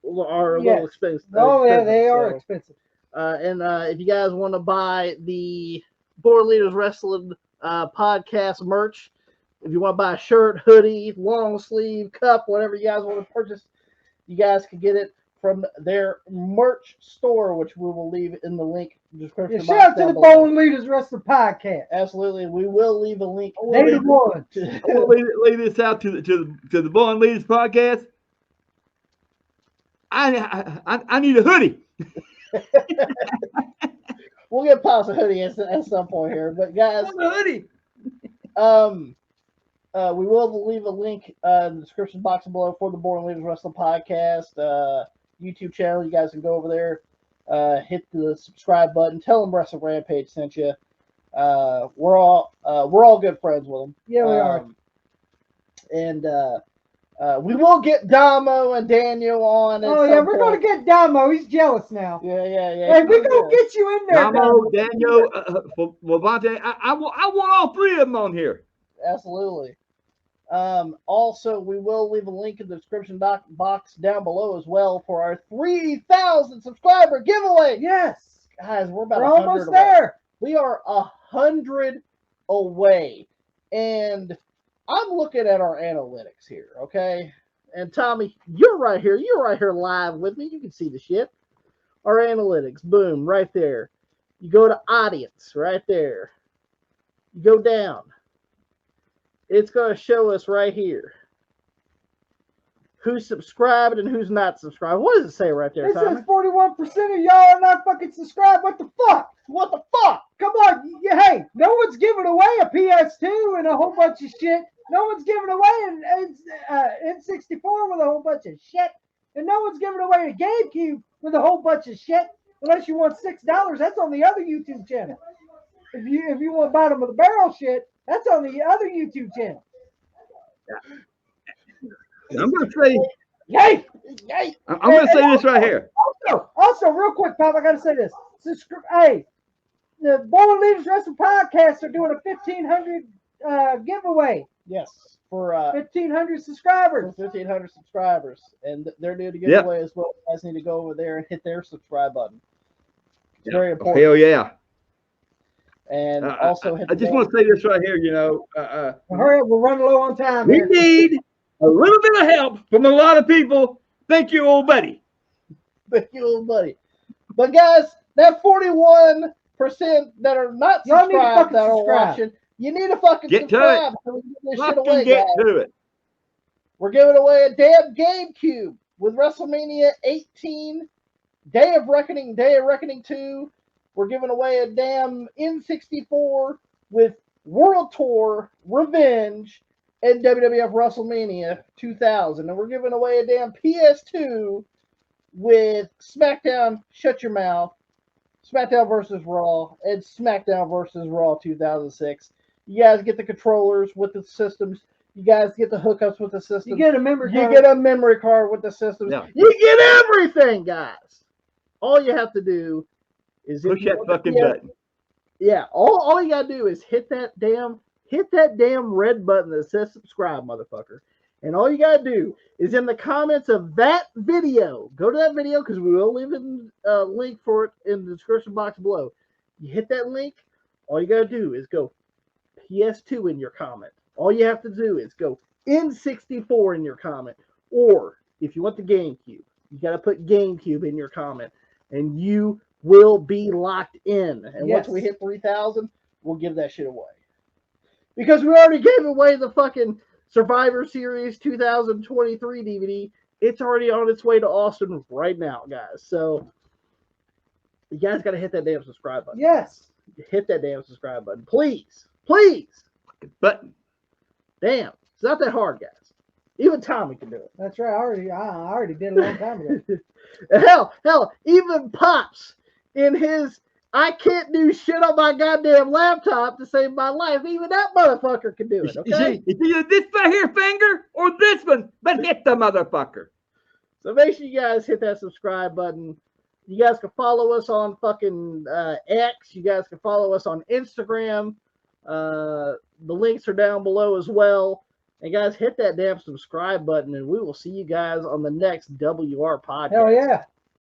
expensive. Oh yeah, they are expensive. And if you guys want to buy the Born Leaders Wrestling podcast merch, if you want to buy a shirt, hoodie, long sleeve, cup, whatever you guys want to purchase, you guys can get it from their merch store, which we will leave in the link description. Shout out to the Born Leaders Wrestling podcast. Absolutely, we will leave a link. I want to leave this out to the Born Leaders podcast. I need a hoodie. We'll get Pops a hoodie at some point here, but guys, a hoodie. We will leave a link in the description box below for the Born Leaders Wrestling podcast YouTube channel. You guys can go over there, hit the subscribe button, tell them Wrestle Rampage sent you. We're all good friends with them. Yeah, we are. And We will get Damo and Daniel on. Oh yeah, we're gonna get Damo. He's jealous now. Yeah. Hey, we're gonna get you in there, Damo, Daniel, Levante. I want all three of them on here. Absolutely. Also, we will leave a link in the description box down below as well for our 3,000 subscriber giveaway. Yes, guys, we're about we're 100 almost away. there. We are 100 away, and I'm looking at our analytics here, okay? And Tommy, you're right here. You're right here live with me. You can see the shit. Our analytics, boom, right there. You go to audience, right there. You go down. It's going to show us right here who's subscribed and who's not subscribed. What does it say right there, It Tommy? says 41% of y'all are not fucking subscribed. What the fuck? What the fuck? Come on. Hey, no one's giving away a PS2 and a whole bunch of shit. No one's giving away an N64 with a whole bunch of shit. And no one's giving away a GameCube with a whole bunch of shit. Unless you want $6. That's on the other YouTube channel. If you want bottom of the barrel shit, that's on the other YouTube channel. I'm gonna say, Yay! I'm gonna say this right here. Also, real quick, Pop, I gotta say this. Hey, the Born Leaders Wrestling Podcast are doing a 1,500 giveaway. Yes, for 1,500 subscribers. 1,500 subscribers, and they're doing a giveaway as well. You guys need to go over there and hit their subscribe button. It's very important. Hell yeah! And also, I just want to say this right here. You know, hurry up, we're running low on time. We here. need a little bit of help from a lot of people. Thank you, old buddy. Thank you, old buddy. But guys, that 41% that are not subscribed that are watching, you need to fucking get subscribe. To so we can get this it. shit away, Get guys. to it. We're giving away a damn GameCube with WrestleMania 18, Day of Reckoning 2. We're giving away a damn N64 with World Tour, Revenge, and WWF WrestleMania 2000. And we're giving away a damn PS2 with SmackDown Shut Your Mouth, SmackDown vs. Raw, and SmackDown vs. Raw 2006. You guys get the controllers with the systems. You guys get the hookups with the systems. You get a memory card. You get a memory card with the systems. Yeah. You get everything, guys. All you have to do is Push that fucking button. Yeah, all you gotta do is hit that damn red button that says subscribe, motherfucker. And all you gotta do is in the comments of that video, go to that video because we will leave a link for it in the description box below. You hit that link, all you gotta do is go PS2 in your comment. All you have to do is go N64 in your comment. Or if you want the GameCube, you gotta put GameCube in your comment. And you will be locked in. And once we hit 3,000, we'll give that shit away. Because we already gave away the fucking Survivor Series 2023 DVD. It's already on its way to Austin right now, guys. So you guys got to hit that damn subscribe button. Yes. Hit that damn subscribe button. Please. Please. Button. Damn. It's not that hard, guys. Even Tommy can do it. That's right. I already did a long time ago. hell, even Pops in his I can't do shit on my goddamn laptop to save my life. Even that motherfucker can do it. Okay. It's either this right here finger or this one, but hit the motherfucker. So make sure you guys hit that subscribe button. You guys can follow us on fucking X. You guys can follow us on Instagram. The links are down below as well. And guys, hit that damn subscribe button, and we will see you guys on the next WR podcast. Hell yeah.